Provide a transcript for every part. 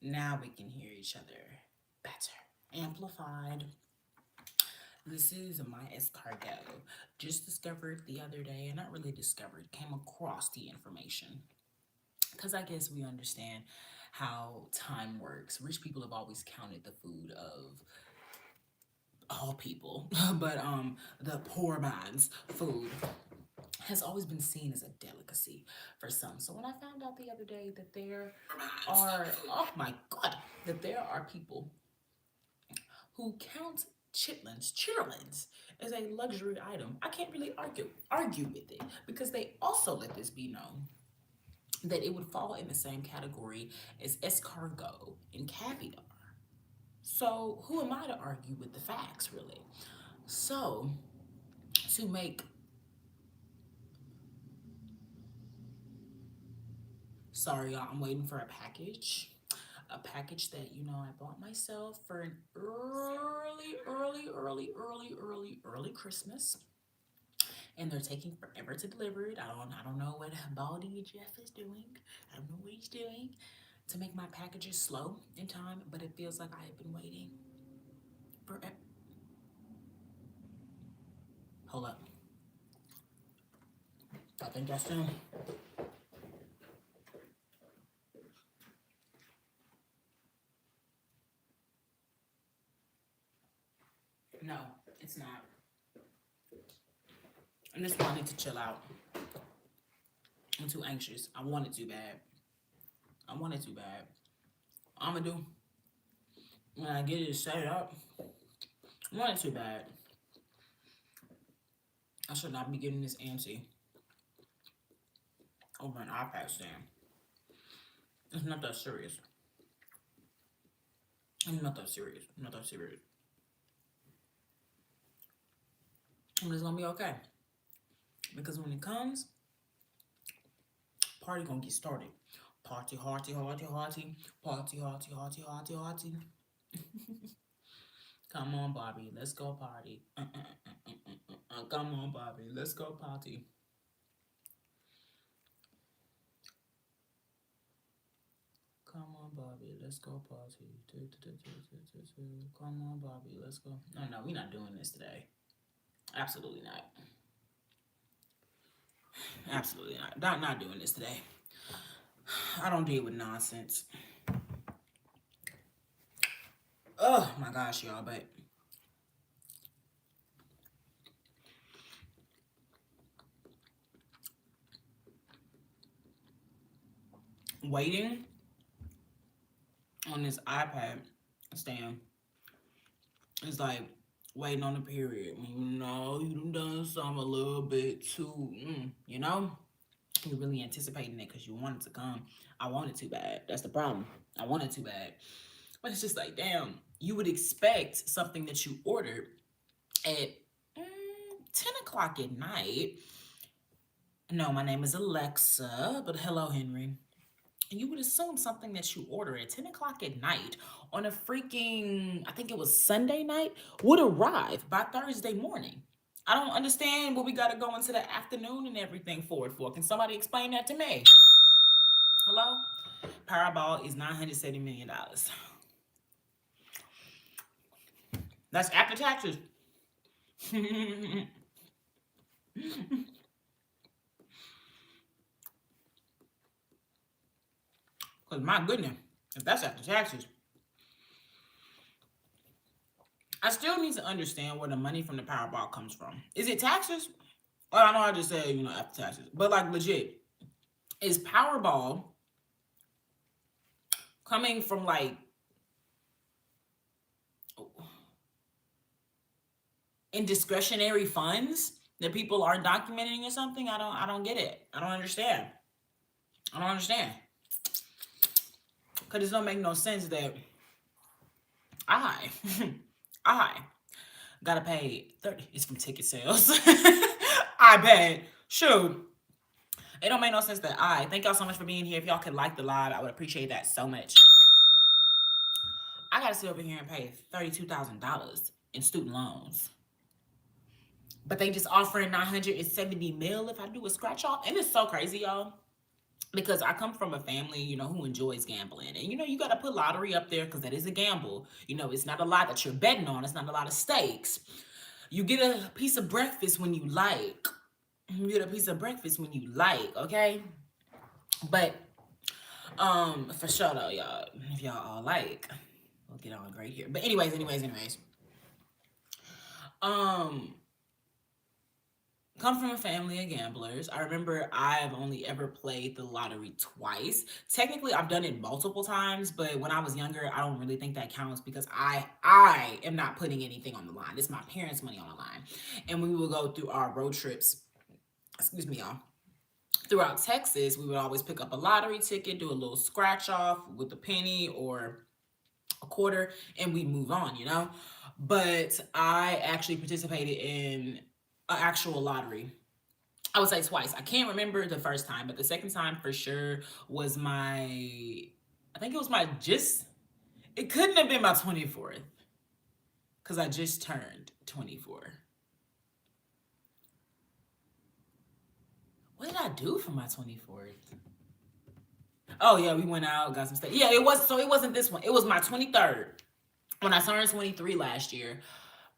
Now we can hear each other better. Amplified. This is my escargot. Just discovered the other day, and not really discovered, came across the information. Because I guess we understand how time works. Rich people have always counted the food of all people, but the poor man's food has always been seen as a delicacy for some. So when I found out the other day that there are, oh my God, that there are people who count chitterlings as a luxury item, I can't really argue with it because they also let this be known that it would fall in the same category as escargot and caviar. So who am I to argue with the facts, really? So to make, sorry y'all, I'm waiting for a package that I bought myself for an early Christmas, and they're taking forever to deliver it. I don't know what Baldy Jeff is doing. I don't know what he's doing to make my packages slow in time, but it feels like I have been waiting forever. Hold up. I think that's him. No, it's not. And this one I need to chill out. I'm too anxious. I want it too bad. I want it too bad. I'm gonna do when I get it set up. I want it too bad. I should not be getting this antsy over an iPad stand. It's not that serious. It's not that serious. Not that serious. And it's gonna be okay. Because when it comes, party gonna get started. Party, hearty, hearty, hearty. Party, hearty, hearty, hearty, hearty. Come on, Bobby, let's go party. Come on, Bobby, let's go party. Come on, Bobby, let's go party. Come on, Bobby, let's go. No, we're not doing this today. Absolutely not. Absolutely not. Not doing this today. I don't deal with nonsense. Oh my gosh, y'all, but waiting on this iPad stand is like waiting on a period. You done something a little bit too, you're really anticipating it because you want it to come. I want it too bad. That's the problem. I want it too bad. But it's just like, damn, you would expect something that you ordered at 10 o'clock at night. No, my name is Alexa, but hello, Henry. You would assume something that you order at 10 o'clock at night on a freaking, I think it was Sunday night, would arrive by Thursday morning. I don't understand what we got to go into the afternoon and everything for it for. Can somebody explain that to me? Hello? Powerball is $970 million. That's after taxes. Because my goodness, if that's after taxes, I still need to understand where the money from the Powerball comes from. Is it taxes? Well, I know I just said, after taxes. But like legit, is Powerball coming from like indiscretionary funds that people are documenting or something? I don't get it. I don't understand. Cause it don't make no sense that I I gotta pay 30. It's from ticket sales. iPad. Shoot. It don't make no sense that thank y'all so much for being here. If y'all could like the live, I would appreciate that so much. I gotta sit over here and pay $32,000 in student loans. But they just offering 970 mil if I do a scratch off. And it's so crazy, y'all. because I come from a family, who enjoys gambling. And, you got to put lottery up there because that is a gamble. It's not a lot that you're betting on, it's not a lot of stakes. You get a piece of breakfast when you like. You get a piece of breakfast when you like, okay? But, for sure though, y'all, if y'all all like, we'll get on great here. But, anyways. Um, come from a family of gamblers. I remember I've only ever played the lottery twice. Technically, I've done it multiple times, but when I was younger, I don't really think that counts because I am not putting anything on the line. It's my parents' money on the line. And we would go through our road trips, excuse me, y'all. Throughout Texas, we would always pick up a lottery ticket, do a little scratch off with a penny or a quarter, and we move on. But I actually participated in an actual lottery. I would say twice. I can't remember the first time, but the second time for sure was I think it was it couldn't have been my 24th because I just turned 24. What did I do for my 24th? Oh, yeah, we went out, got some stuff. Yeah, it wasn't this one. It was my 23rd. When I turned 23 last year,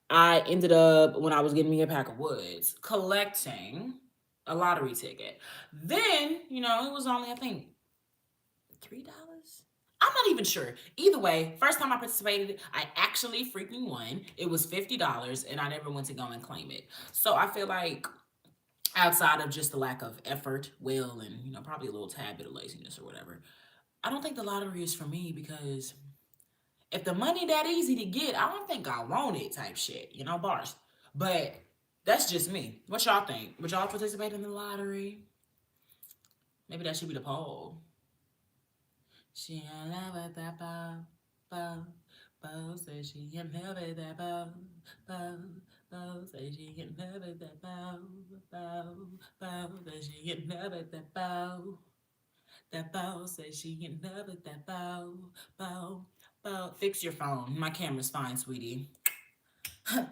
I ended up, when I was getting me a pack of woods, collecting a lottery ticket. Then, it was only, I think, $3. I'm not even sure. Either way, first time I participated, I actually freaking won. It was $50, and I never went to go and claim it. So I feel like outside of just the lack of effort, will, and probably a little tad bit of laziness or whatever, I don't think the lottery is for me because if the money that easy to get, I don't think I want it type shit, bars. But that's just me. What y'all think? Would y'all participate in the lottery? Maybe that should be the poll. She in love with that bow, bow, bow. Say she in love with that bow, bow, bow. Say she in love with that bow, bow, bow. Say she in love with that bow. That bow. Say she in love with that bow, bow, bow. Fix your phone. My camera's fine, sweetie.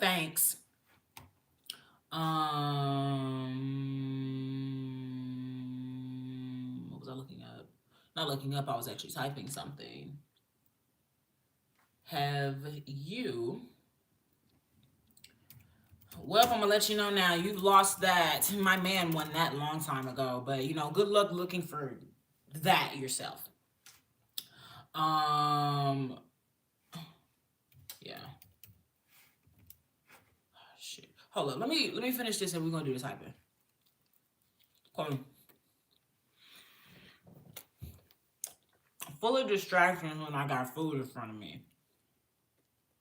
Thanks. What was I looking up? Not looking up, I was actually typing something. Have you... Well, I'm gonna let you know now. You've lost that. My man won that long time ago, but good luck looking for that yourself. Yeah. Shit. Hold up. Let me finish this and we're gonna do the typing. Come full of distractions when I got food in front of me.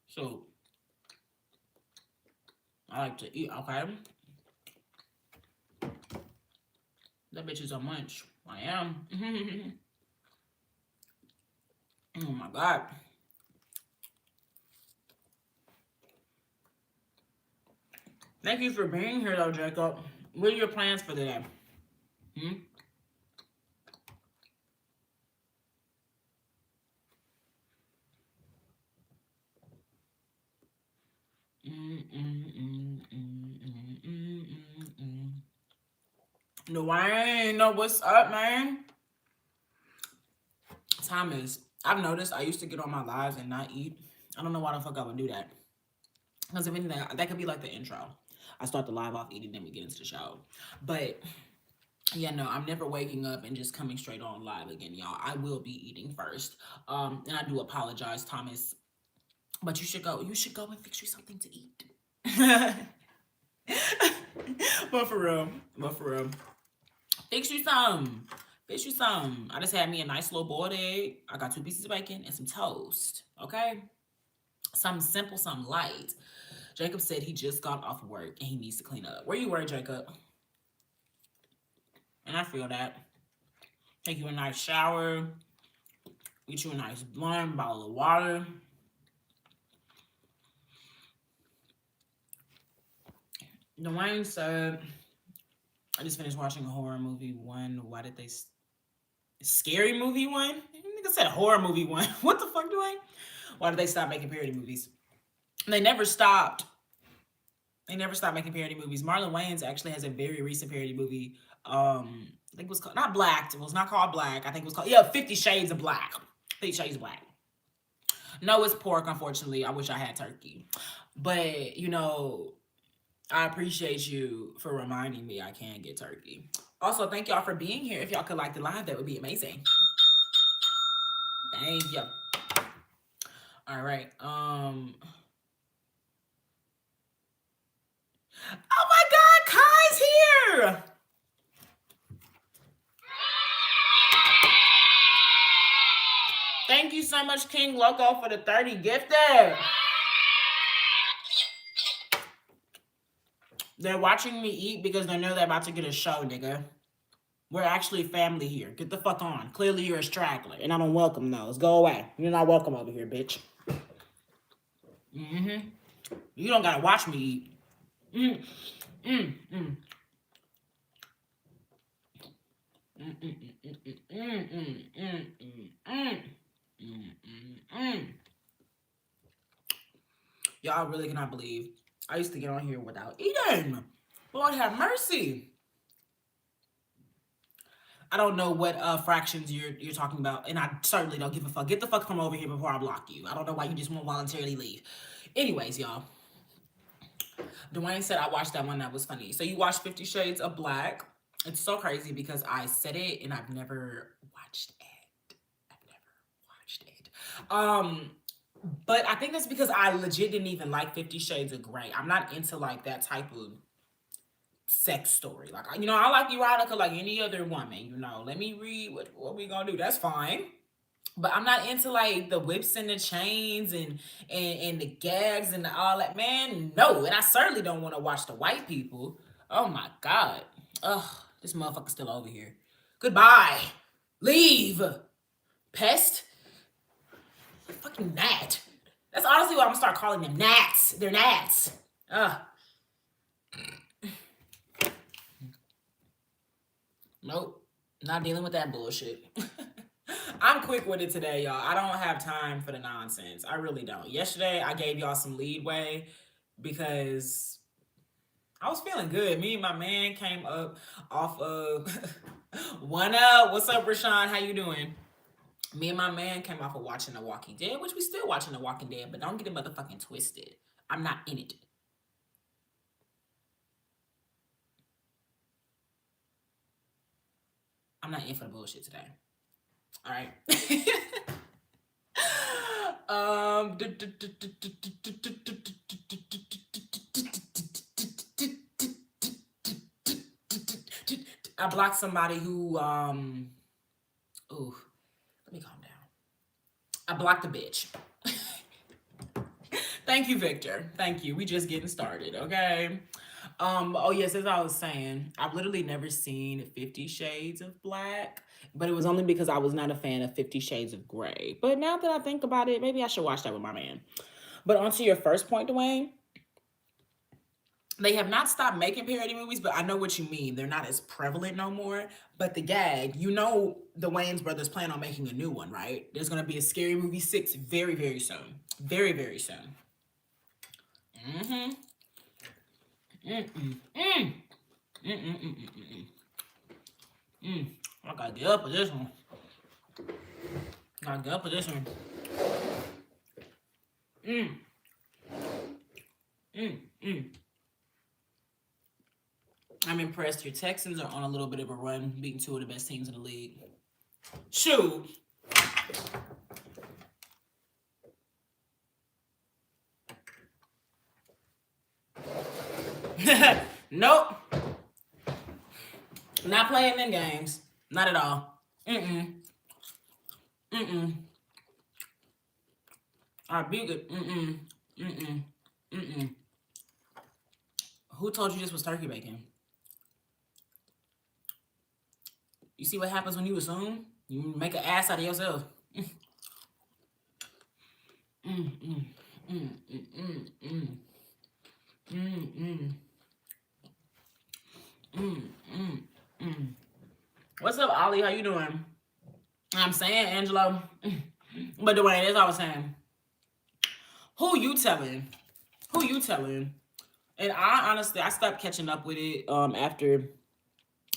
So I like to eat, okay? That bitch is a munch. I am. Oh my God. Thank you for being here though, Jacob. What are your plans for the day? Dwayne, no, what's up, man? Thomas, I've noticed I used to get on my lives and not eat. I don't know why the fuck I would do that. Because if anything, that could be like the intro. I start the live off eating, then we get into the show. But yeah, no, I'm never waking up and just coming straight on live again, y'all. I will be eating first. And I do apologize, Thomas. But you should go. You should go and fix you something to eat. But for real. Fix you some. I just had me a nice little boiled egg. I got 2 pieces of bacon and some toast. Okay? Something simple, something light. Jacob said he just got off work and he needs to clean up. Where you work, Jacob? And I feel that. Take you a nice shower. Get you a nice blunt, bottle of water. Dwayne said, I just finished watching a horror movie one. Why did they... Scary movie one? Nigga said horror movie one. What the fuck, Dwayne? Why did they stop making parody movies? They never stopped. They never stopped making parody movies. Marlon Wayans actually has a very recent parody movie I think it was called, not Black. It was not called Black. I think it was called, yeah, 50 Shades of Black. 50 Shades of Black. No, it's pork, unfortunately. I wish I had turkey. But, you know, I appreciate you for reminding me I can get turkey. Also, thank y'all for being here. If y'all could like the live, that would be amazing. Thank you. All right. Oh my God, Kai's here. Thank you so much, King Loco, for the 30 gifted. They're watching me eat because they know they're about to get a show, nigga. We're actually family here. Get the fuck on. Clearly you're a straggler, and I don't welcome those. Go away. You're not welcome over here, bitch. Mm-hmm. You don't gotta watch me eat. Mm. Mm. Mm. Mm. Mm. Mm. Mm. Mm. Mm. Mm. Y'all really cannot believe I used to get on here without eating. Lord have mercy. I don't know what fractions you're talking about, and I certainly don't give a fuck. Get the fuck from over here before I block you. I don't know why you just won't voluntarily leave. Anyways, y'all. Dwayne said I watched that one. That was funny. So you watched 50 Shades of Black. It's so crazy because I said it and I've never watched it. I've never watched it. But I think that's because I legit didn't even like 50 Shades of Grey. I'm not into like that type of sex story. Like, you know, I like erotica like any other woman, you know. Let me read what we gonna do. That's fine. But I'm not into like the whips and the chains and the gags and all that. Man, no. And I certainly don't want to watch the white people. Oh my God. Ugh, this motherfucker's still over here. Goodbye. Leave. Pest. Fucking gnat. That's honestly what I'm gonna start calling them. Gnats. They're gnats. Ugh. Nope. Not dealing with that bullshit. I'm quick with it today, y'all. I don't have time for the nonsense. I really don't. Yesterday, I gave y'all some leadway because I was feeling good. Me and my man came up off of one up. What's up, Rashawn? How you doing? Me and my man came off of watching The Walking Dead, which we still watching The Walking Dead, but don't get it motherfucking twisted. I'm not in it. I'm not in for the bullshit today. All right. I blocked somebody who ooh, let me calm down. I blocked a bitch. Thank you, Victor. Thank you. We just getting started, okay? Oh yes, as I was saying, I've literally never seen 50 Shades of Black, but it was only because I was not a fan of 50 Shades of Grey. But now that I think about it, maybe I should watch that with my man. But onto your first point, Dwayne, they have not stopped making parody movies, but I know what you mean. They're not as prevalent no more. But the gag, you know, the Wayans brothers plan on making a new one, right? There's going to be a Scary Movie 6 very, very soon. Very, very soon. Mm-hmm. Mm-mm. Mm. Mm-mm-mm-mm-mm. Mm. I gotta get up with this one. Gotta get up with this one. Mm. Mm. Mm. I'm impressed. Your Texans are on a little bit of a run, beating two of the best teams in the league. Shoot. Nope. Not playing them games. Not at all. Mm-mm. Mm-mm. I beat it. Mm-mm. Mm-mm. Mm-mm. Who told you this was turkey bacon? You see what happens when you assume? You make an ass out of yourself. Mm-mm. Mm-mm. Mm-mm. Mm-mm. Mm-mm. What's up, Ollie? How you doing? I'm saying, Angelo. But Dwayne, that's all I was saying. Who you telling? Who you telling? And I honestly, I stopped catching up with it after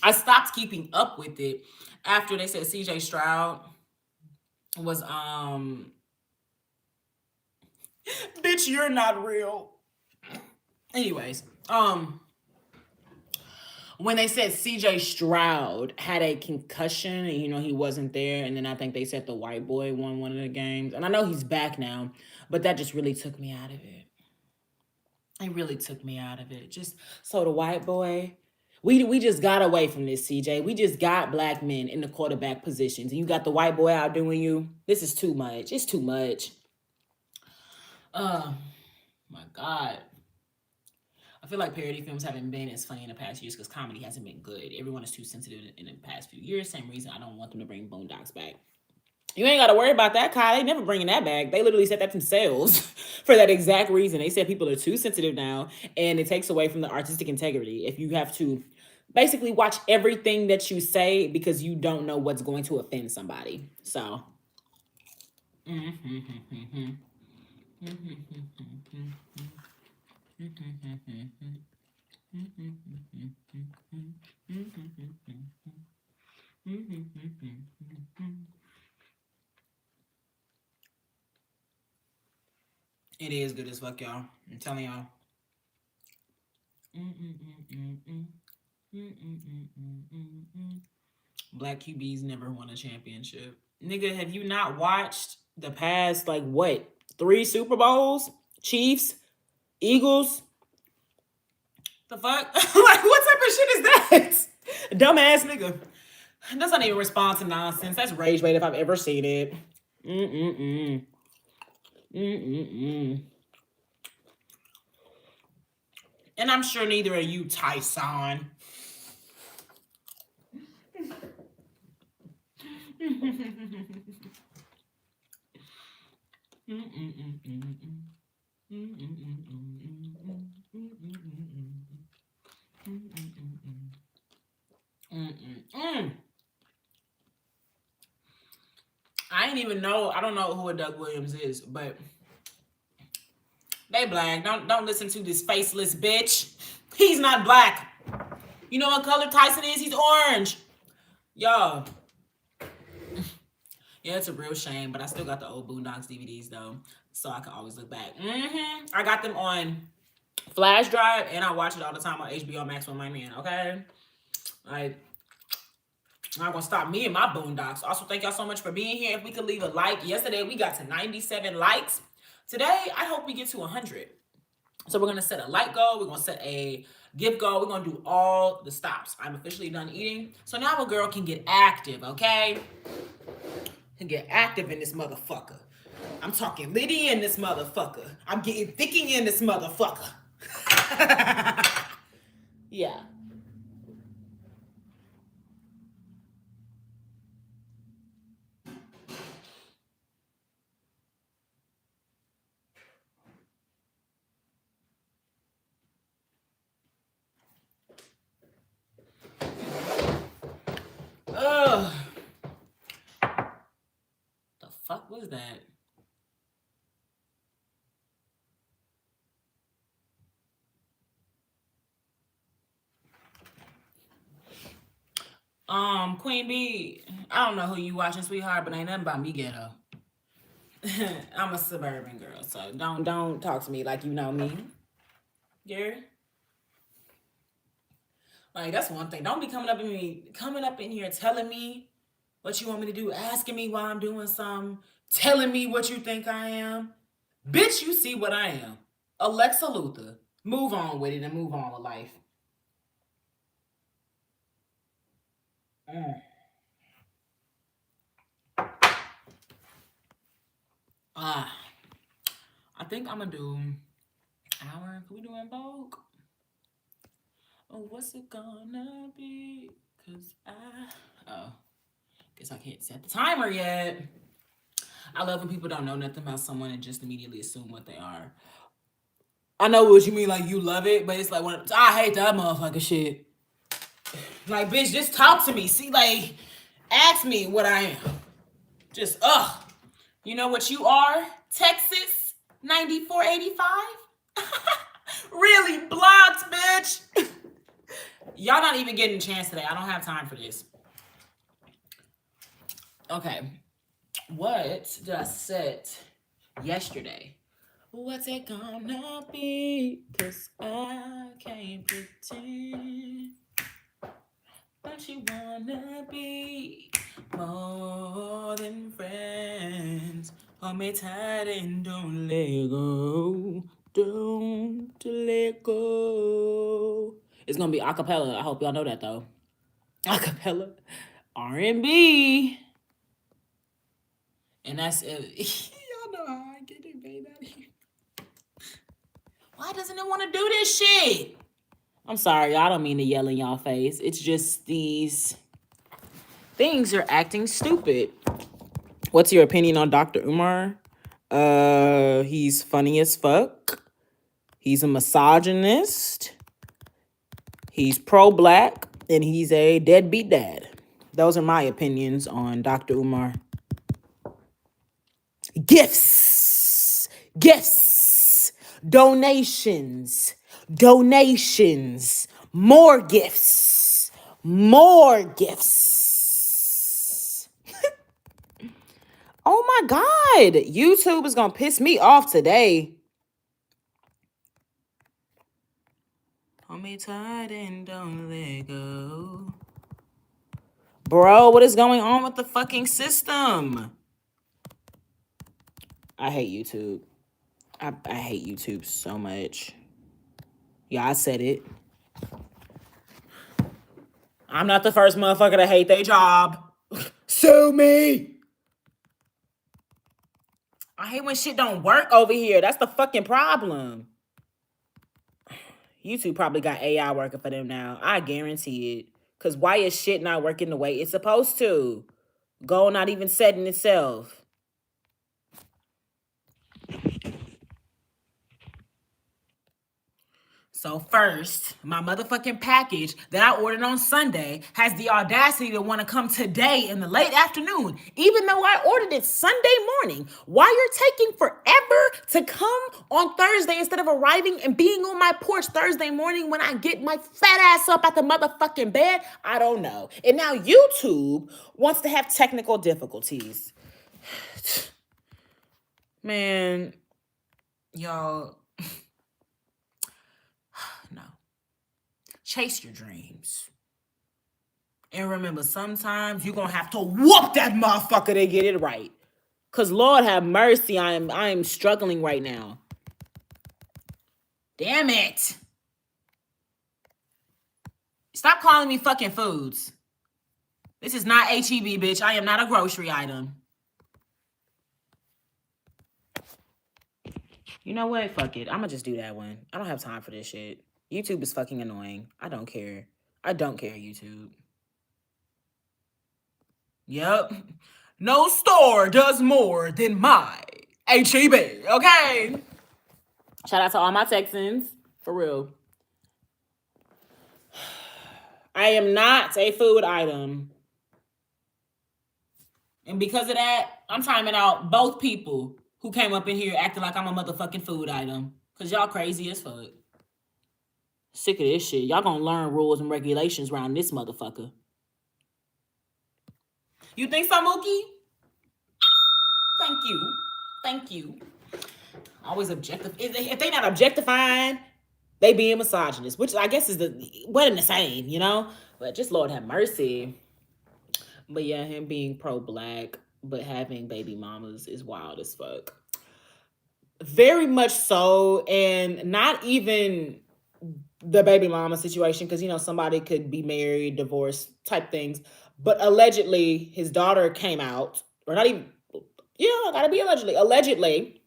I stopped keeping up with it after they said CJ Stroud was bitch, you're not real. Anyways, when they said CJ Stroud had a concussion and he wasn't there, and then I think they said the white boy won one of the games, and I know he's back now, but that just really took me out of it. It really took me out of it. Just so the white boy, we just got away from this, CJ. We just got black men in the quarterback positions, and you got the white boy outdoing you. This is too much. It's too much. My God. I feel like parody films haven't been as funny in the past years because comedy hasn't been good. Everyone is too sensitive in the past few years. Same reason I don't want them to bring Boondocks back. You ain't got to worry about that, Kyle. They never bringing that back. They literally said that themselves for that exact reason. They said people are too sensitive now, and it takes away from the artistic integrity. If you have to basically watch everything that you say because you don't know what's going to offend somebody. So. It is good as fuck, y'all. I'm telling y'all. Black QBs never won a championship. Nigga, have you not watched the past, like, what, 3 Super Bowls? Chiefs? Eagles? The fuck? Like, what type of shit is that? Dumbass nigga. That's not even respond to nonsense. That's rage bait if I've ever seen it. And I'm sure neither are you, Tyson. I ain't even know. I don't know who a Doug Williams is, but they black. Don't listen to this faceless bitch. He's not black. You know what color Tyson is? He's orange. Y'all. Yeah, it's a real shame, but I still got the old Boondocks DVDs though, so I can always look back. I got them on flash drive, and I watch it all the time on HBO Max with my man. Okay, like. I'm not gonna stop me and my Boondocks. Also, thank y'all so much for being here. If we could leave a like. Yesterday, we got to 97 likes. Today, I hope we get to 100. So we're gonna set a like goal. We're gonna set a gift goal. We're gonna do all the stops. I'm officially done eating. So now a girl can get active, okay? Can get active in this motherfucker. I'm talking Liddy in this motherfucker. I'm getting thicky in this motherfucker. Yeah. Ugh. The fuck was that? Queen B, I don't know who you watching, sweetheart, but ain't nothing about me ghetto. I'm a suburban girl, so don't talk to me like you know me. Gary? Like, that's one thing. Don't be coming up in here telling me what you want me to do, asking me why I'm doing something, telling me what you think I am. Bitch, you see what I am. Alexa Luthor. Move on with it and move on with life. I think I'm gonna do hour. Can we do in Vogue? Oh, what's it gonna be? Guess I can't set the timer yet. I love when people don't know nothing about someone and just immediately assume what they are. I know what you mean, like you love it, but it's like I hate that motherfucker shit. Like, bitch, just talk to me. See, like, ask me what I am. Just, you know what you are? Texas 9485? Really blocked, bitch. Y'all not even getting a chance today. I don't have time for this. Okay. What did I set yesterday? What's it gonna be? 'Cause I can't pretend. But you wanna be more than friends. Hold me tight and don't let go. Don't let go. It's gonna be acapella. I hope y'all know that though. Acapella, R&B, and that's it. Y'all know how I get it, baby. Why doesn't it want to do this shit? I'm sorry, I don't mean to yell in y'all face. It's just these things are acting stupid. What's your opinion on Dr. Umar? He's funny as fuck. He's a misogynist. He's pro-black, and he's a deadbeat dad. Those are my opinions on Dr. Umar. Gifts, donations, more gifts. Oh my God, YouTube is gonna piss me off today. Hold me tight and don't let go. Bro, what is going on with the fucking system? I hate YouTube. I hate YouTube so much. Yeah, I said it. I'm not the first motherfucker to hate their job. Sue me. I hate when shit don't work over here. That's the fucking problem. YouTube probably got AI working for them now. I guarantee it. Because why is shit not working the way it's supposed to? Goal not even setting itself. So first, my motherfucking package that I ordered on Sunday has the audacity to want to come today in the late afternoon, even though I ordered it Sunday morning. Why you're taking forever to come on Thursday instead of arriving and being on my porch Thursday morning when I get my fat ass up at the motherfucking bed? I don't know. And now YouTube wants to have technical difficulties. Man, y'all... No. Chase your dreams. And remember, sometimes you're going to have to whoop that motherfucker to get it right. Because Lord have mercy, I am struggling right now. Damn it. Stop calling me fucking foods. This is not HEB, bitch. I am not a grocery item. You know what? Fuck it. I'm going to just do that one. I don't have time for this shit. YouTube is fucking annoying. I don't care. I don't care, YouTube. Yep. No store does more than my HEB, okay? Shout out to all my Texans. For real. I am not a food item. And because of that, I'm timing out both people who came up in here acting like I'm a motherfucking food item. Because y'all crazy as fuck. Sick of this shit. Y'all gonna learn rules and regulations around this motherfucker. You think so, Mookie? Thank you. Always objective. If they not objectifying, they being misogynist, which I guess is one and the same, you know? But just Lord have mercy. But yeah, him being pro-black, but having baby mamas is wild as fuck. Very much so, and not even the baby mama situation, because, you know, somebody could be married, divorced, type things. But allegedly, his daughter came out, or not even, gotta be allegedly. Allegedly,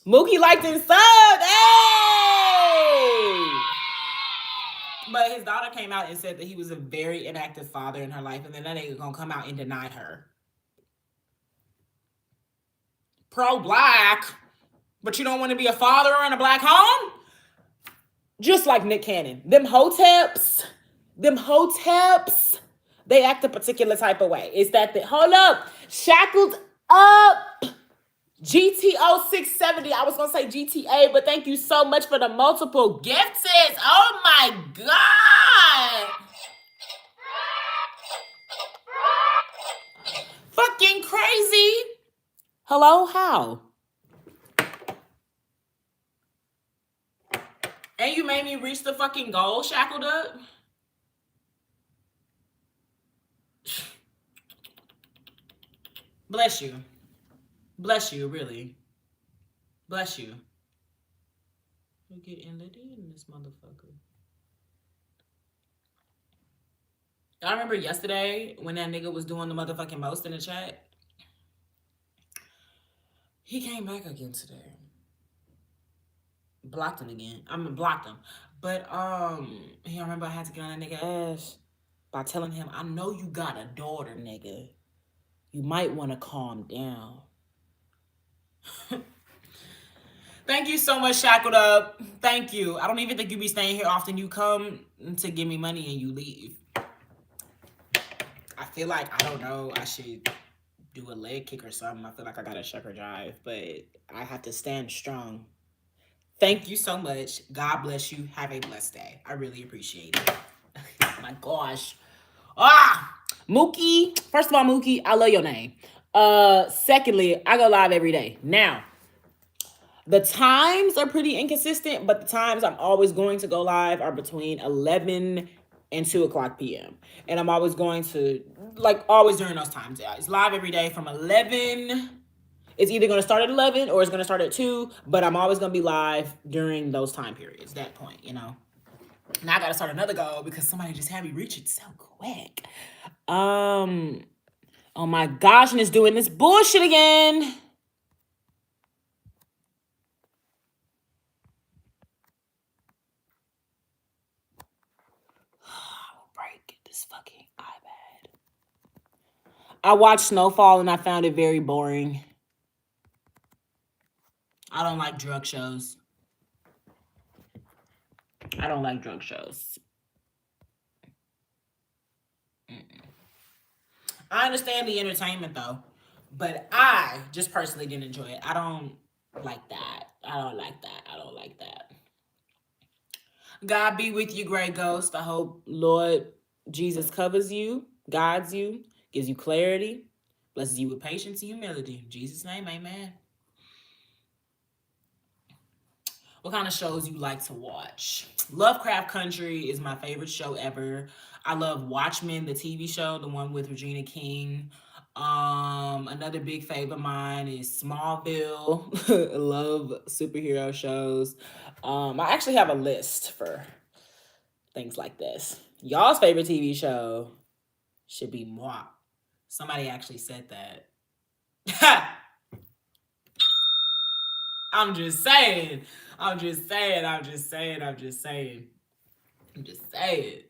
Mookie liked and subbed. Hey! But his daughter came out and said that he was a very inactive father in her life, and then that nigga gonna come out and deny her. Pro-black, but you don't want to be a father in a black home? Just like Nick Cannon. Them hoteps, they act a particular type of way. It's that hold up, shackled up. GTO 670. I was gonna say GTA, but thank you so much for the multiple gifts. Oh my god. Fucking crazy. Hello, how? And you made me reach the fucking goal, shackled up. Bless you. Bless you, really. Bless you. You getting lit in this motherfucker. I remember yesterday when that nigga was doing the motherfucking most in the chat. He came back again today. Blocked him again. I mean, blocked him. But I remember I had to get on that nigga ass by telling him, I know you got a daughter, nigga. You might want to calm down. Thank you so much, Shackled Up. Thank you. I don't even think you be staying here often. You come to give me money and you leave. I feel like, I don't know, I should do a leg kick or something. I feel like I got a shepherd drive, but I have to stand strong. Thank you so much. God bless you. Have a blessed day. I really appreciate it. My gosh. Mookie. First of all, Mookie, I love your name. Secondly, I go live every day. Now, the times are pretty inconsistent, but the times I'm always going to go live are between 11 and 2 o'clock p.m. And I'm always going to, like, always during those times. Yeah, it's live every day from 11. It's either going to start at 11 or it's going to start at 2, but I'm always going to be live during those time periods, that point, you know. Now I got to start another goal because somebody just had me reach it so quick. Oh my gosh, and it's doing this bullshit again. I will break this fucking iPad. I watched Snowfall and I found it very boring. I don't like drug shows. I don't like drug shows. I understand the entertainment though, but I just personally didn't enjoy it. I don't like that. I don't like that. I don't like that. God be with you, Great Ghost. I hope Lord Jesus covers you, guides you, gives you clarity, blesses you with patience and humility. In Jesus' name, amen. What kind of shows you like to watch? Lovecraft Country is my favorite show ever. I love Watchmen, the TV show, the one with Regina King. Another big favorite of mine is Smallville. I love superhero shows. I actually have a list for things like this. Y'all's favorite TV show should be moi. Somebody actually said that. I'm just saying. I'm just saying. I'm just saying. I'm just saying. I'm just saying.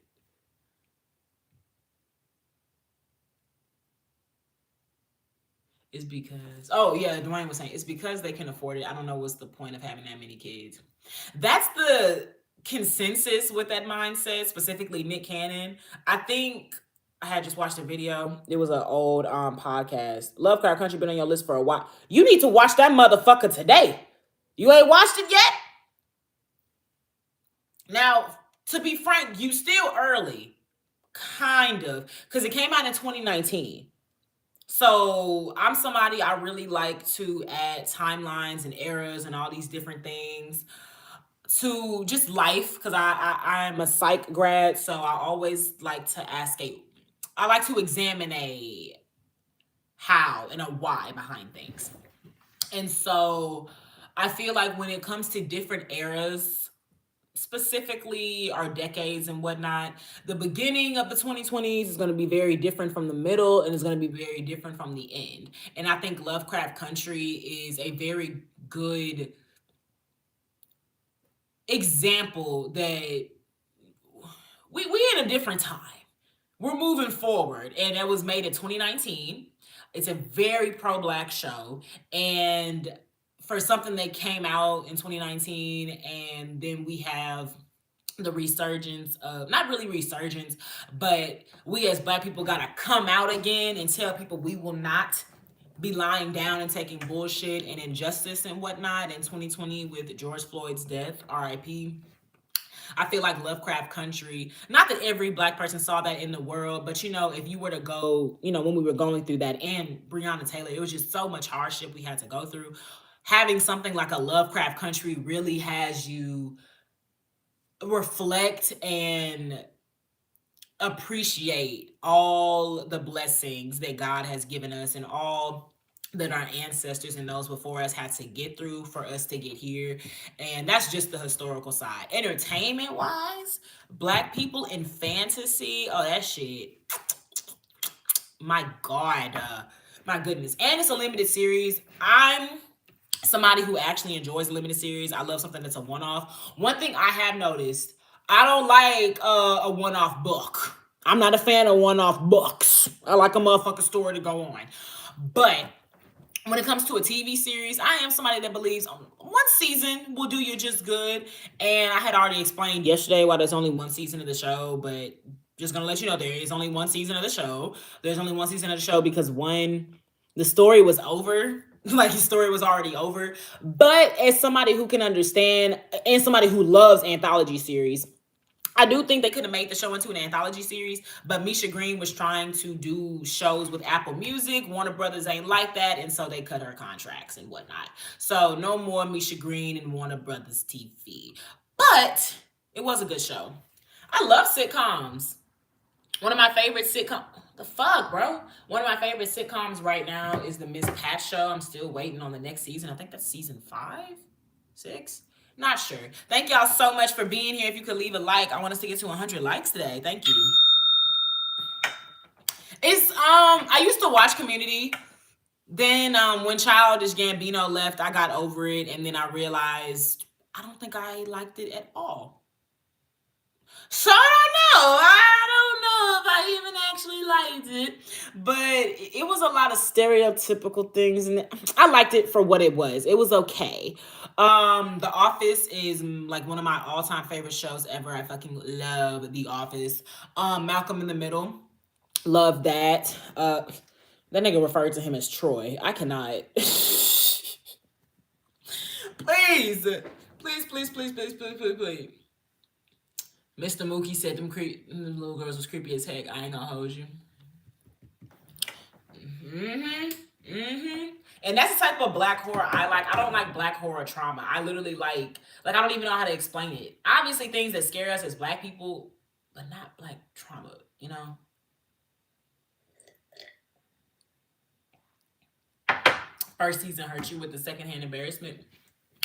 It's because, oh yeah, Dwayne was saying, it's because they can afford it. I don't know what's the point of having that many kids. That's the consensus with that mindset, specifically Nick Cannon. I think I had just watched a video. It was an old podcast. Lovecraft Country been on your list for a while. You need to watch that motherfucker today. You ain't watched it yet? Now, to be frank, you still early. Kind of. Because it came out in 2019. So I'm somebody, I really like to add timelines and eras and all these different things to just life, because I'm a psych grad, so I always like to I like to examine a how and a why behind things. And so I feel like when it comes to different eras, specifically our decades and whatnot, the beginning of the 2020s is going to be very different from the middle, and it's going to be very different from the end. And I think Lovecraft Country is a very good example that we in a different time. We're moving forward, and it was made in 2019. It's a very pro-black show, and for something that came out in 2019, and then we have the resurgence of, not really resurgence, but we as black people gotta come out again and tell people we will not be lying down and taking bullshit and injustice and whatnot in 2020 with George Floyd's death, RIP. I feel like Lovecraft Country, not that every black person saw that in the world, but if you were to go, when we were going through that, and Breonna Taylor, it was just so much hardship we had to go through. Having something like a Lovecraft Country really has you reflect and appreciate all the blessings that God has given us and all that our ancestors and those before us had to get through for us to get here. And that's just the historical side. Entertainment wise, black people in fantasy, oh, that shit, my God, my goodness. And it's a limited series. I'm somebody who actually enjoys a limited series. I love something that's a one-off. One thing I have noticed, I don't like a one-off book. I'm not a fan of one-off books. I like a motherfucking story to go on. But when it comes to a TV series, I am somebody that believes one season will do you just good. And I had already explained yesterday why there's only one season of the show, but just gonna let you know there is only one season of the show. There's only one season of the show because the story was over. Like his story was already over. But as somebody who can understand and somebody who loves anthology series, I do think they could have made the show into an anthology series, but Misha Green was trying to do shows with Apple Music. Warner Brothers ain't like that, and so they cut her contracts and whatnot. So no more Misha Green and Warner Brothers TV. But it was a good show. I love sitcoms. One of my favorite sitcoms. The fuck, bro? One of my favorite sitcoms right now is the Miss Pat Show. I'm still waiting on the next season. I think that's season 5, 6. Not sure. Thank y'all so much for being here. If you could leave a like, I want us to get to 100 likes today. Thank you. I used to watch Community. Then when Childish Gambino left, I got over it, and then I realized I don't think I liked it at all. So I don't know if I even actually liked it, but it was a lot of stereotypical things, and I liked it for what it was. It was okay. The Office is like one of my all-time favorite shows ever. I fucking love The Office. Malcolm in the Middle, love that. That nigga referred to him as Troy. I cannot. Please, please, please, please, please, please, please, please. Mr. Mookie said them little girls was creepy as heck. I ain't gonna hold you. And that's the type of black horror I like. I don't like black horror trauma. I literally like I don't even know how to explain it. Obviously things that scare us as black people, but not black trauma, First season hurt you with the secondhand embarrassment.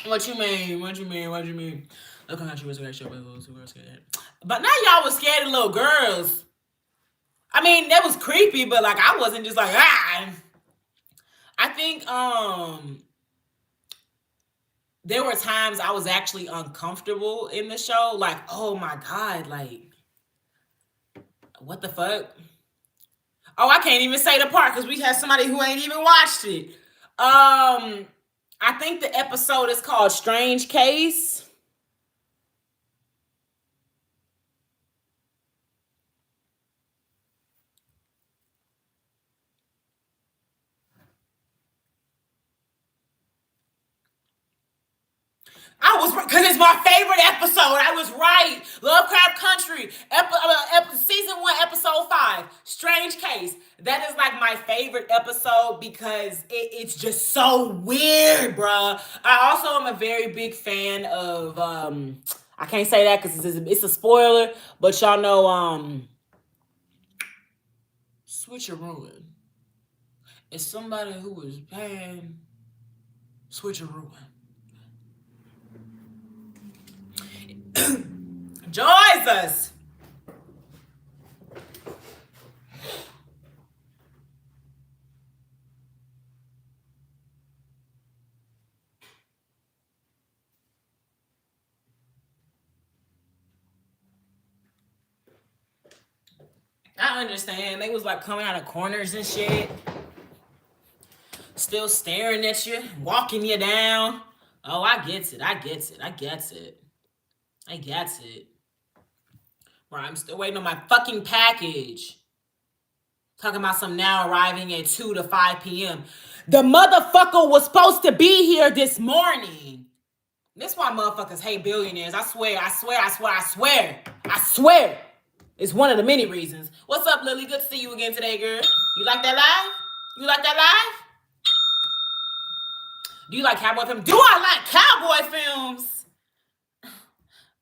What you mean? What you mean? What you mean? Look how she was scared. But now y'all was scared of little girls. I mean, that was creepy, but I wasn't just like, ah. I think there were times I was actually uncomfortable in the show. Like, oh my God, what the fuck? Oh, I can't even say the part because we have somebody who ain't even watched it. I think the episode is called Strange Case. I was, because it's my favorite episode. I was right. Lovecraft Country, season 1, episode 5, Strange Case. That is my favorite episode because it's just so weird, bruh. I also am a very big fan of, I can't say that because it's a spoiler, but y'all know, Switcherooing. It's somebody who is paying Switcherooing. Jesus! I understand. They was coming out of corners and shit. Still staring at you, walking you down. Oh, I get it. I get it. I get it. I get it. Right, I'm still waiting on my fucking package. Talking about some now arriving at 2 to 5 p.m. The motherfucker was supposed to be here this morning. This why motherfuckers hate billionaires. I swear, I swear, I swear, I swear. I swear. It's one of the many reasons. What's up, Lily? Good to see you again today, girl. You like that live? You like that live? Do you like cowboy films? Do I like cowboy films?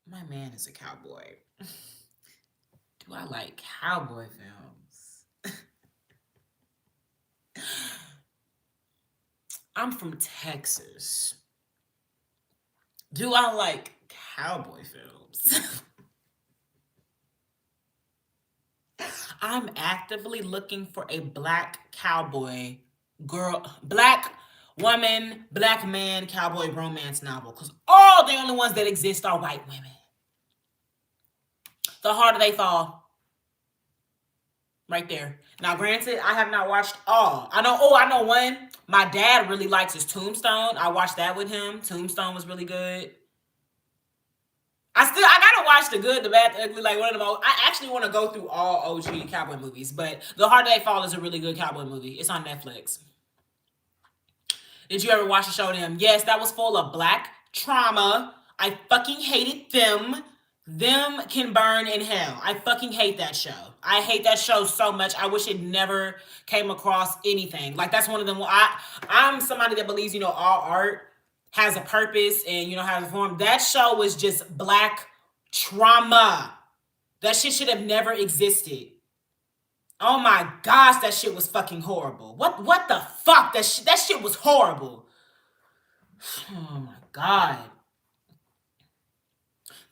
My man is a cowboy. Do I like cowboy films? I'm from Texas. Do I like cowboy films? I'm actively looking for a black cowboy girl, black woman, black man cowboy romance novel. Because all the only ones that exist are white women. The harder they fall. Right there. Now, granted, I have not watched all. I know one. My dad really likes his Tombstone. I watched that with him. Tombstone was really good. I gotta watch the good, the bad, the ugly, like one of them. I actually want to go through all OG cowboy movies, but The Harder They Fall is a really good cowboy movie. It's on Netflix. Did you ever watch the show Them? Yes, that was full of black trauma. I fucking hated them. Them can burn in hell. I fucking hate that show. I hate that show so much. I wish it never came across anything. Like, that's one of them. I'm somebody that believes, all art has a purpose and, has a form. That show was just black trauma. That shit should have never existed. Oh my gosh, that shit was fucking horrible. What the fuck? That shit was horrible. Oh my God.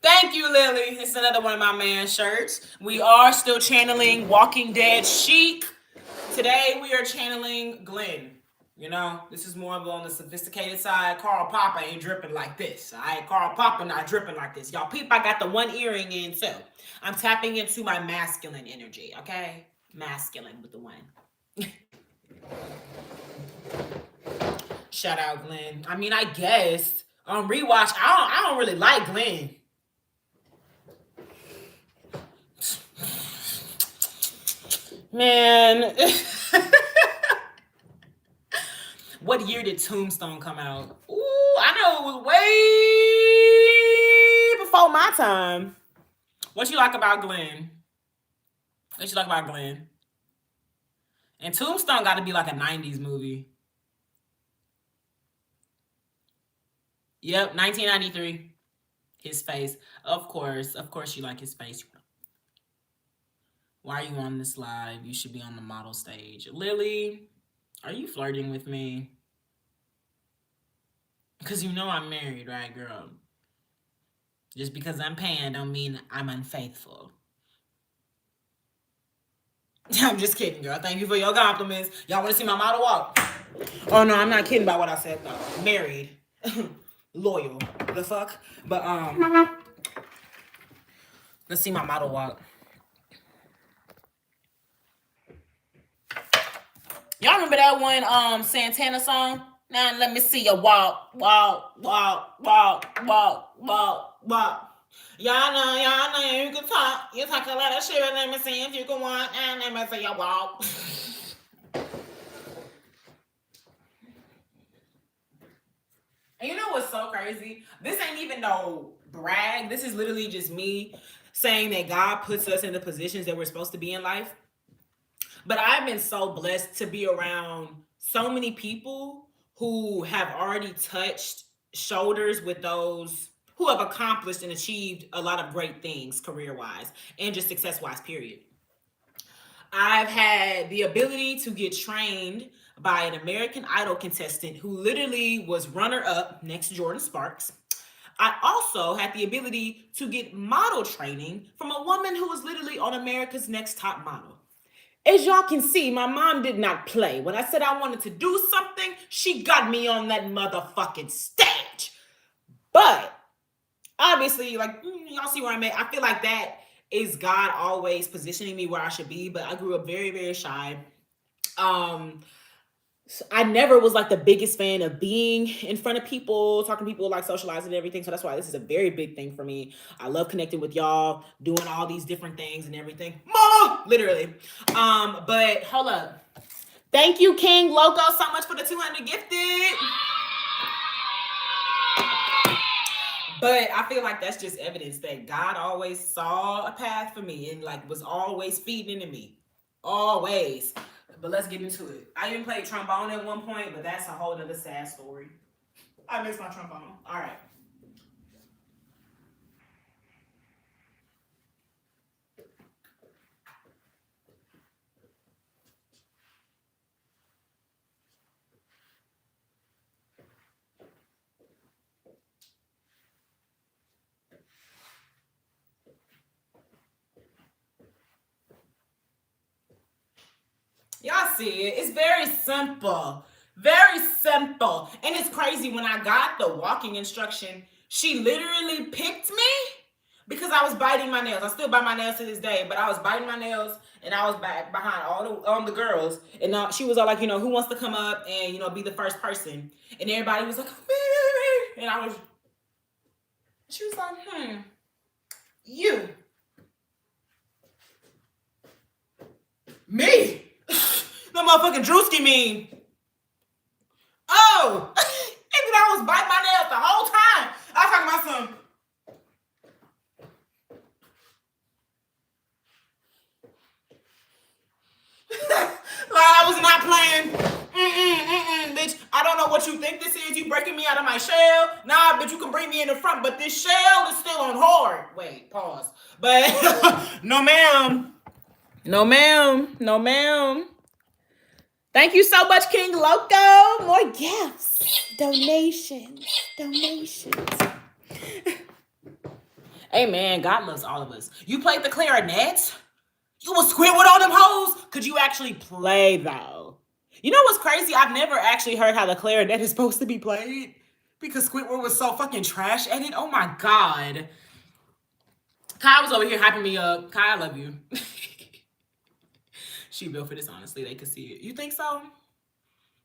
Thank you, Lily. It's another one of my man shirts. We are still channeling Walking Dead chic. Today we are channeling Glenn. This is more on the sophisticated side. Carl Papa ain't dripping like this. All right, Carl Papa not dripping like this. Y'all peep, I got the one earring in too. I'm tapping into my masculine energy, okay? Masculine with the one. Shout out Glenn. I mean, I guess on rewatch, I don't really like Glenn. Man. What year did Tombstone come out? Ooh, I know it was way before my time. What you like about Glenn? What you like about Glenn? And Tombstone got to be like a 90s movie. Yep, 1993. His face. Of course you like his face. Why are you on this live? You should be on the model stage. Lily, are you flirting with me? Because I'm married, right, girl? Just because I'm paying don't mean I'm unfaithful. I'm just kidding, girl. Thank you for your compliments. Y'all want to see my model walk? Oh, no, I'm not kidding about what I said, though. Married. Loyal. The fuck? But, let's see my model walk. Y'all remember that one Santana song? Now let me see you walk, walk, walk, walk, walk, walk, walk. Y'all know, you can talk. You talk a lot of shit, let me see if you can walk, and let me see you walk. And you know what's so crazy? This ain't even no brag. This is literally just me saying that God puts us in the positions that we're supposed to be in life. But I've been so blessed to be around so many people who have already touched shoulders with those who have accomplished and achieved a lot of great things career-wise and just success-wise, period. I've had the ability to get trained by an American Idol contestant who literally was runner-up next to Jordan Sparks. I also had the ability to get model training from a woman who was literally on America's Next Top Model. As y'all can see, my mom did not play. When I said I wanted to do something, she got me on that motherfucking stage. But obviously, like, y'all see where I'm at. I feel like that is God always positioning me where I should be. But I grew up very, very shy. I never was like the biggest fan of being in front of people, talking to people, like socializing and everything. So that's why this is a very big thing for me. I love connecting with y'all, doing all these different things and everything. Mom, literally. But hold up. Thank you, King Loco, so much for the 200 gifted. But I feel like that's just evidence that God always saw a path for me and like was always feeding into me. Always. But let's get into it. I even played trombone at one point, but that's a whole other sad story. I miss my trombone. All right. Y'all see it. It's very simple. Very simple. And it's crazy when I got the walking instruction, she literally picked me because I was biting my nails. I still bite my nails to this day, but I was biting my nails and I was back behind all the girls. And she was all like, who wants to come up and, be the first person? And everybody was like, and she was like, you. Me? The motherfucking Drewski mean. Oh! And then I was biting my nails the whole time. I was talking about some. Like I was not playing. Bitch, I don't know what you think this is. You breaking me out of my shell. Nah, but you can bring me in the front. But this shell is still on hard. Wait, pause. But no ma'am. No ma'am. No ma'am. Thank you so much, King Loco. More gifts. Donations. Hey, man, God loves all of us. You played the clarinet? You was Squidward on them hoes? Could you actually play, though? You know what's crazy? I've never actually heard how the clarinet is supposed to be played because Squidward was so fucking trash at it. Oh, my God. Kai was over here hyping me up. Kai, I love you. She built for this, honestly. They could see it. You think so?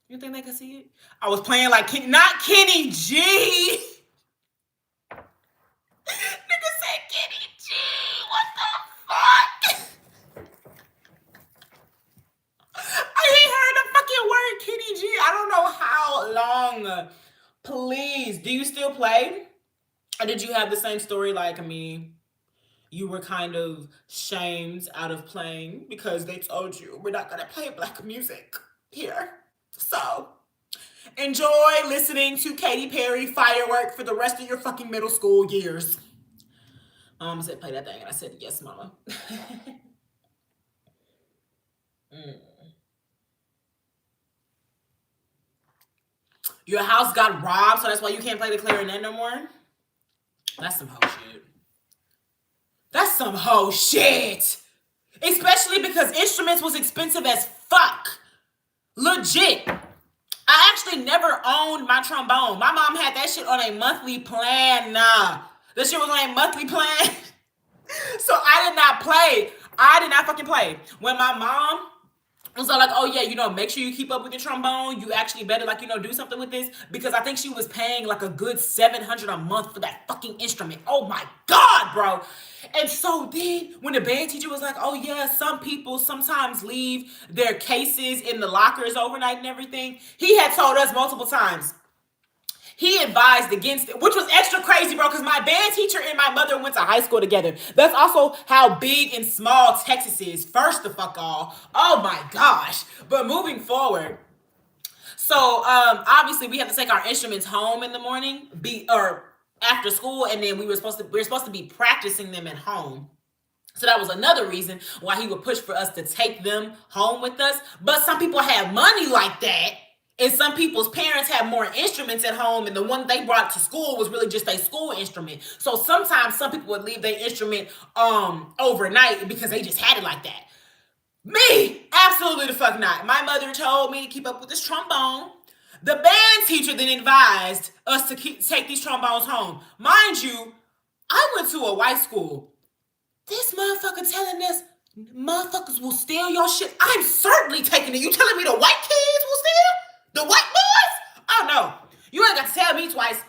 You think they could see it? I was playing like not Kenny G. Nigga said Kenny G. What the fuck? I ain't heard the fucking word Kenny G. I don't know how long. Please, do you still play? Or did you have the same story like me? You were kind of shamed out of playing because they told you we're not gonna play black music here. So enjoy listening to Katy Perry Firework for the rest of your fucking middle school years. Mom said play that thing and I said yes, mama. Your house got robbed, so that's why you can't play the clarinet no more? That's some hoe shit. That's some hoe shit. Especially because instruments was expensive as fuck. Legit. I actually never owned my trombone. My mom had that shit on a monthly plan. Nah. That shit was on a monthly plan. So I did not play. I did not fucking play. When my mom was like, oh yeah, make sure you keep up with your trombone. You actually better do something with this. Because I think she was paying like a good $700 a month for that fucking instrument. Oh my God, bro. And so then when the band teacher was like, oh yeah, some people sometimes leave their cases in the lockers overnight and everything. He had told us multiple times. He advised against it, which was extra crazy, bro, because my band teacher and my mother went to high school together. That's also how big and small Texas is, first the fuck all. Oh my gosh. But moving forward, so obviously we have to take our instruments home in the morning, or after school, and then we were supposed to be practicing them at home. So that was another reason why he would push for us to take them home with us. But some people had money like that. And some people's parents had more instruments at home, and the one they brought to school was really just a school instrument. So sometimes some people would leave their instrument overnight because they just had it like that. Me, absolutely the fuck not. My mother told me to keep up with this trombone. The band teacher then advised us to take these trombones home. Mind you, I went to a white school. This motherfucker telling us motherfuckers will steal your shit. I'm certainly taking it. You telling me the white kids will steal? The white boys? Oh no. You ain't got to tell me twice.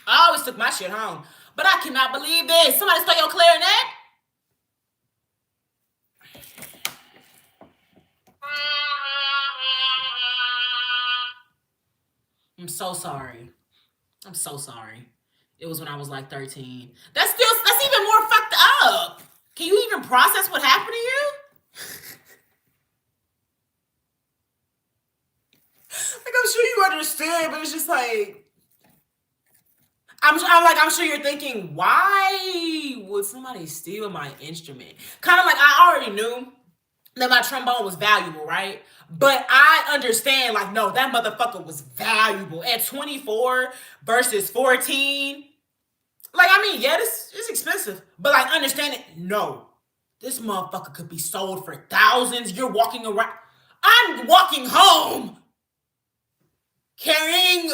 I always took my shit home. But I cannot believe this. Somebody stole your clarinet? I'm so sorry. I'm so sorry. It was when I was like 13. That's even more fucked up. Can you even process what happened to you? Like, I'm sure you understand, but it's just like I'm sure you're thinking, why would somebody steal my instrument? Kind of like I already knew that my trombone was valuable, right? But I understand, like, no, that motherfucker was valuable at 24 versus 14. Like, I mean, yeah, this is expensive, but like, understand it. No, this motherfucker could be sold for thousands. You're walking around. I'm walking home carrying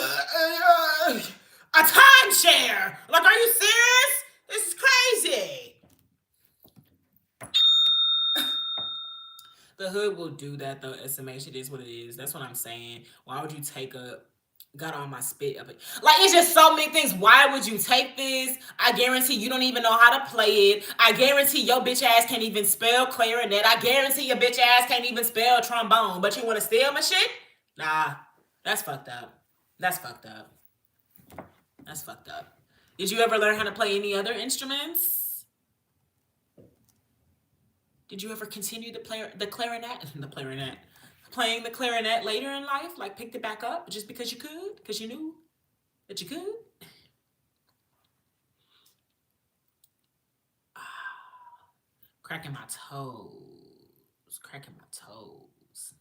a timeshare. Like, are you serious? This is crazy. The hood will do that though. Estimation is what it is. That's what I'm saying. Why would you take a got on my spit of it? Like, it's just so many things. Why would you take this? I guarantee you don't even know how to play it. I guarantee your bitch ass can't even spell clarinet. I guarantee your bitch ass can't even spell trombone. But you want to steal my shit? Nah, that's fucked up. That's fucked up. That's fucked up. Did you ever learn how to play any other instruments? Did you ever continue to play the clarinet? The clarinet. Playing the clarinet later in life? Like, picked it back up just because you could? Because you knew that you could? Cracking my toes. Cracking my toes.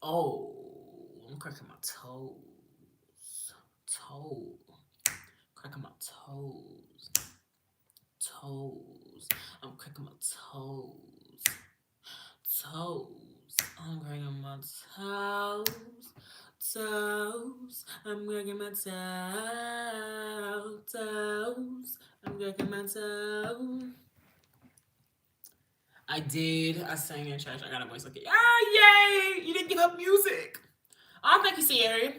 Oh, I'm cracking my toes. Toe. Cracking my toes. Toes. I'm cracking my toes. Toes. I'm cracking my toes. Toes. I'm cracking my toes. Toes. I'm cracking my toes. I did. I sang in church. I got a voice like, yay! You didn't give up music. Oh, thank you, Sierra.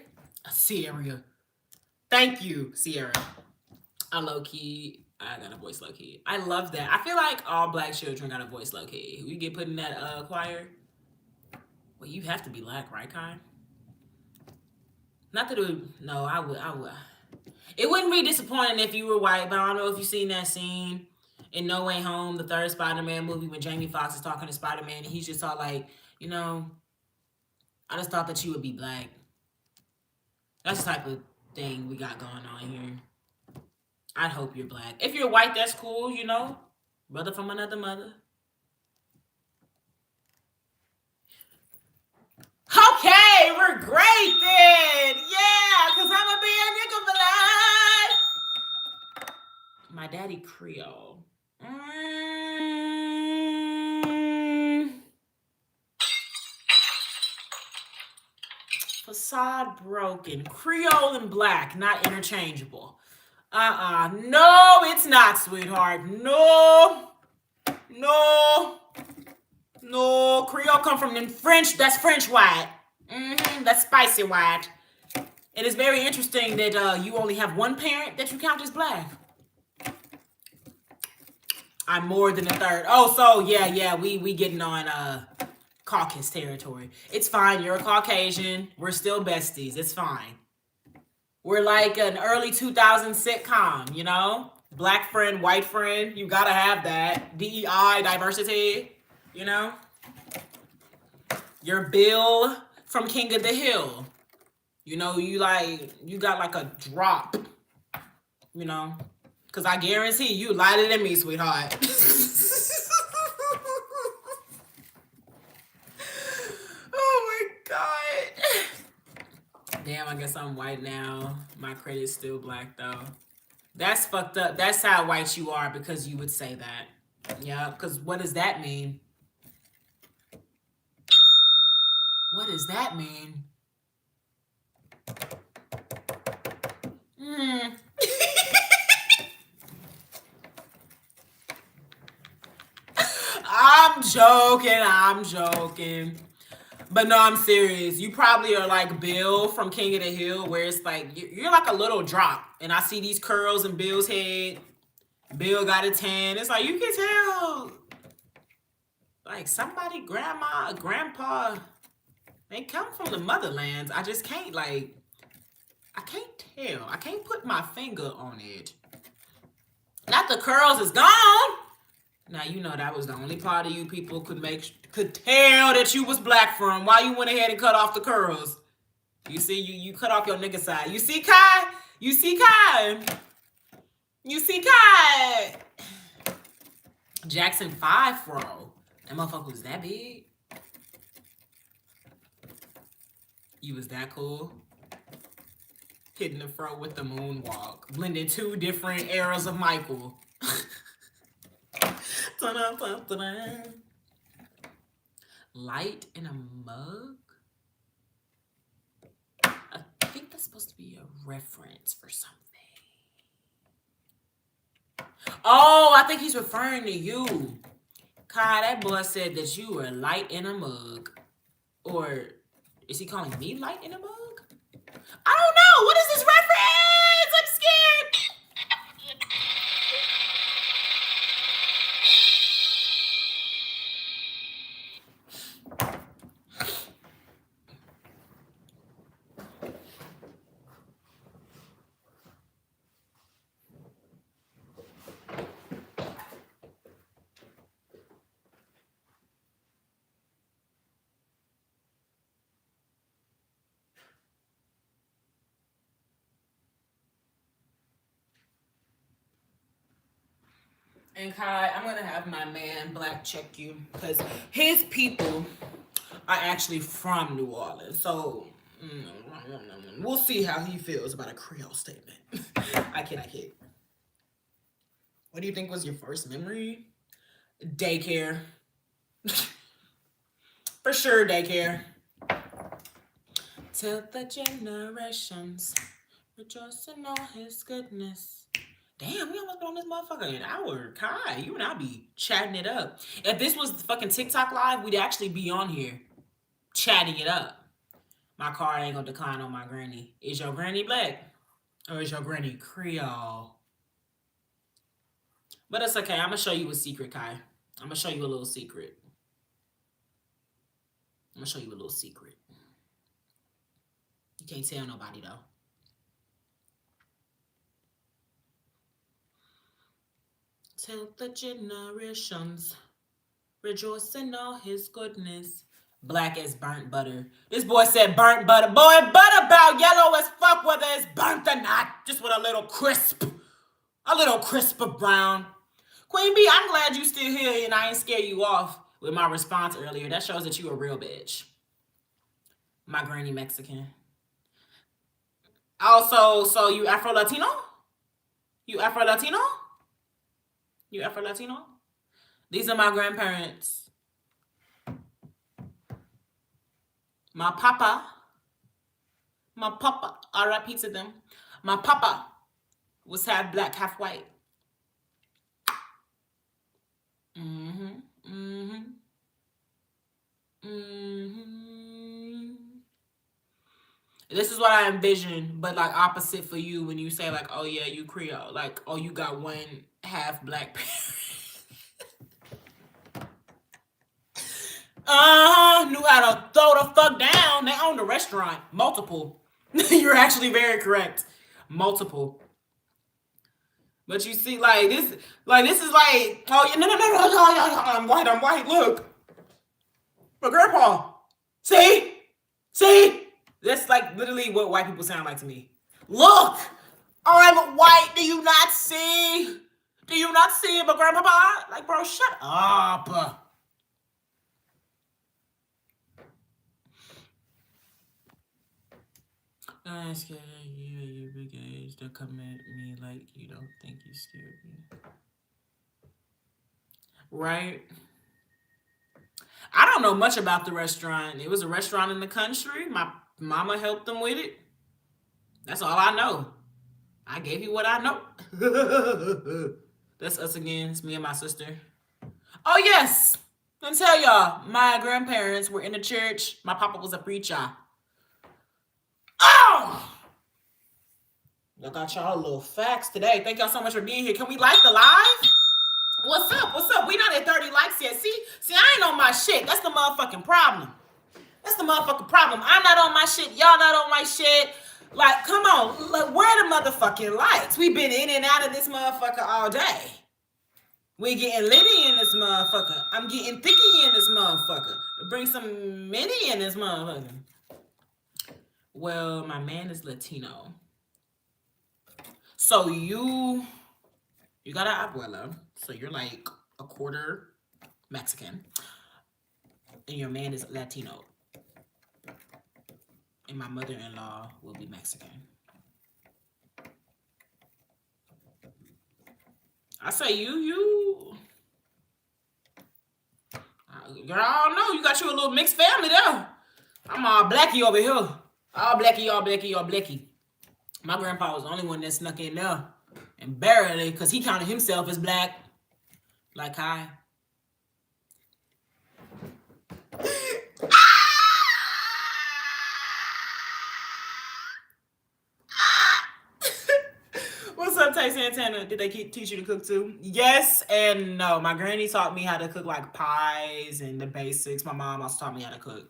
Sierra. Thank you, Sierra. I got a voice low key. I love that. I feel like all black children got a voice low key. We get put in that choir. Well, you have to be black, right, Kai? Not that it would. No, I would. It wouldn't be disappointing if you were white, but I don't know if you've seen that scene in No Way Home, the third Spider-Man movie, when Jamie Foxx is talking to Spider-Man, and he's just all like, I just thought that you would be black. That's the type of thing we got going on here. I'd hope you're black. If you're white, that's cool, brother from another mother. Okay, we're great then. Yeah, because I'm going to be a nigga for life. My daddy Creole. Facade broken. Creole and black, not interchangeable. No, it's not, sweetheart. No. Creole come from them French. That's French white. That's spicy white. It is very interesting that you only have one parent that you count as black. I'm more than a third. Oh, so yeah, we getting on Caucus territory. It's fine. You're a Caucasian. We're still besties. It's fine. We're like an early 2000s sitcom, Black friend, white friend. You gotta have that. DEI, diversity, Your Bill from King of the Hill. You got like a drop, Because I guarantee you lighter than me, sweetheart. Oh my God. Damn, I guess I'm white now. My credit's still black though. That's fucked up. That's how white you are because you would say that. Yeah, because what does that mean? What does that mean? I'm joking. But no, I'm serious. You probably are like Bill from King of the Hill, where it's like, you're like a little drop. And I see these curls in Bill's head. Bill got a tan. It's like, you can tell. Like, somebody, grandma, grandpa, they come from the motherlands. I just can't, I can't tell. I can't put my finger on it. Not the curls is gone. Now you know that was the only part of you people could tell that you was black from. Why you went ahead and cut off the curls? You see, you cut off your nigga side. You see, Kai? You see, Kai? You see, Kai? Jackson 5 fro. That motherfucker was that big. You was that cool. Hitting the fro with the moonwalk. Blending 2 different eras of Michael. Light in a mug? I think that's supposed to be a reference for something. Oh, I think he's referring to you. Kai, that boy said that you were light in a mug. Or is he calling me light in a mug? I don't know. What is this reference? I'm scared. And Kai, I'm gonna have my man Black check you because his people are actually from New Orleans. So we'll see how he feels about a Creole statement. I kid. What do you think was your first memory? Daycare. For sure, daycare. Till the generations rejoice in all his goodness. Damn, we almost been on this motherfucker an hour. Kai, you and I be chatting it up. If this was fucking TikTok live, we'd actually be on here chatting it up. My card ain't gonna decline on my granny. Is your granny black? Or is your granny Creole? But it's okay. I'm gonna show you a secret, Kai. I'm gonna show you a little secret. I'm gonna show you a little secret. You can't tell nobody though. Till the generations rejoice in all his goodness. Black as burnt butter. This boy said burnt butter. Boy, butter about yellow as fuck whether it's burnt or not. Just with a little crisp. A little crisp of brown. Queen B, I'm glad you still here and I ain't scare you off with my response earlier. That shows that you a real bitch. My granny Mexican. Also, so you Afro-Latino? You Afro-Latino? You Afro-Latino? These are my grandparents. My papa, R.I.P. to them. My papa was half black, half white. This is what I envision, but like opposite for you when you say like, oh yeah, you Creole. Like, oh, you got one half black parent. Knew how to throw the fuck down. They own the restaurant. Multiple. You're actually very correct. Multiple. But you see, like this is like, oh no, I'm white. Look, my grandpa. See. That's like literally what white people sound like to me. Look, I'm white. Do you not see? Do you not see my grandpapa? Like, bro, shut up. I'm scared of you at your big age. Don't come at me like you don't think you scared me. Right? I don't know much about the restaurant. It was a restaurant in the country. My mama helped them with it. That's all I know. I gave you what I know. That's us again. It's me and my sister. Oh, yes. Let me tell y'all. My grandparents were in the church. My papa was a preacher. Oh! I got y'all little facts today. Thank y'all so much for being here. Can we like the live? What's up? We not at 30 likes yet. See, I ain't on my shit. That's the motherfucking problem. I'm not on my shit. Y'all not on my shit. Like, come on, like, where the motherfucking lights? We been in and out of this motherfucker all day. We getting litty in this motherfucker. I'm getting thicky in this motherfucker. Bring some mini in this motherfucker. Well, my man is Latino. So you got an abuela. So you're like a quarter Mexican. And your man is Latino. And my mother-in-law will be Mexican. I say you. Girl, I don't know. You got you a little mixed family there. I'm all blacky over here. All blacky. My grandpa was the only one that snuck in there. And barely, because he counted himself as black. Like I. What's up, Tay Santana? Did they teach you to cook too? Yes and no. My granny taught me how to cook like pies and the basics. My mom also taught me how to cook.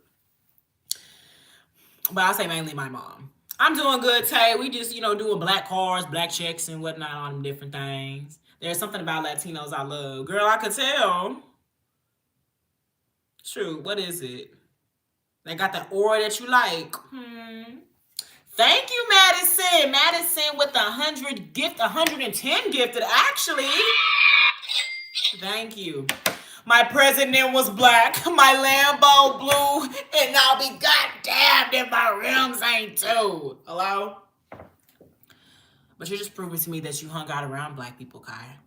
But I say mainly my mom. I'm doing good, Tay. We just, doing black cars, black checks, and whatnot on them different things. There's something about Latinos I love. Girl, I could tell. True. What is it? They got that aura that you like. Thank you, Madison. Madison with 110 gifted, actually. Thank you. My president was black, my Lambo blue, and I'll be goddamn if my rims ain't too. Hello? But you're just proving to me that you hung out around black people, Kai.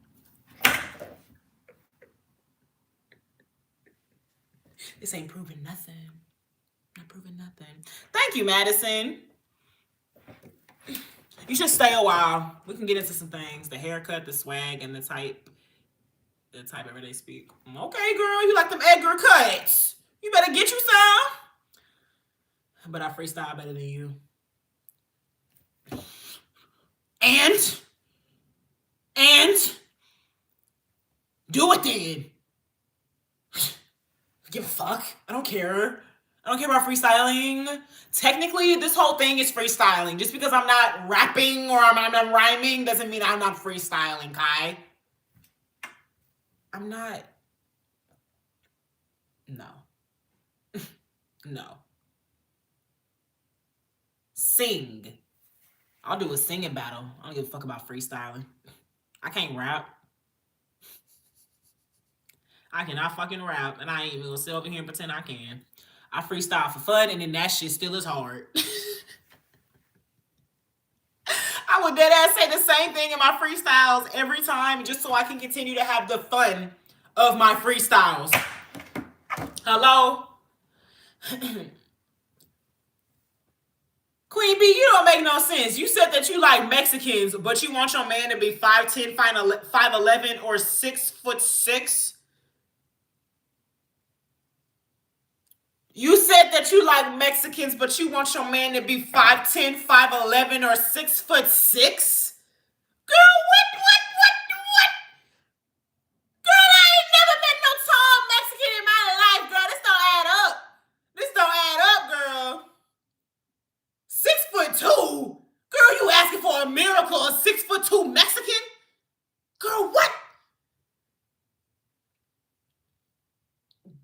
This ain't proving nothing. Not proving nothing. Thank you, Madison. You should stay a while. We can get into some things. The haircut, the swag, and the type everyday speak. Okay, girl, you like them Edgar cuts. You better get you some. But I freestyle better than you. And do it then. Give a fuck. I don't care. I don't care about freestyling. Technically, this whole thing is freestyling. Just because I'm not rapping or I'm not rhyming doesn't mean I'm not freestyling, Kai. I'm not. No. No. Sing. I'll do a singing battle. I don't give a fuck about freestyling. I can't rap. I cannot fucking rap, and I ain't even gonna sit over here and pretend I can. I freestyle for fun, and then that shit still is hard. I would deadass say the same thing in my freestyles every time, just so I can continue to have the fun of my freestyles. Hello? Queen B, you don't make no sense. You said that you like Mexicans, but you want your man to be 5'10", 5'11", or 6'6". You said that you like Mexicans, but you want your man to be 5'10", 5'11", or 6'6". Girl, what? Girl, I ain't never met no tall Mexican in my life, girl. This don't add up. Girl. 6'2"? Girl, you asking for a miracle, a 6'2" Mexican? Girl, what?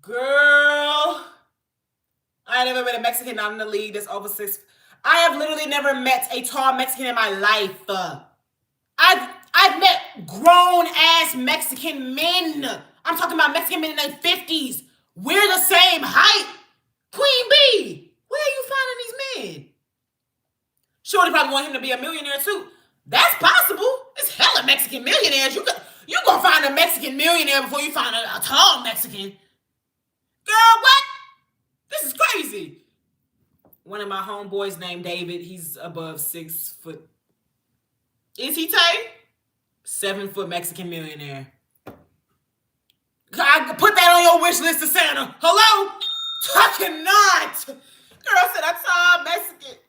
Girl, I ain't never met a Mexican not in the league that's over 6. I have literally never met a tall Mexican in my life. I've met grown ass Mexican men. I'm talking about Mexican men in their 50s. We're the same height. Queen B, where are you finding these men? Shorty probably want him to be a millionaire too. That's possible. It's hella Mexican millionaires. You gonna find a Mexican millionaire before you find a tall Mexican. Girl, what? This is crazy. One of my homeboys named David. He's above 6 foot. Is he Tay? 7 foot Mexican millionaire. I put that on your wish list to Santa. Hello? I cannot. Girl said I tall Mexican.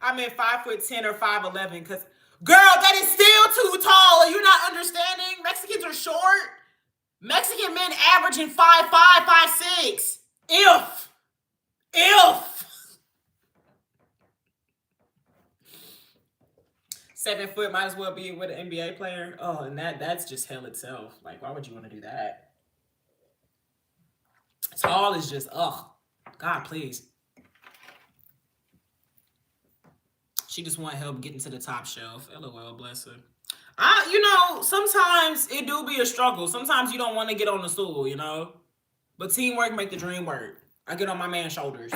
I meant 5'10" or 5'11", because girl, that is still too tall. Are you not understanding? Mexicans are short. Mexican men averaging 5'5", 5'6". If. 7 foot might as well be with an NBA player. Oh, and that's just hell itself. Like, why would you want to do that? Tall is just God, please. She just want help getting to the top shelf. LOL, bless her. Sometimes it do be a struggle. Sometimes you don't want to get on the stool. But teamwork make the dream work. I get on my man's shoulders.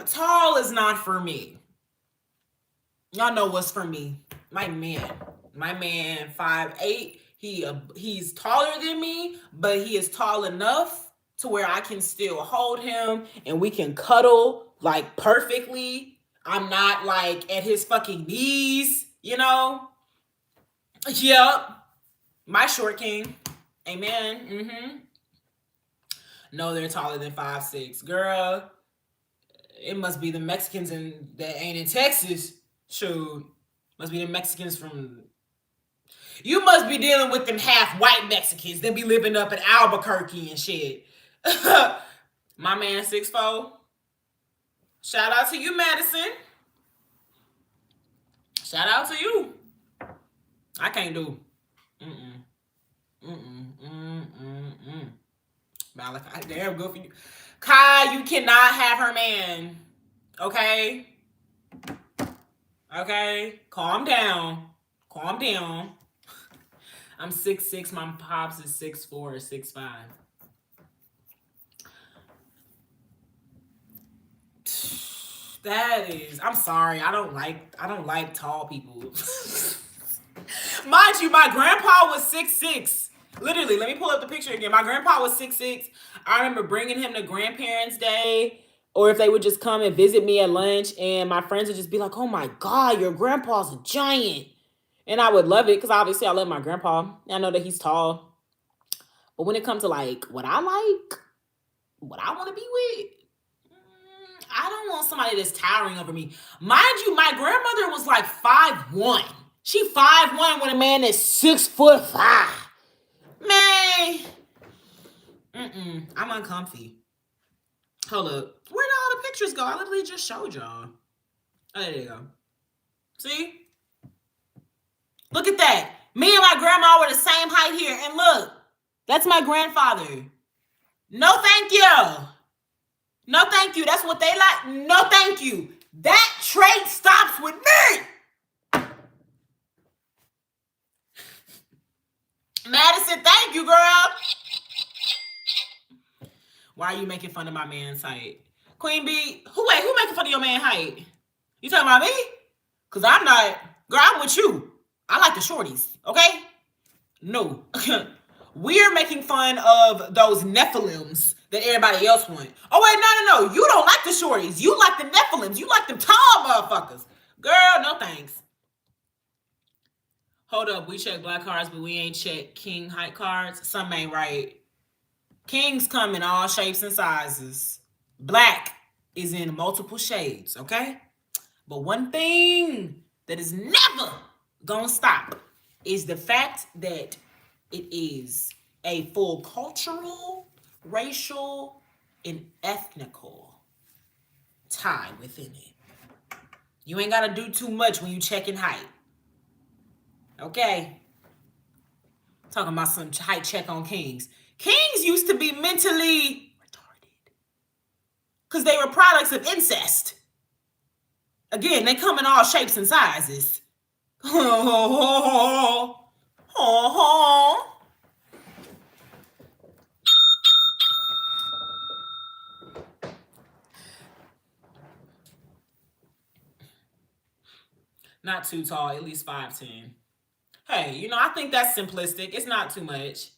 Tall is not for me. Y'all know what's for me. My man. My man, 5'8". He's taller than me, but he is tall enough to where I can still hold him and we can cuddle like perfectly. I'm not like at his fucking knees. Yep. My short king. Amen. Mm-hmm. No, they're taller than 5'6". Girl, it must be the Mexicans that ain't in Texas. Shoot. Must be the Mexicans from... You must be dealing with them half white Mexicans that be living up in Albuquerque and shit. My man 6'4". Shout out to you, Madison. Shout out to you. I can't do. Malachi, damn good for you. Kai, you cannot have her man. Okay? Okay? Calm down. Calm down. I'm 6'6". My pops is 6'4" or 6'5". That is... I'm sorry. I don't like tall people. Mind you, my grandpa was 6'6". Literally, let me pull up the picture again. My grandpa was 6'6". I remember bringing him to grandparents' day, or if they would just come and visit me at lunch, and my friends would just be like, "Oh my God, your grandpa's a giant." And I would love it because obviously I love my grandpa. I know that he's tall. But when it comes to like what I want to be with, I don't want somebody that's towering over me. Mind you, my grandmother was like 5'1". She 5'1" with a man that's 6'5". Man. I'm uncomfy. Hold up. Where did all the pictures go? I literally just showed y'all. Oh, there you go. See? Look at that. Me and my grandma were the same height here. And look, that's my grandfather. No, thank you. No, thank you. That's what they like. No, thank you. That trait stops with me. Madison, thank you, girl. Why are you making fun of my man's height? Queen Bee, who making fun of your man's height? You talking about me? Because I'm not. Girl, I'm with you. I like the shorties, okay? No. We're making fun of those Nephilims that everybody else want. Oh, wait, no. You don't like the shorties. You like the Nephilims. You like them tall motherfuckers. Girl, no thanks. Hold up. We check black cards, but we ain't check king height cards. Something ain't right. Kings come in all shapes and sizes. Black is in multiple shades, okay? But one thing that is never gonna stop is the fact that it is a full cultural, racial, and ethnical tie within it. You ain't gotta do too much when you checking height. Okay? Talking about some height check on kings. Kings used to be mentally retarded because they were products of incest. Again, they come in all shapes and sizes. Not too tall, at least 5'10". Hey, I think that's simplistic. It's not too much.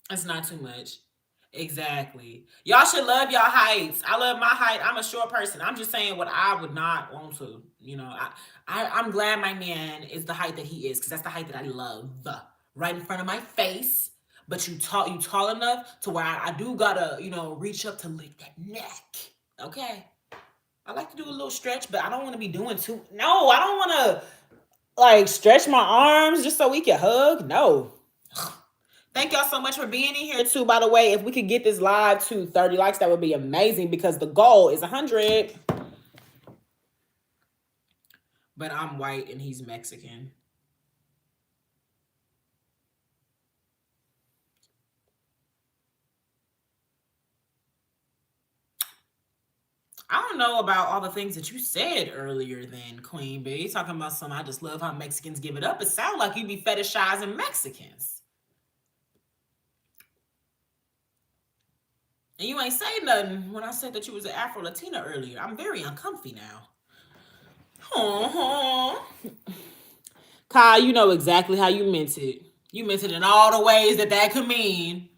It's not too much. Exactly. Y'all should love y'all heights. I love my height. I'm a short person. I'm just saying what I would not want to. I'm glad my man is the height that he is because that's the height that I love. Right in front of my face. But you tall enough to where I do gotta, reach up to lick that neck. Okay? I like to do a little stretch, but I don't want to be doing too... No, I don't want to, stretch my arms just so we can hug. No. Thank y'all so much for being in here too. By the way, if we could get this live to 30 likes, that would be amazing because the goal is 100. But I'm white and he's Mexican. I don't know about all the things that you said earlier then, Queen Bee. Talking about some, I just love how Mexicans give it up. It sounds like you be fetishizing Mexicans. And you ain't say nothing when I said that you was an Afro Latina earlier. I'm very uncomfy now. Kyle, you know exactly how you meant it. You meant it in all the ways that that could mean.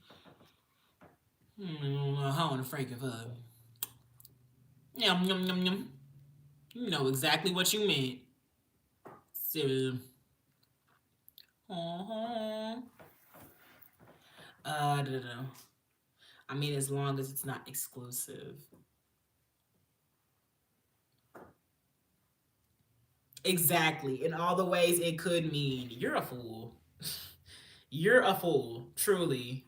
How in Frankenfuck. Yum, yum, yum, yum. You know exactly what you meant. So, I don't know. I mean, as long as it's not exclusive. Exactly. In all the ways it could mean. You're a fool. You're a fool. Truly.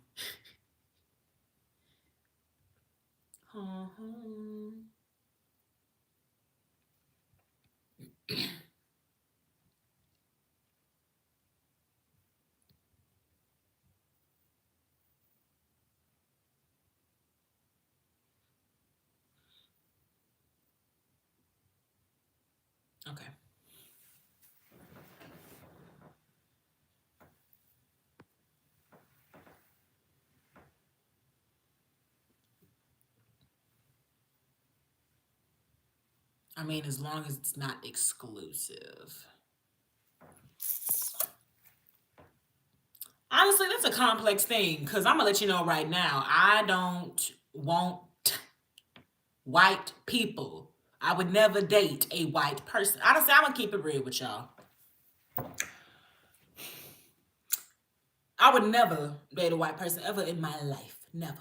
Okay. I mean, as long as it's not exclusive. Honestly, that's a complex thing because I'm going to let you know right now, I don't want white people. I would never date a white person. Honestly, I'm going to keep it real with y'all. I would never date a white person ever in my life. Never.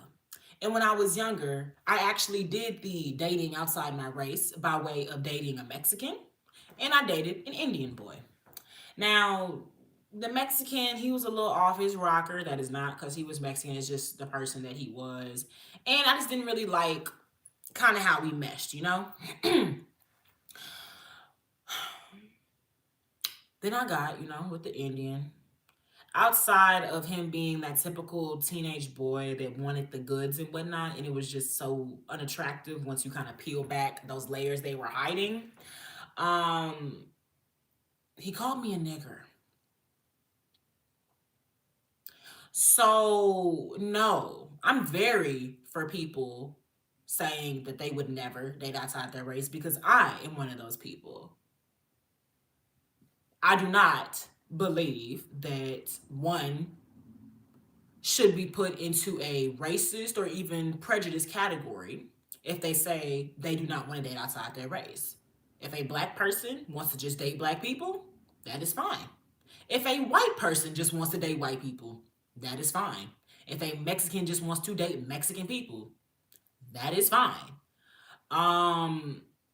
And when I was younger, I actually did the dating outside my race by way of dating a Mexican. And I dated an Indian boy. Now, the Mexican, he was a little off his rocker. That is not because he was Mexican. It's just the person that he was. And I just didn't really like kind of how we meshed, you know? Then I got, with the Indian. Outside of him being that typical teenage boy that wanted the goods and whatnot, and it was just so unattractive once you kind of peel back those layers they were hiding. He called me a nigger. So no, I'm very for people saying that they would never date outside their race because I am one of those people. I do not believe that one should be put into a racist or even prejudice category if they say they do not want to date outside their race. If a black person wants to just date black people, that is fine. If a white person just wants to date white people, that is fine. If a Mexican just wants to date Mexican people, that is fine.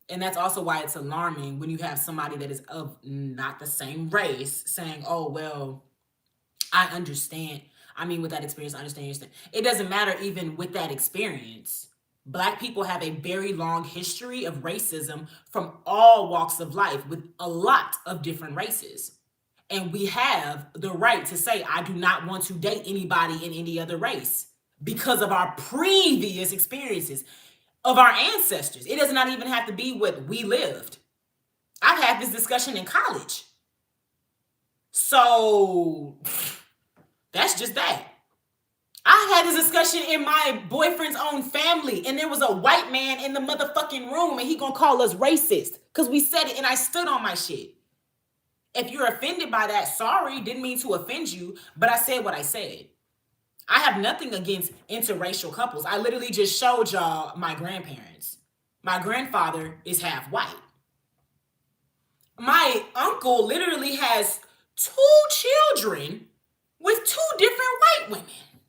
And that's also why it's alarming when you have somebody that is of not the same race saying, "Oh, well, I understand. I mean, with that experience, I understand. It doesn't matter even with that experience. Black people have a very long history of racism from all walks of life with a lot of different races. And we have the right to say, I do not want to date anybody in any other race because of our previous experiences of our ancestors. It does not even have to be what we lived. I've had this discussion in college. So that's just that. I had this discussion in my boyfriend's own family, and there was a white man in the motherfucking room, and he gonna call us racist because we said it, and I stood on my shit. If you're offended by that, sorry, didn't mean to offend you, but I said what I said. I have nothing against interracial couples. I literally just showed y'all my grandparents. My grandfather is half white. My uncle literally has 2 children with 2 different white women.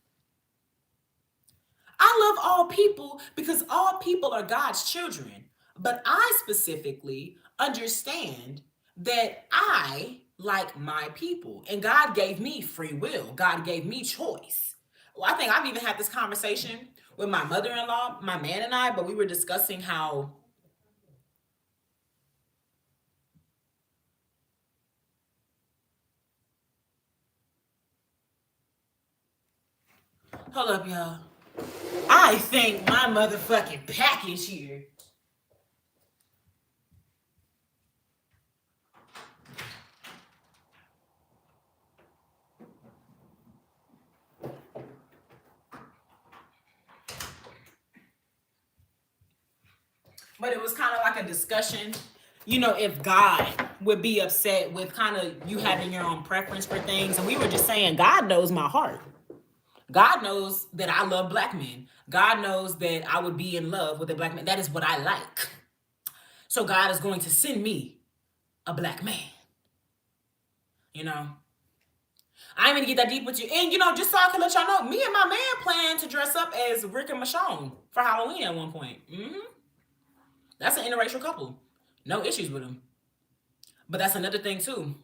I love all people because all people are God's children. But I specifically understand that I like my people. And God gave me free will. God gave me choice. Well, I think I've even had this conversation with my mother-in-law, my man and I, but we were discussing how, hold up, y'all. I think my motherfucking package here. But it was kind of like a discussion, if God would be upset with kind of you having your own preference for things. And we were just saying, God knows my heart. God knows that I love black men. God knows that I would be in love with a black man. That is what I like. So God is going to send me a black man. You know, I ain't gonna get that deep with you. And just so I can let y'all know, me and my man plan to dress up as Rick and Michonne for Halloween at one point. That's an interracial couple. No issues with them. But that's another thing too.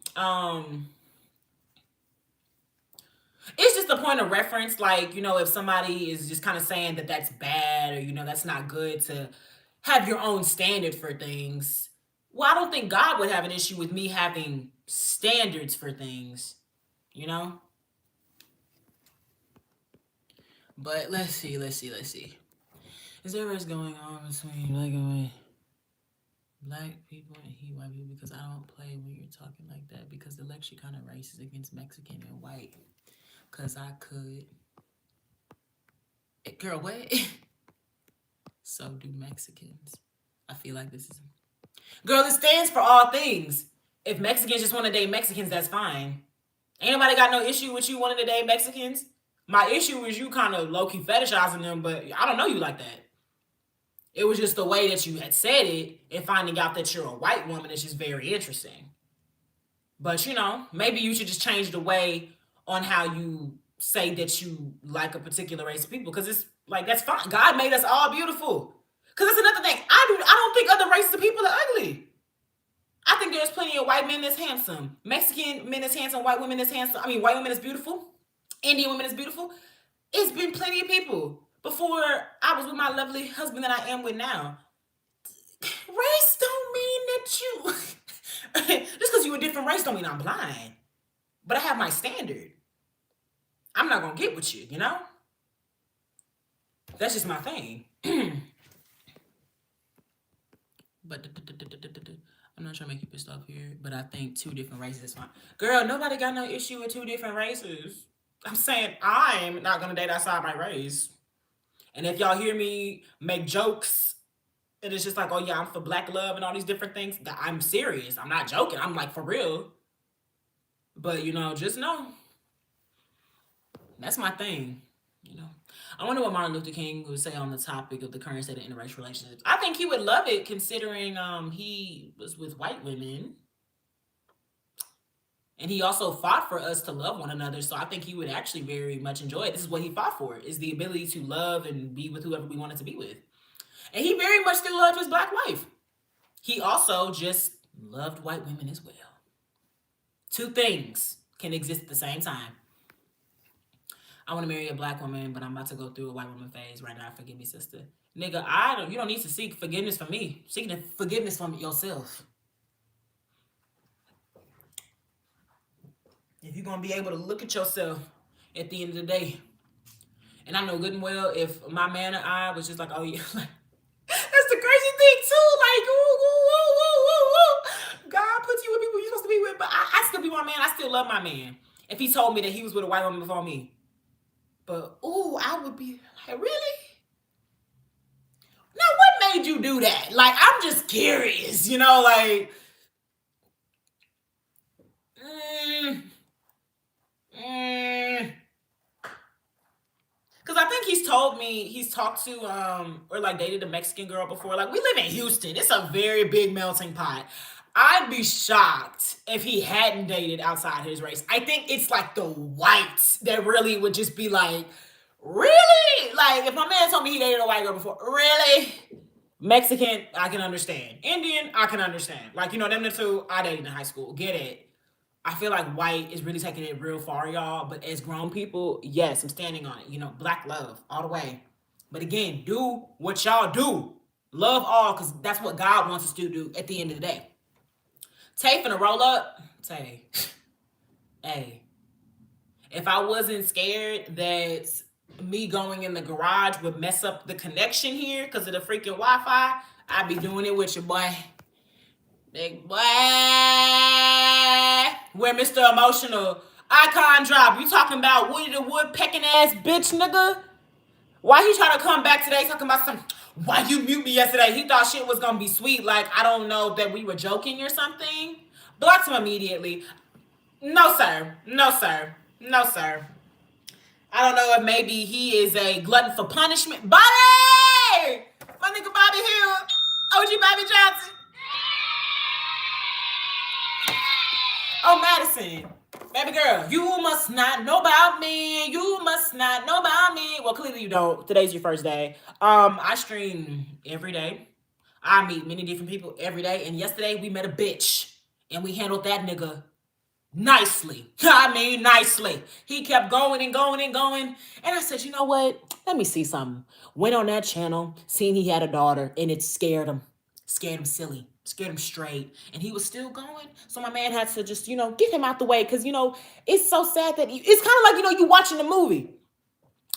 It's just a point of reference, like, if somebody is just kind of saying that that's bad, or that's not good to have your own standard for things. Well, I don't think God would have an issue with me having standards for things, you know? But let's see. Is there what's going on between black and white? Black people and white people, because I don't play when you're talking like that, because the lexicon of race is against Mexican and white. Because I could. Girl, what? So do Mexicans. I feel like this is. Girl, it stands for all things. If Mexicans just want to date Mexicans, that's fine. Ain't nobody got no issue with you wanting to date Mexicans. My issue is you kind of low-key fetishizing them, but I don't know you like that. It was just the way that you had said it, and finding out that you're a white woman is just very interesting. But, maybe you should just change the way on how you say that you like a particular race of people, because it's like, that's fine. God made us all beautiful. Because that's another thing. I don't think other races of people are ugly. I think there's plenty of white men that's handsome. Mexican men is handsome. White women is handsome. I mean, white women is beautiful. Indian women is beautiful. It's been plenty of people before I was with my lovely husband that I am with now. Race don't mean that you... Just because you're a different race don't mean I'm blind. But I have my standard. I'm not going to get with you, That's just my thing. But I'm not trying to make you pissed off here, but I think two different races is fine. Girl, nobody got no issue with two different races. I'm saying I'm not going to date outside my race. And if y'all hear me make jokes, and it's just like, oh yeah, I'm for black love and all these different things, I'm serious. I'm not joking. I'm like, for real. But, just know. That's my thing, I wonder what Martin Luther King would say on the topic of the current state of interracial relationships. I think he would love it, considering he was with white women. And he also fought for us to love one another. So I think he would actually very much enjoy it. This is what he fought for, is the ability to love and be with whoever we wanted to be with. And he very much still loved his black wife. He also just loved white women as well. Two things can exist at the same time. I want to marry a black woman, but I'm about to go through a white woman phase right now. Forgive me, sister. Nigga, you don't need to seek forgiveness from me. Seek forgiveness from yourself. If you're going to be able to look at yourself at the end of the day. And I know good and well, if my man and I was just like, oh yeah, like, that's the crazy thing too. Like, God puts you with people you're supposed to be with, but I still be my man. I still love my man. If he told me that he was with a white woman before me. But, I would be like, really? Now, what made you do that? Like, I'm just curious, like... Because I think he's told me he's talked to, or like dated a Mexican girl before. Like, we live in Houston. It's a very big melting pot. I'd be shocked if he hadn't dated outside his race. I think it's like the whites that really would just be like, really? Like, if my man told me he dated a white girl before, really? Mexican, I can understand. Indian, I can understand. Like, them the two I dated in high school. Get it. I feel like white is really taking it real far, y'all. But as grown people, yes, I'm standing on it. You know, black love all the way. But again, do what y'all do. Love all, because that's what God wants us to do at the end of the day. Tay finna roll up. Tay, hey, if I wasn't scared that me going in the garage would mess up the connection here because of the freaking Wi-Fi, I'd be doing it with your boy. Big boy. Where Mr. Emotional icon drop. You talking about Woody the Woodpecking ass bitch, nigga? Why he trying to come back today talking about some, why you mute me yesterday? He thought shit was gonna be sweet. Like, I don't know that we were joking or something. Blocked him immediately. No, sir. No, sir. No, sir. I don't know if maybe he is a glutton for punishment. Bobby! My nigga Bobby Hill. OG Bobby Johnson. Oh, Madison. Baby girl, you must not know about me. You must not know about me. Well, clearly you don't. Today's your first day. I stream every day. I meet many different people every day. And yesterday we met a bitch. And we handled that nigga nicely. I mean, nicely. He kept going and going and going. And I said, you know what? Let me see something. Went on that channel, seen he had a daughter, and it scared him. Scared him silly. Scared him straight. And he was still going. So my man had to just, get him out the way. Because, it's so sad that it's kind of like, you watching a movie.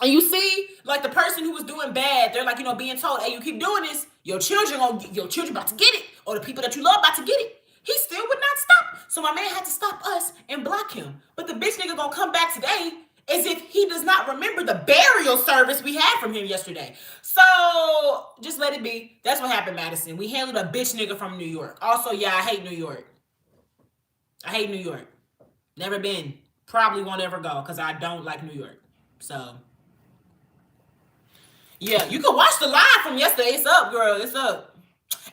And you see, like, the person who was doing bad, they're like, being told, hey, you keep doing this, your children about to get it. Or the people that you love about to get it. He still would not stop. So my man had to stop us and block him. But the bitch nigga gonna come back today as if he does not remember the burial service we had from him yesterday. So just let it be. That's what happened, Madison. We handled a bitch nigga from New York. Also, yeah, I hate New York. I hate New York. Never been. Probably won't ever go because I don't like New York. So yeah, you can watch the live from yesterday. It's up, girl. It's up.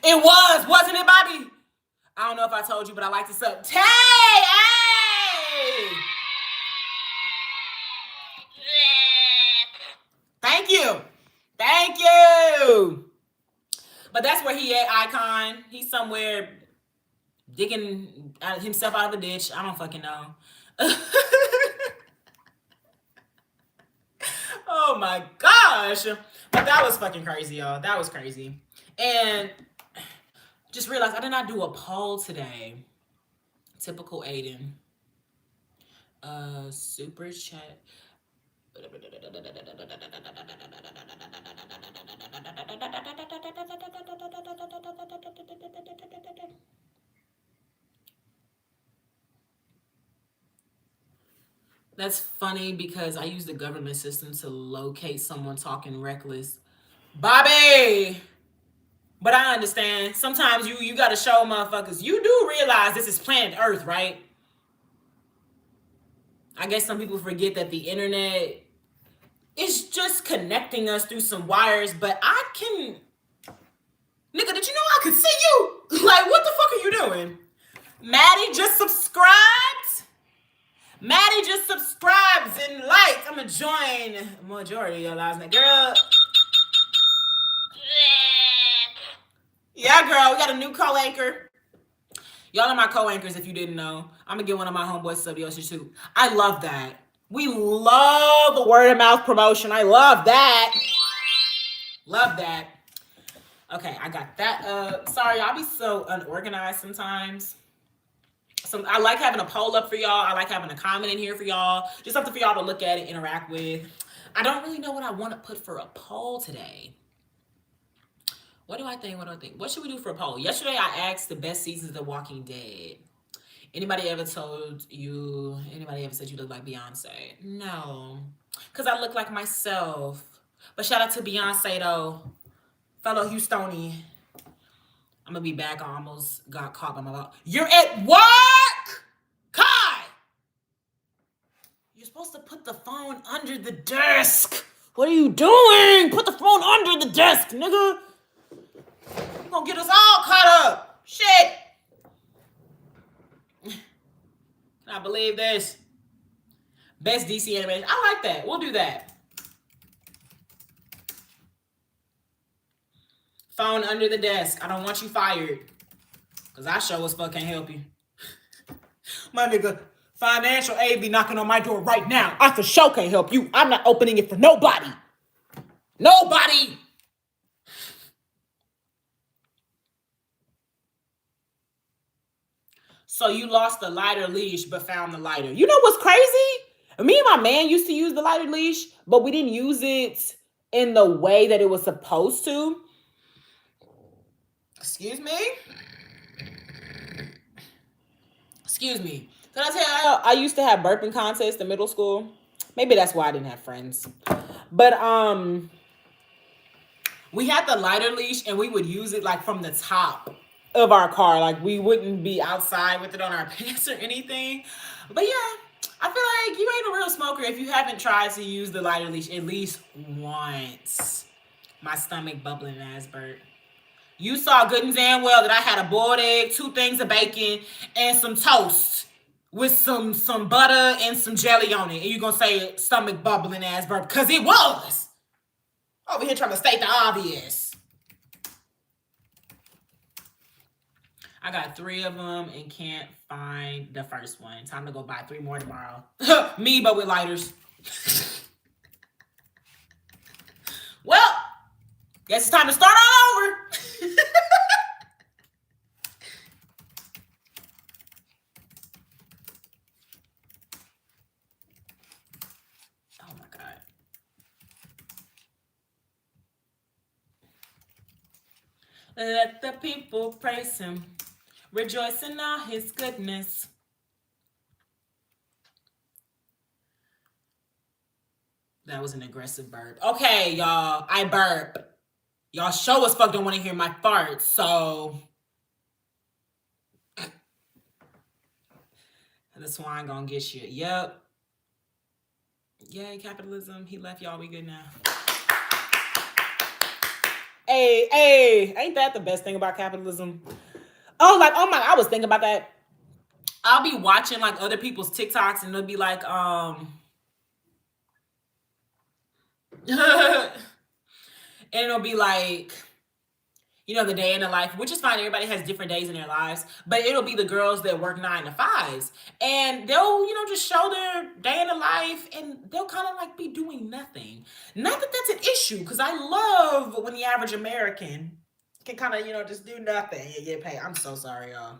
It wasn't it, Bobby? I don't know if I told you, but I like to sub. Tay! Hey! Thank you. Thank you. But that's where he at, Icon. He's somewhere digging himself out of a ditch. I don't fucking know. Oh my gosh. But that was fucking crazy, y'all. That was crazy. And just realized I did not do a poll today. Typical Aiden. Super chat. That's funny because I use the government system to locate someone talking reckless. Bobby! But I understand. Sometimes you gotta show motherfuckers. You do realize this is planet Earth, right? I guess some people forget that the internet is just connecting us through some wires, but I can... Nigga, did you know I could see you? Like, what the fuck are you doing? Maddie just subscribed. Maddie just subscribes and likes. I'm gonna join majority of your lives now. Girl. Yeah, girl, we got a new co-anchor. Y'all are my co-anchors if you didn't know. I'm gonna get one of my homeboys sub to too. I love that. We love the word of mouth promotion. I love that. Love that. Okay, I got that. Sorry, I'll be so unorganized sometimes. So I like having a poll up for y'all. I like having a comment in here for y'all. Just something for y'all to look at and interact with. I don't really know what I want to put for a poll today. What do I think? What should we do for a poll? Yesterday I asked the best seasons of The Walking Dead. Anybody ever said you look like Beyonce? No. Because I look like myself. But shout out to Beyonce though. Fellow Houstonian. I'm going to be back. I almost got caught by my mouth. You're at work! Kai! You're supposed to put the phone under the desk. What are you doing? Put the phone under the desk, nigga. You're going to get us all caught up. Shit. Can I believe this? Best DC animation. I like that. We'll do that. Phone under the desk. I don't want you fired. Because I sure as fuck can't help you. My nigga, financial aid be knocking on my door right now. I for sure can't help you. I'm not opening it for nobody. Nobody. So you lost the lighter leash but found the lighter. You know what's crazy? Me and my man used to use the lighter leash, but we didn't use it in the way that it was supposed to. Excuse me? Excuse me. Did I tell you I used to have burping contests in middle school? Maybe that's why I didn't have friends. But we had the lighter leash and we would use it like from the top of our car. Like we wouldn't be outside with it on our pants or anything. But yeah, I feel like you ain't a real smoker if you haven't tried to use the lighter leash at least once. My stomach bubbling as burp. You saw good and damn well that I had a boiled egg, 2 things of bacon, and some toast with some butter and some jelly on it. And you gonna say stomach bubbling ass burp? Cause it was. Over here trying to state the obvious. I got 3 of them and can't find the first one. Time to go buy 3 more tomorrow. Me, but with lighters. Well, guess it's time to start all over. Oh my God. Let the people praise him. Rejoice in all his goodness. That was an aggressive burp. Okay, y'all. I burp. Y'all show as fuck don't want to hear my farts, so the swine gonna get you. Yep. Yay, capitalism. He left y'all. We good now. Hey, ain't that the best thing about capitalism? Oh my, I was thinking about that. I'll be watching like other people's TikToks and they'll be like, and it'll be like, you know, the day in the life, which is fine. Everybody has different days in their lives, but it'll be the girls that work 9 to 5s and they'll, you know, just show their day in the life and they'll kind of like be doing nothing. Not that that's an issue, because I love when the average American can kind of, you know, just do nothing and get paid. I'm so sorry, y'all.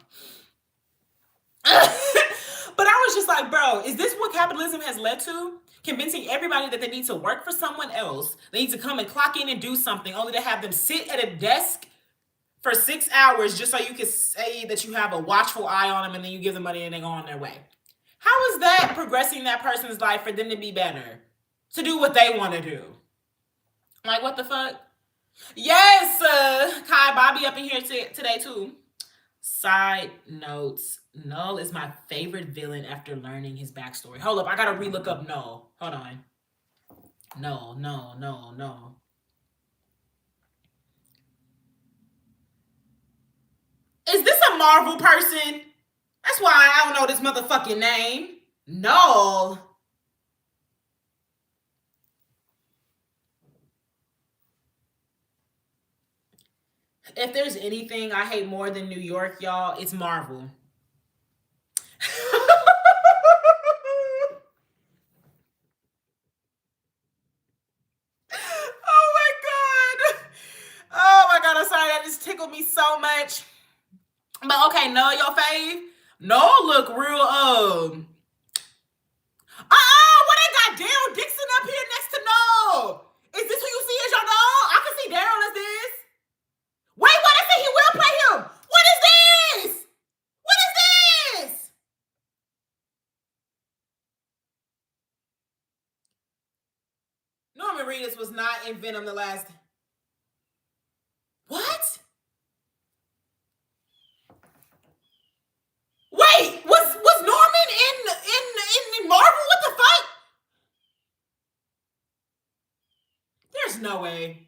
But I was just like, bro, is this what capitalism has led to? Convincing everybody that they need to work for someone else. They need to come and clock in and do something, only to have them sit at a desk for 6 hours just so you can say that you have a watchful eye on them and then you give them money and they go on their way. How is that progressing that person's life for them to be better? To do what they want to do? Like, what the fuck? Yes, Kai Bobby up in here today too. Side notes. Null is my favorite villain after learning his backstory. Hold up, I gotta relook up Null. Hold on. No. Is this a Marvel person? That's why I don't know this motherfucking name. Null. If there's anything I hate more than New York, y'all, it's Marvel. Oh my god, I'm sorry, that just tickled me so much. But okay, no, your fave? No, look real what I got Daryl Dixon up here next to no. Is this who you see as your dog? I can see Daryl as this. Wait, what? I said he will play him. What is this? What is this? Norman Reedus was not in Venom the last. What? Wait, was Norman in Marvel? What the fuck? There's no way.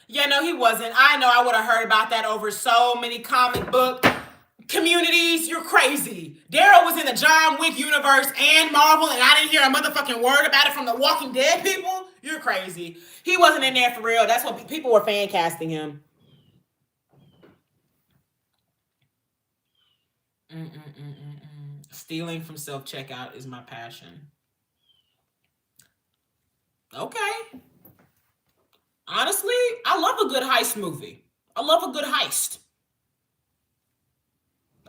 Yeah, no, he wasn't. I know I would have heard about that over so many comic book communities. You're crazy. Daryl was in the John Wick universe and Marvel, and I didn't hear a motherfucking word about it from the Walking Dead people. You're crazy. He wasn't in there for real. That's what people were fan casting him. Stealing from self checkout is my passion. Okay. Honestly, I love a good heist movie. I love a good heist.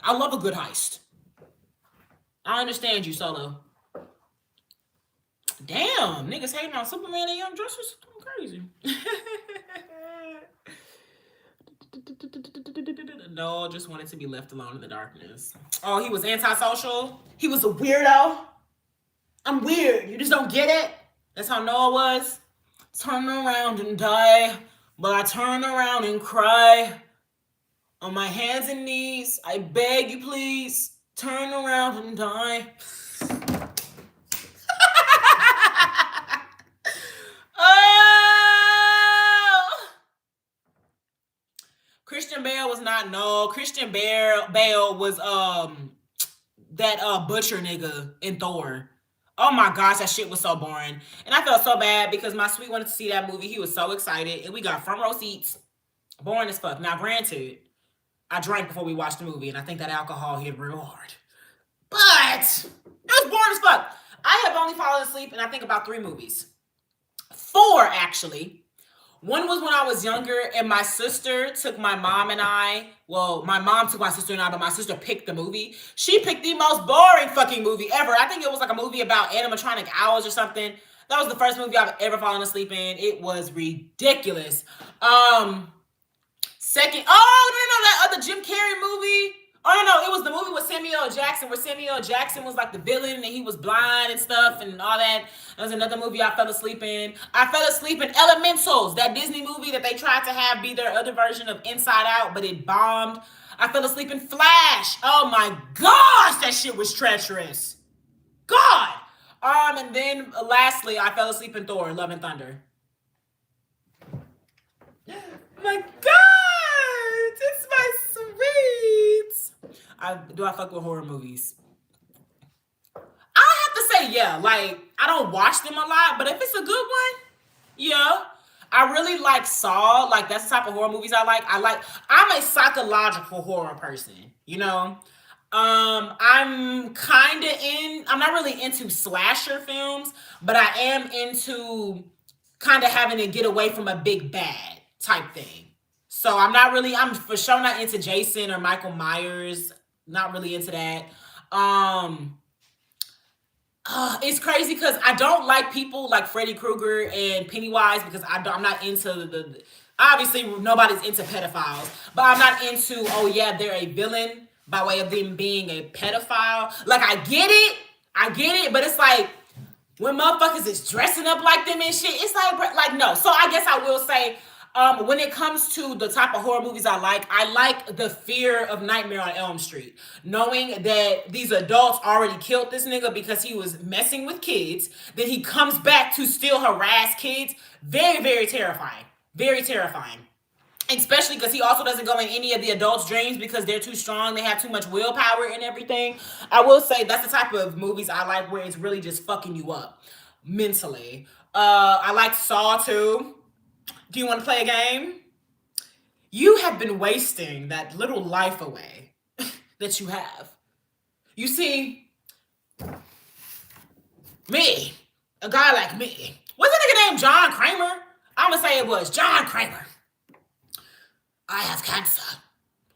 I love a good heist. I understand you, Solo. Damn, niggas hating on Superman and Young Justice. I'm crazy. No, just wanted to be left alone in the darkness. Oh, he was antisocial. He was a weirdo. I'm weird. You just don't get it. That's how Noah was. Turn around and die, but I turn around and cry. On my hands and knees, I beg you, please turn around and die. Oh! Christian Bale was not no. Bale was that butcher nigga in Thor. Oh my gosh, that shit was so boring. And I felt so bad because my sweet wanted to see that movie. He was so excited. And we got front row seats. Boring as fuck. Now, granted, I drank before we watched the movie, and I think that alcohol hit real hard. But it was boring as fuck. I have only fallen asleep in I think about 3 movies. 4, actually. One was when I was younger, and my sister took my mom and I. Well, my mom took my sister and I, but my sister picked the movie. She picked the most boring fucking movie ever. I think it was like a movie about animatronic owls or something. That was the first movie I've ever fallen asleep in. It was ridiculous. Second, oh no, that other Jim Carrey movie. Oh no, it was the movie with Samuel L. Jackson, where Samuel L. Jackson was like the villain and he was blind and stuff and all that. That was another movie I fell asleep in. I fell asleep in Elementals, that Disney movie that they tried to have be their other version of Inside Out, but it bombed. I fell asleep in Flash. Oh my gosh, that shit was treacherous. God. And then lastly, I fell asleep in Thor: Love and Thunder. My God, it's my sweets. I fuck with horror movies? I have to say, yeah. Like, I don't watch them a lot, but if it's a good one, yeah. I really like Saw. Like, that's the type of horror movies I like. I'm a psychological horror person, you know? I'm not really into slasher films, but I am into kind of having to get away from a big bad type thing. So I'm for sure not into Jason or Michael Myers. Not really into that. Um, it's crazy because I don't like people like Freddy Krueger and Pennywise because I'm not into the. Obviously, nobody's into pedophiles, but I'm not into. Oh yeah, they're a villain by way of them being a pedophile. Like I get it, but it's like when motherfuckers is dressing up like them and shit, it's like no. So I guess I will say, when it comes to the type of horror movies I like the fear of Nightmare on Elm Street. Knowing that these adults already killed this nigga because he was messing with kids, then he comes back to still harass kids. Very, very terrifying. Very terrifying. Especially because he also doesn't go in any of the adults' dreams because they're too strong. They have too much willpower and everything. I will say that's the type of movies I like where it's really just fucking you up mentally. I like Saw too. Do you want to play a game? You have been wasting that little life away that you have. You see, me, a guy like me, what's a nigga named John Kramer? I'm gonna say it was John Kramer. I have cancer,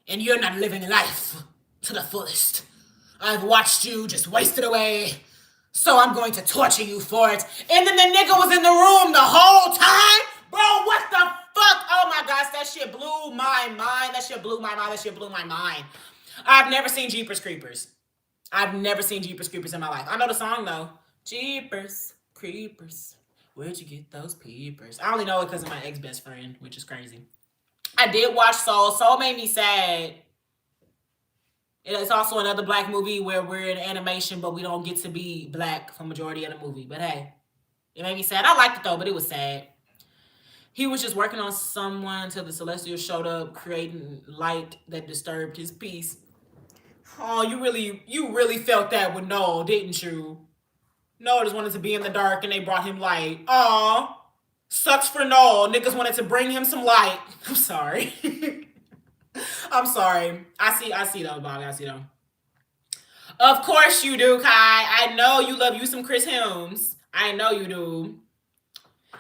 and you're not living life to the fullest. I've watched you just waste it away, so I'm going to torture you for it. And then the nigga was in the room the whole time? Bro, what the fuck? Oh my gosh, that shit blew my mind. That shit blew my mind. I've never seen Jeepers Creepers. I've never seen Jeepers Creepers in my life. I know the song though. Jeepers Creepers, where'd you get those peepers? I only know it because of my ex-best friend, which is crazy. I did watch Soul. Soul made me sad. It's also another black movie where we're in animation, but we don't get to be black for majority of the movie. But hey, it made me sad. I liked it though, but it was sad. He was just working on someone until the Celestials showed up, creating light that disturbed his peace. Oh, you really felt that with Noel, didn't you? Noel just wanted to be in the dark, and they brought him light. Aw. Sucks for Noel. Niggas wanted to bring him some light. I'm sorry. I'm sorry. I see though, Bobby. I see though. Of course you do, Kai. I know you love you some Chris Helms. I know you do.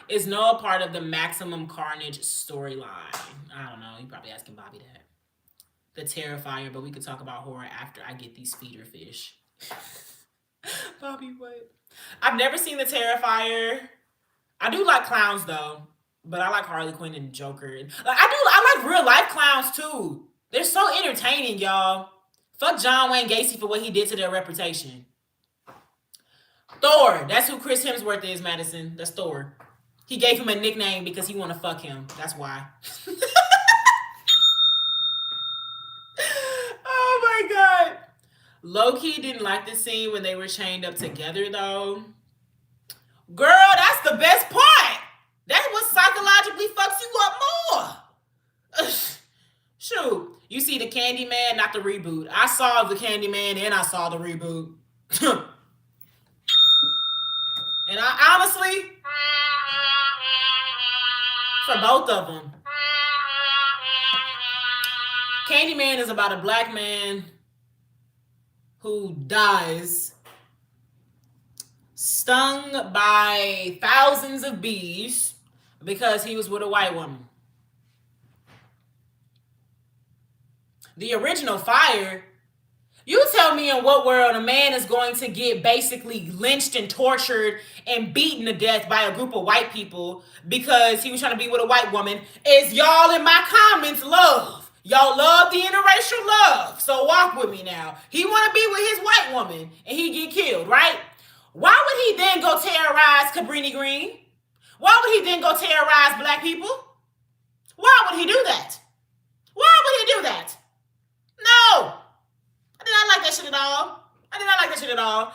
Is Noah part of the Maximum Carnage storyline? I don't know. You probably asking Bobby that. The Terrifier, but we could talk about horror after I get these feeder fish. Bobby, what? I've never seen The Terrifier. I do like clowns though, but I like Harley Quinn and Joker. I like real life clowns too. They're so entertaining, y'all. Fuck John Wayne Gacy for what he did to their reputation. Thor. That's who Chris Hemsworth is, Madison. That's Thor. He gave him a nickname because he want to fuck him. That's why. Oh my god. Low-key didn't like the scene when they were chained up together though. Girl, that's the best part. That's what psychologically fucks you up more. Shoot. You see the Candyman, not the reboot. I saw the Candyman and I saw the reboot. And I honestly, for both of them, Candyman is about a black man who dies stung by thousands of bees because he was with a white woman. The original Fire, you tell me in what world a man is going to get basically lynched and tortured and beaten to death by a group of white people because he was trying to be with a white woman. Is y'all in my comments love? Y'all love the interracial love. So walk with me now. He want to be with his white woman and he get killed, right? Why would he then go terrorize Cabrini Green? Why would he then go terrorize black people? Why would he do that? Why would he do that? No. I did not like that shit at all. I did not like that shit at all.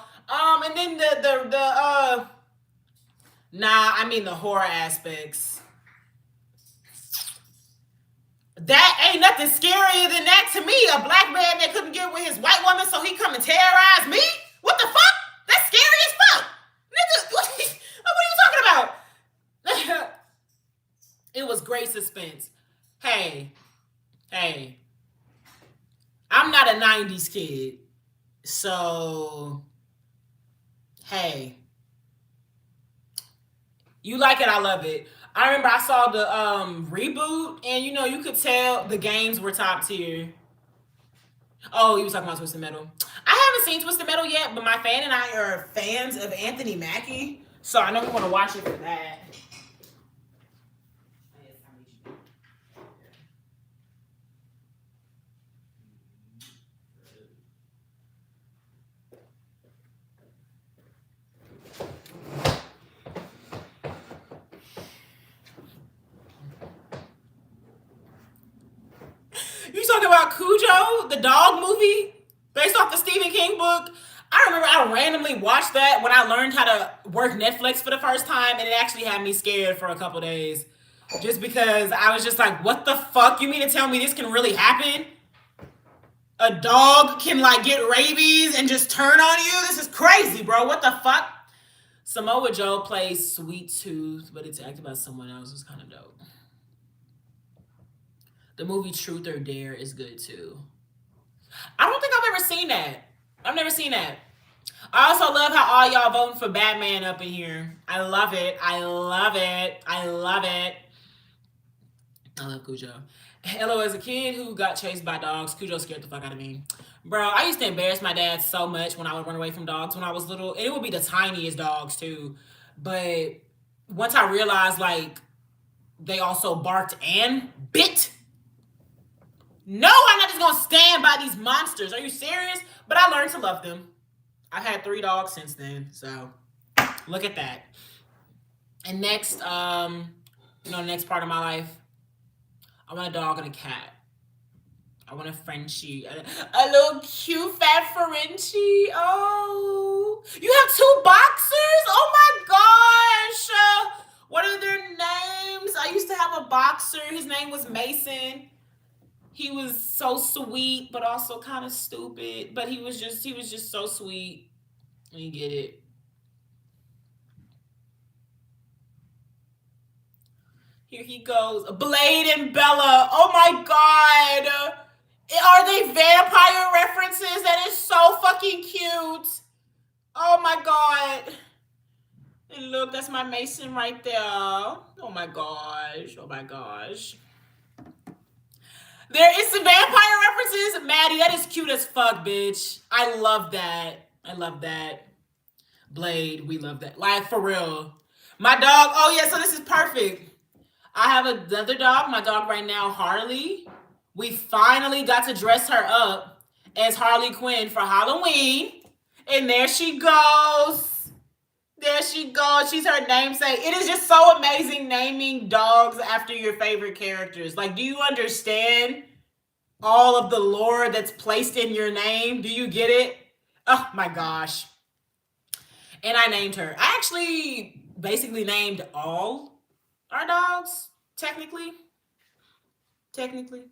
And then the horror aspects. That ain't nothing scarier than that to me. A black man that couldn't get with his white woman, so he come and terrorize me? What the fuck? That's scary as fuck. Nigga, what are you talking about? It was great suspense. Hey. I'm not a 90s kid. So, hey. You like it, I love it. I remember I saw the reboot, and you could tell the games were top tier. Oh, you was talking about Twisted Metal. I haven't seen Twisted Metal yet, but my fan and I are fans of Anthony Mackie, so I know we want to watch it for that. You talking about Cujo, the dog movie based off the Stephen King book? I remember I randomly watched that when I learned how to work Netflix for the first time, and it actually had me scared for a couple days. Just because I was just like, what the fuck? You mean to tell me this can really happen? A dog can get rabies and just turn on you? This is crazy, bro. What the fuck? Samoa Joe plays Sweet Tooth, but it's acted by someone else. It's kind of dope. The movie Truth or Dare is good too. I don't think I've ever seen that. I've never seen that. I also love how all y'all voting for Batman up in here. I love it. I love it. I love it. I love Cujo. Hello, as a kid who got chased by dogs, Cujo scared the fuck out of me. Bro, I used to embarrass my dad so much when I would run away from dogs when I was little. And it would be the tiniest dogs too. But once I realized they also barked and bit. No, I'm not just gonna stand by these monsters. Are you serious? But I learned to love them. I've had 3 dogs since then, so look at that. And next, next part of my life, I want a dog and a cat. I want a Frenchie, a little cute fat Frenchie. Oh, you have 2 boxers? Oh my gosh! What are their names? I used to have a boxer. His name was Mason. He was so sweet, but also kind of stupid. But he was just so sweet. You get it. Here he goes. Blade and Bella. Oh my god. Are they vampire references? That is so fucking cute. Oh my god. And look, that's my Mason right there. Oh my gosh. Oh my gosh. There is some vampire references. Maddie, that is cute as fuck, bitch. I love that. I love that. Blade, we love that. Like, for real. My dog, oh yeah, so this is perfect. I have another dog, my dog right now, Harley. We finally got to dress her up as Harley Quinn for Halloween. And there she goes. There she goes. She's her namesake. It is just so amazing naming dogs after your favorite characters. Like, do you understand all of the lore that's placed in your name? Do you get it? Oh my gosh. And I named her. I actually basically named all our dogs, technically. Technically.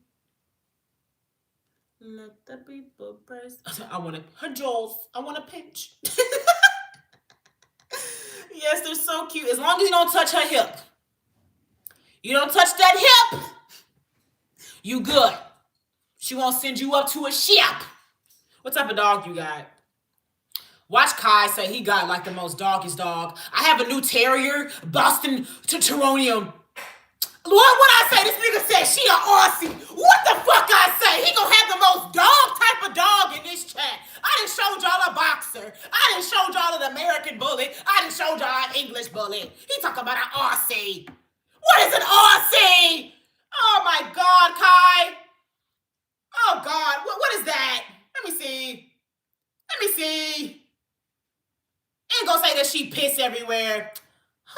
Let the people praise. I want to, her jewels. I want to pinch. Yes, they're so cute. As long as you don't touch her hip. You don't touch that hip, you good. She won't send you up to a ship. What type of dog you got? Watch Kai say he got like the most doggiest dog. I have a new terrier, Boston Terronium. What I say? This nigga said she a Aussie. What the fuck I say? He gonna have the most dog type of dog in this chat. I done showed y'all a boxer. I done showed y'all an American bully. I done showed y'all an English bully. He talking about an Aussie. What is an Aussie? Oh my God, Kai. Oh God, what is that? Let me see. Let me see. Ain't gonna say that she piss everywhere.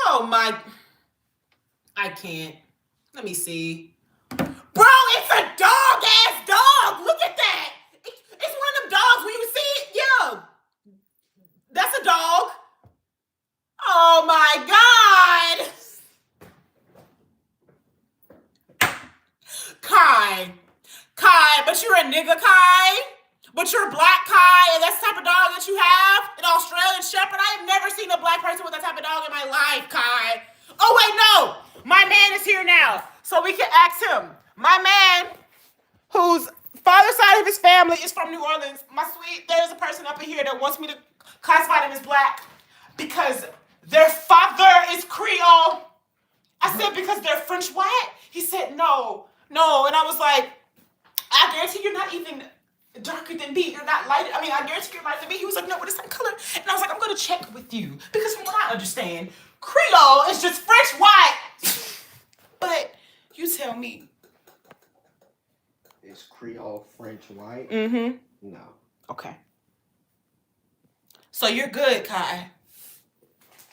Oh my. I can't. Let me see. Bro, it's a dog-ass dog. Look at that. It's one of them dogs when you see it. Yo, that's a dog. Oh my God. Kai, but you're a nigga, Kai. But you're black, Kai, and that's the type of dog that you have? An Australian Shepherd? I have never seen a black person with that type of dog in my life, Kai. Oh, wait, no. My man is here now, so we can ask him. My man, whose father's side of his family is from New Orleans. My sweet, there's a person up in here that wants me to classify them as black because their father is Creole. I said, because they're French white? He said, no. And I was like, I guarantee you're not even darker than me. You're not lighter. I mean, I guarantee you're lighter than me. He was like, no, we're the same color. And I was like, I'm going to check with you. Because from what I understand, Creole is just French white. But you tell me. Is Creole French white? Mm-hmm. No. Okay. So you're good, Kai.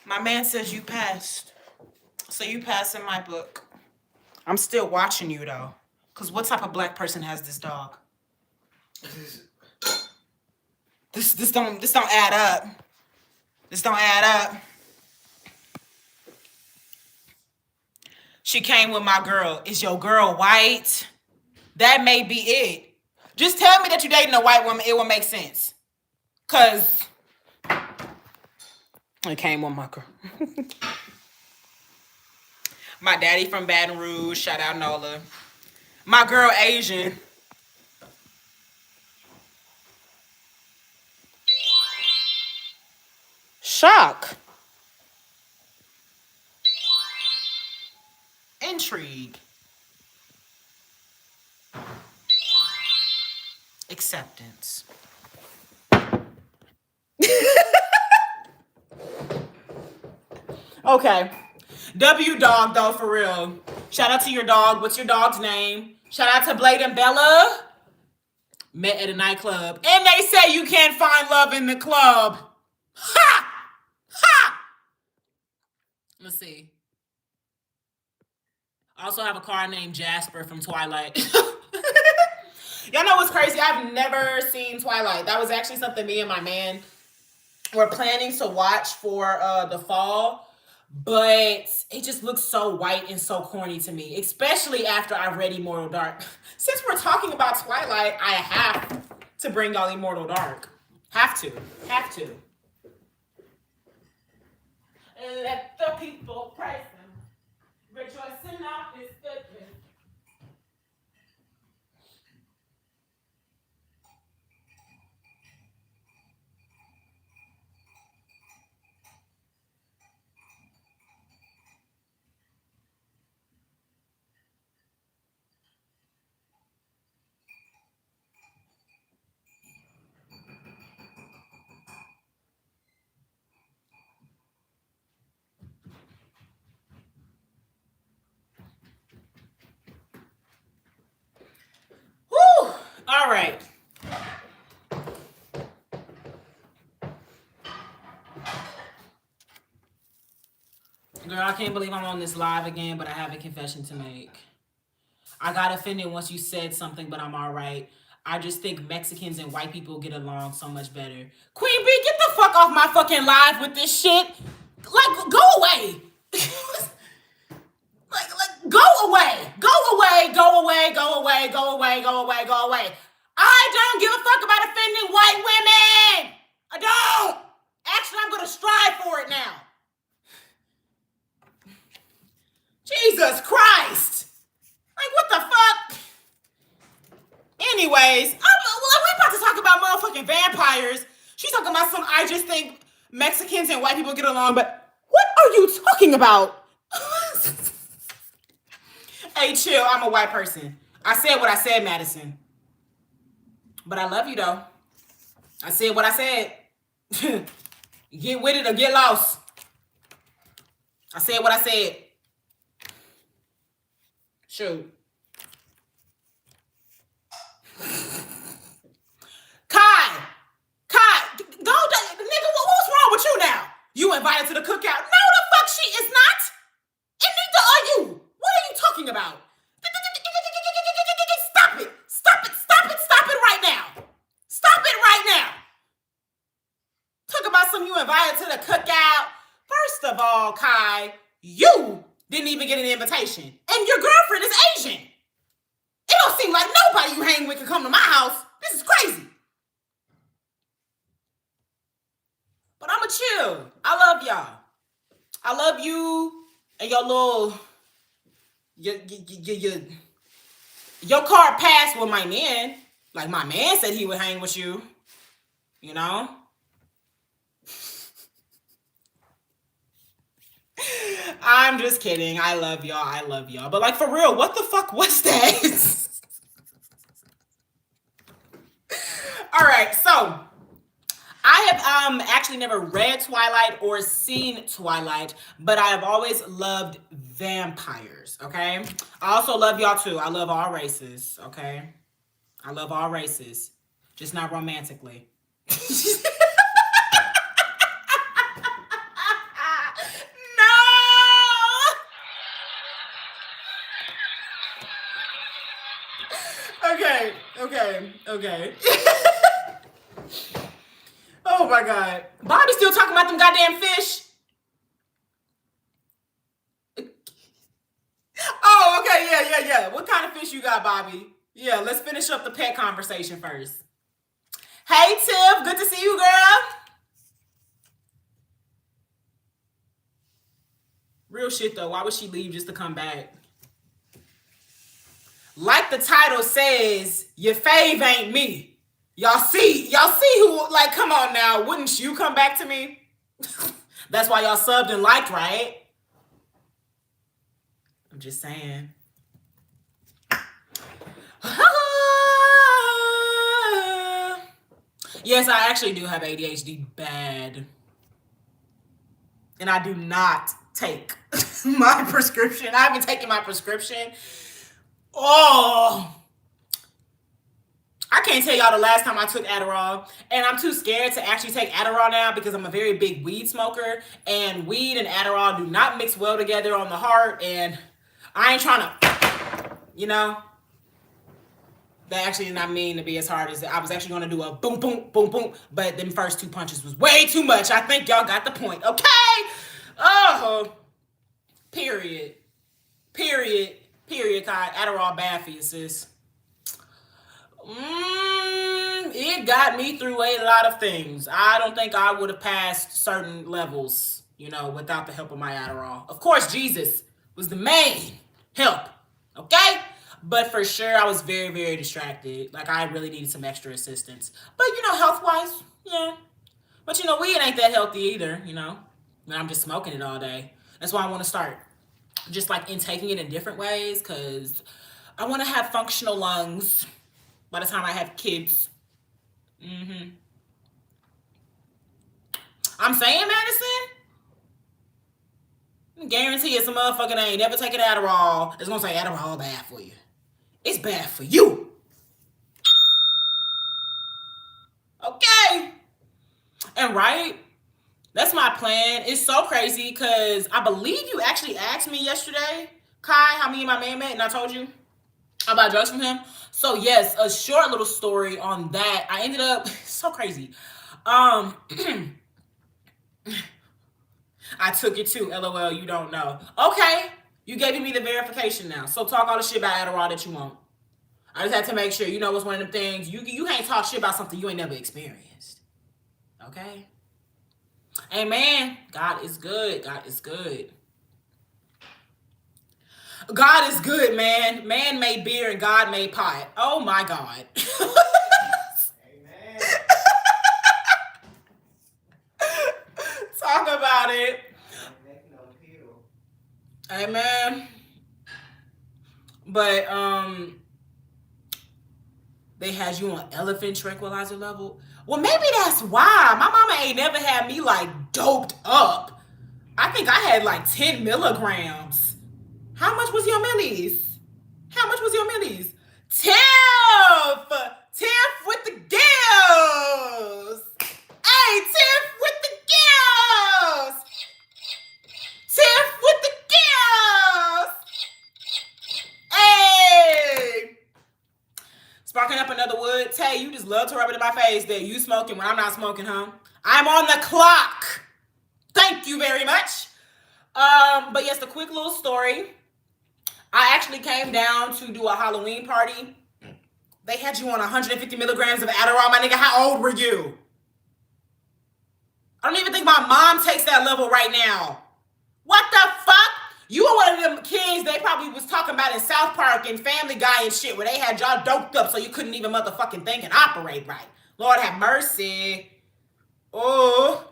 My man says you passed. So you passed in my book. I'm still watching you, though. Because what type of black person has this dog? This don't add up. This don't add up. She came with my girl. Is your girl white? That may be it. Just tell me that you're dating a white woman. It will make sense. Because I came with my girl. My daddy from Baton Rouge. Shout out Nola. My girl Asian. Shock. Intrigue. Acceptance. Okay. W dog though, for real. Shout out to your dog. What's your dog's name? Shout out to Blade and Bella. Met at a nightclub. And they say you can't find love in the club. Ha! Ha! Let's see. I also have a car named Jasper from Twilight. Y'all know what's crazy? I've never seen Twilight. That was actually something me and my man were planning to watch for the fall. But it just looks so white and so corny to me, especially after I read Immortal Dark. Since we're talking about Twilight, I have to bring y'all Immortal Dark. Have to. Let the people praise him, rejoicing out his goodness. All right. Girl, I can't believe I'm on this live again, but I have a confession to make. I got offended once you said something, but I'm all right. I just think Mexicans and white people get along so much better. Queen Bee, get the fuck off my fucking live with this shit. Like, go away. Go away. Go away. Go away. Go away. Go away. Go away. Go away. I don't give a fuck about offending white women. I don't. Actually, I'm gonna strive for it now. Jesus Christ. Like, what the fuck? Anyways, we about to talk about motherfucking vampires. She's talking about some, I just think Mexicans and white people get along, but what are you talking about? Hey, chill, I'm a white person. I said what I said, Madison. But I love you, though. I said what I said. Get with it or get lost. I said what I said. Shoot. Kai, go, nigga, what's wrong with you now? You invited to the cookout. No, the fuck she is not. And neither are you. What are you talking about? Stop it. Stop it. Stop it. Stop it right now. Stop it right now. Talk about some you invited to the cookout. First of all, Kai, you didn't even get an invitation. And your girlfriend is Asian. It don't seem like nobody you hang with can come to my house. This is crazy. But I'ma chill. I love y'all. I love you and your little your card passed with my man. Like my man said he would hang with you. You know? I'm just kidding. I love y'all. I love y'all. But like for real, what the fuck was that? All right, so I have actually never read Twilight or seen Twilight, but I have always loved vampires, okay? I also love y'all too. I love all races, okay? I love all races, just not romantically. Okay. Oh my God. Bobby's still talking about them goddamn fish. Oh, okay, yeah. What kind of fish you got, Bobby? Yeah, let's finish up the pet conversation first. Hey, Tiff, good to see you, girl. Real shit, though. Why would she leave just to come back? Like the title says, your fave ain't me. Y'all see who, like, come on now. Wouldn't you come back to me? That's why y'all subbed and liked, right? I'm just saying. Yes, I actually do have ADHD bad. And I do not take my prescription. I haven't taken my prescription. Oh, I can't tell y'all the last time I took Adderall, and I'm too scared to actually take Adderall now because I'm a very big weed smoker, and weed and Adderall do not mix well together on the heart, and I ain't trying to, you know, that actually did not mean to be as hard as I was actually going to do a boom, boom, boom, boom, but them first two punches was way too much. I think y'all got the point, okay? Oh, period, Kai. Adderall bad for you, sis. It got me through a lot of things. I don't think I would have passed certain levels, you know, without the help of my Adderall. Of course, Jesus was the main help, okay? But for sure, I was very, very distracted. Like, I really needed some extra assistance. But, you know, health-wise, yeah. But, you know, weed ain't that healthy either, you know? And I'm just smoking it all day. That's why I want to start just, like, intaking it in different ways, because I want to have functional lungs by the time I have kids. I'm saying, Madison, I guarantee you some motherfucker ain't never taken Adderall. It's gonna say Adderall bad for you. It's bad for you. Okay. And right, that's my plan. It's so crazy because I believe you actually asked me yesterday, Kai, how me and my man met, and I told you about drugs from him. So yes, a short little story on that. I ended up so crazy. Um, I took it too. LOL, you don't know. Okay, you gave me the verification now. So talk all the shit about Adderall that you want. I just had to make sure. You know, it's one of them things. You can't talk shit about something you ain't never experienced. Okay. Amen. God is good. God is good. God is good, man. Man made beer and God made pot. Oh my God. Amen. Talk about it. Making no pill. Amen. But they had you on elephant tranquilizer level. Well, maybe that's why. My mama ain't never had me like doped up. I think I had like 10 milligrams. How much was your millies? How much was your millies? Tiff! Tiff with the gills! Hey, Tiff with the gills! Tiff with the gills! Hey! Sparking up another wood. Tay, you just love to rub it in my face that you smoking when I'm not smoking, huh? I'm on the clock. Thank you very much. But yes, the quick little story. I actually came down to do a Halloween party. They had you on 150 milligrams of Adderall. My nigga, how old were you? I don't even think my mom takes that level right now. What the fuck? You were one of them kids they probably was talking about in South Park and Family Guy and shit where they had y'all doped up so you couldn't even motherfucking think and operate right. Lord have mercy. Oh.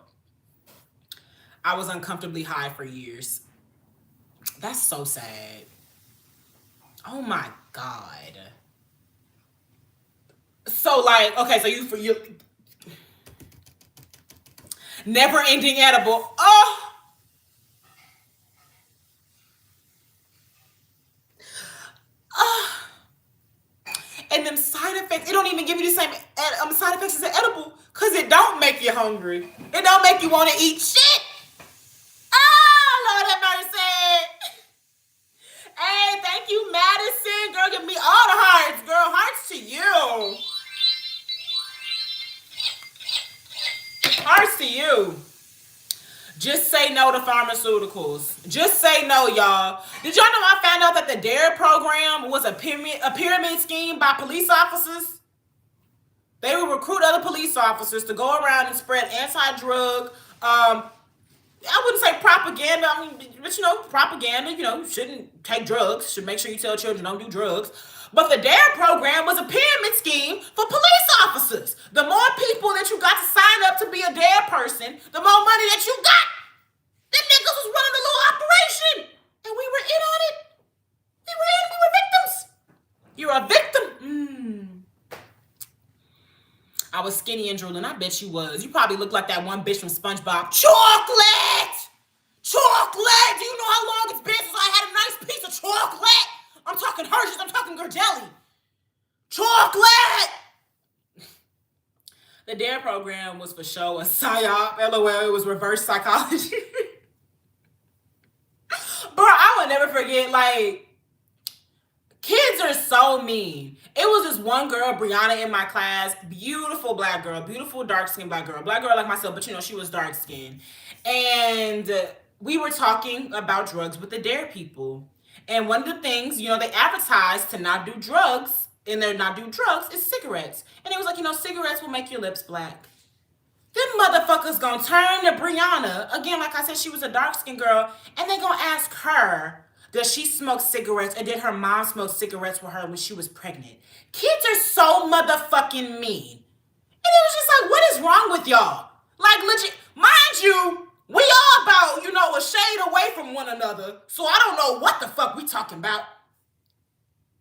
I was uncomfortably high for years. That's so sad. Oh my God. So like, okay, so you never ending edible. Oh. And them side effects, it don't even give you the same side effects as an edible because it don't make you hungry. It don't make you want to eat shit. Oh, Lord have mercy. Hey, thank you, Madison. Girl, give me all the hearts. Girl, hearts to you. Hearts to you. Just say no to pharmaceuticals. Just say no, y'all. Did y'all know I found out that the DARE program was a pyramid scheme by police officers? They would recruit other police officers to go around and spread anti-drug, I wouldn't say propaganda, but propaganda, you shouldn't take drugs, should make sure you tell children don't do drugs. But the DARE program was a pyramid scheme for police officers. The more people that you got to sign up to be a DARE person, the more money that you got. Them niggas was running a little operation. And we were in on it. We were victims. You're a victim. I was skinny and drooling. I bet you was. You probably looked like that one bitch from SpongeBob. Chocolate! Chocolate! Do you know how long it's been since I had a nice piece of chocolate? I'm talking Hershey's. I'm talking Gerdelli. Chocolate! The DARE program was for show a psyop. LOL, it was reverse psychology. Bro, I will never forget, like, kids are so mean. It was this one girl, Brianna, in my class. Beautiful black girl. Beautiful dark-skinned black girl. Black girl like myself, but she was dark-skinned. And we were talking about drugs with the DARE people. And one of the things, they advertised to not do drugs, and they're not do drugs, is cigarettes. And it was like, cigarettes will make your lips black. Them motherfuckers gonna turn to Brianna. Again, like I said, she was a dark-skinned girl. And they gonna ask her, does she smoke cigarettes? Or did her mom smoke cigarettes with her when she was pregnant? Kids are so motherfucking mean. And it was just like, what is wrong with y'all? Like, legit, mind you, we all about, a shade away from one another. So I don't know what the fuck we talking about.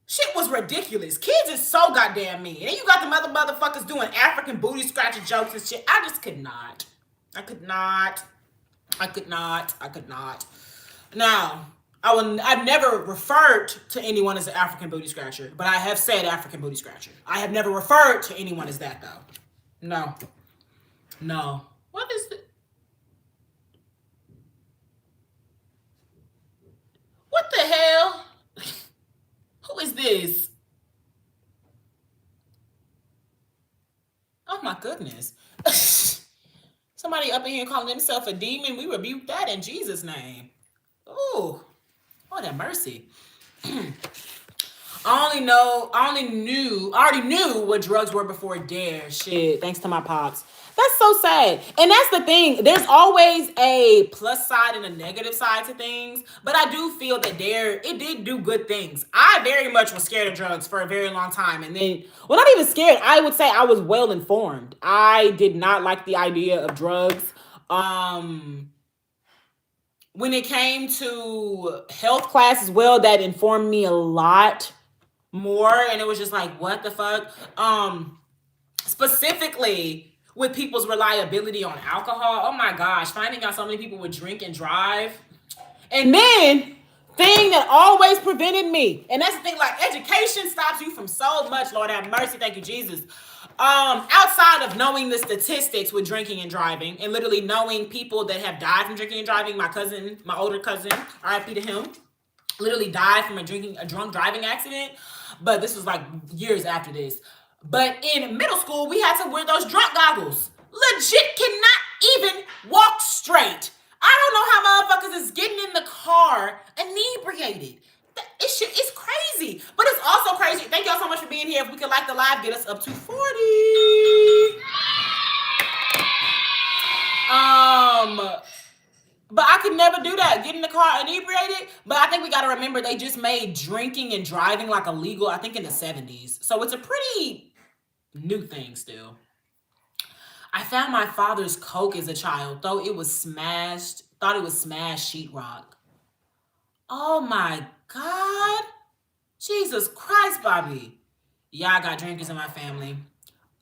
Shit was ridiculous. Kids is so goddamn mean. And then you got the motherfuckers doing African booty scratching jokes and shit. I just could not. I could not. Now, I've never referred to anyone as an African booty scratcher, but I have said African booty scratcher. I have never referred to anyone as that, though. No, no. What is the? What the hell? Who is this? Oh my goodness. Somebody up in here calling himself a demon. We rebuke that in Jesus' name. Ooh, Lord have mercy. I already knew what drugs were before Dare. Shit, thanks to my pops. That's so sad. And that's the thing. There's always a plus side and a negative side to things. But I do feel that Dare, it did do good things. I very much was scared of drugs for a very long time. And then, well, not even scared. I would say I was well informed. I did not like the idea of drugs. When it came to health class as well, that informed me a lot more, and it was just like, what the fuck? Specifically with people's reliability on alcohol. Oh my gosh, finding out so many people would drink and drive. And then thing that always prevented me, and that's the thing, like education stops you from so much. Lord have mercy, thank you, Jesus. Outside of knowing the statistics with drinking and driving, and literally knowing people that have died from drinking and driving, my cousin, my older cousin, RIP to him, literally died from a drunk driving accident. But this was like years after this. But in middle school, we had to wear those drunk goggles. Legit cannot even walk straight. I don't know how motherfuckers is getting in the car inebriated. It's crazy. But it's also crazy. Thank y'all so much for being here. If we could like the live, get us up to 40. But I could never do that. Get in the car inebriated. But I think we got to remember they just made drinking and driving like illegal, I think in the 70s. So it's a pretty new thing still. I found my father's Coke as a child, though it was smashed, thought it was smashed sheetrock. Oh my God. Jesus Christ, Bobby. Yeah, I got drinkers in my family.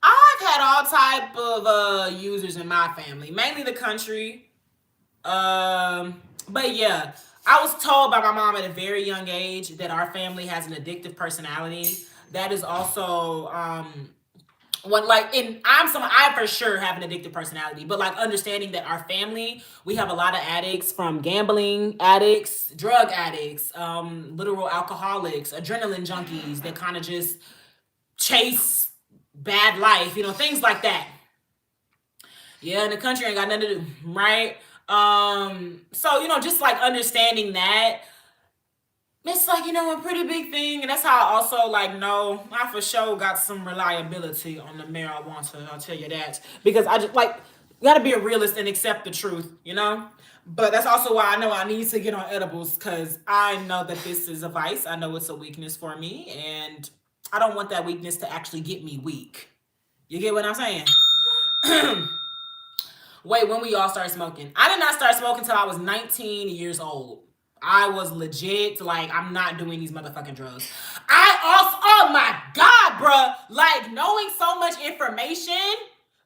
I've had all type of users in my family, mainly the country. But yeah, I was told by my mom at a very young age that our family has an addictive personality. That is also when like in I for sure have an addictive personality, but like understanding that our family, we have a lot of addicts, from gambling addicts, drug addicts, literal alcoholics, adrenaline junkies that kind of just chase bad life, things like that. Yeah, and the country ain't got nothing to do, right? So just like understanding that, it's like, a pretty big thing. And that's how I also like know I for sure got some reliability on the marijuana. I'll tell you that. Because I just like gotta be a realist and accept the truth. But that's also why I know I need to get on edibles, because I know that this is a vice. I know it's a weakness for me, and I don't want that weakness to actually get me weak. You get what I'm saying? Wait, when we all started smoking? I did not start smoking until I was 19 years old. I was legit like, I'm not doing these motherfucking drugs. I also, oh my God, bruh, like knowing so much information,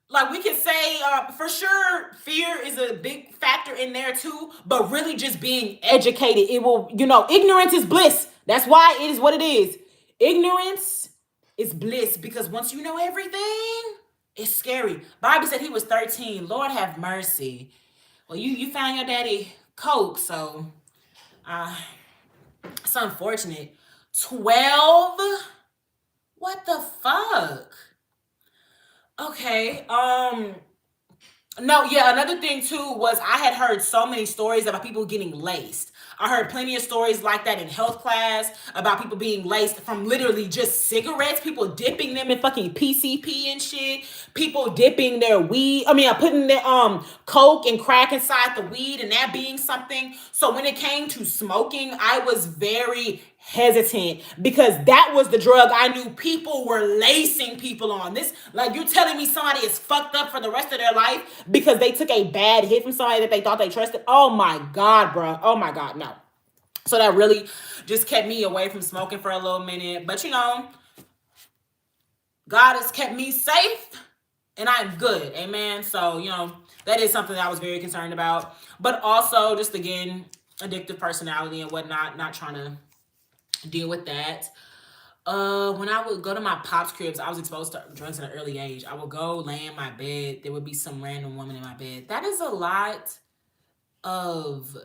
like we can say for sure fear is a big factor in there too, but really just being educated, it will, ignorance is bliss. That's why it is what it is. Ignorance is bliss, because once you know everything, it's scary. Bible said he was 13. Lord have mercy. Well, you found your daddy Coke, so it's unfortunate. 12? What the fuck? Okay. No, yeah, another thing too was I had heard so many stories about people getting laced. I heard plenty of stories like that in health class about people being laced from literally just cigarettes, people dipping them in fucking PCP and shit, people dipping their weed, putting their coke and crack inside the weed and that being something. So when it came to smoking, I was very hesitant, because that was the drug I knew people were lacing people on. This, like, you're telling me somebody is fucked up for the rest of their life because they took a bad hit from somebody that they thought they trusted? Oh my God, bro. Oh my God, no. So that really just kept me away from smoking for a little minute. But God has kept me safe and I'm good. Amen. So, that is something that I was very concerned about. But also, just again, addictive personality and whatnot, not trying to deal with that. When I would go to my pops cribs, I was exposed to drugs at an early age. I would go lay in my bed. There would be some random woman in my bed. That is a lot of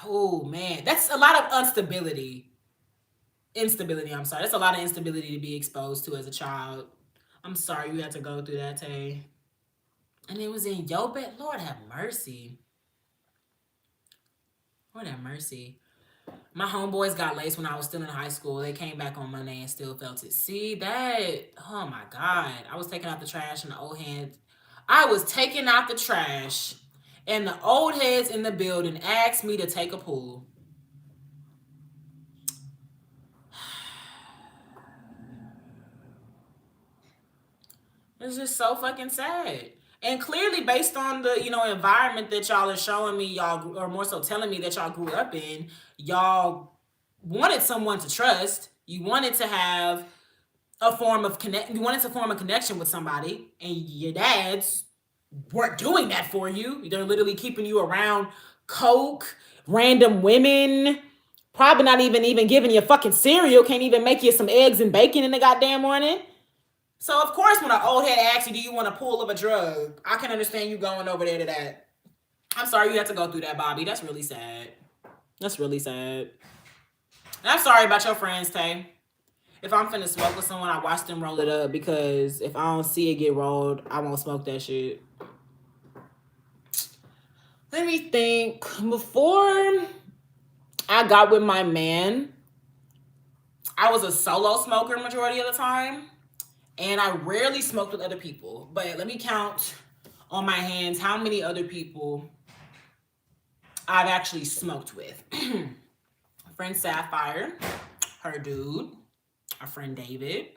oh man, that's a lot of instability. I'm sorry, that's a lot of instability to be exposed to as a child. I'm sorry you had to go through that, Tay. And it was in your bed. Lord have mercy. Lord have mercy. My homeboys got laced when I was still in high school. They came back on Monday and still felt it. See that? Oh my God. I was taking out the trash and the old heads. I was taking out the trash and the old heads in the building asked me to take a pull. It's just so fucking sad. And clearly, based on the environment that y'all are showing me, y'all or more so telling me that y'all grew up in, y'all wanted someone to trust. You wanted to have a form of connect. You wanted to form a connection with somebody, and your dads weren't doing that for you. They're literally keeping you around coke, random women. Probably not even giving you fucking cereal. Can't even make you some eggs and bacon in the goddamn morning. So of course, when an old head asks you, "Do you want a pull of a drug?" I can understand you going over there to that. I'm sorry you had to go through that, Bobby. That's really sad. That's really sad. And I'm sorry about your friends, Tay. If I'm finna smoke with someone, I watch them roll it up because if I don't see it get rolled, I won't smoke that shit. Let me think. Before I got with my man, I was a solo smoker majority of the time. And I rarely smoked with other people. But let me count on my hands how many other people I've actually smoked with. My friend Sapphire, her dude, our friend David,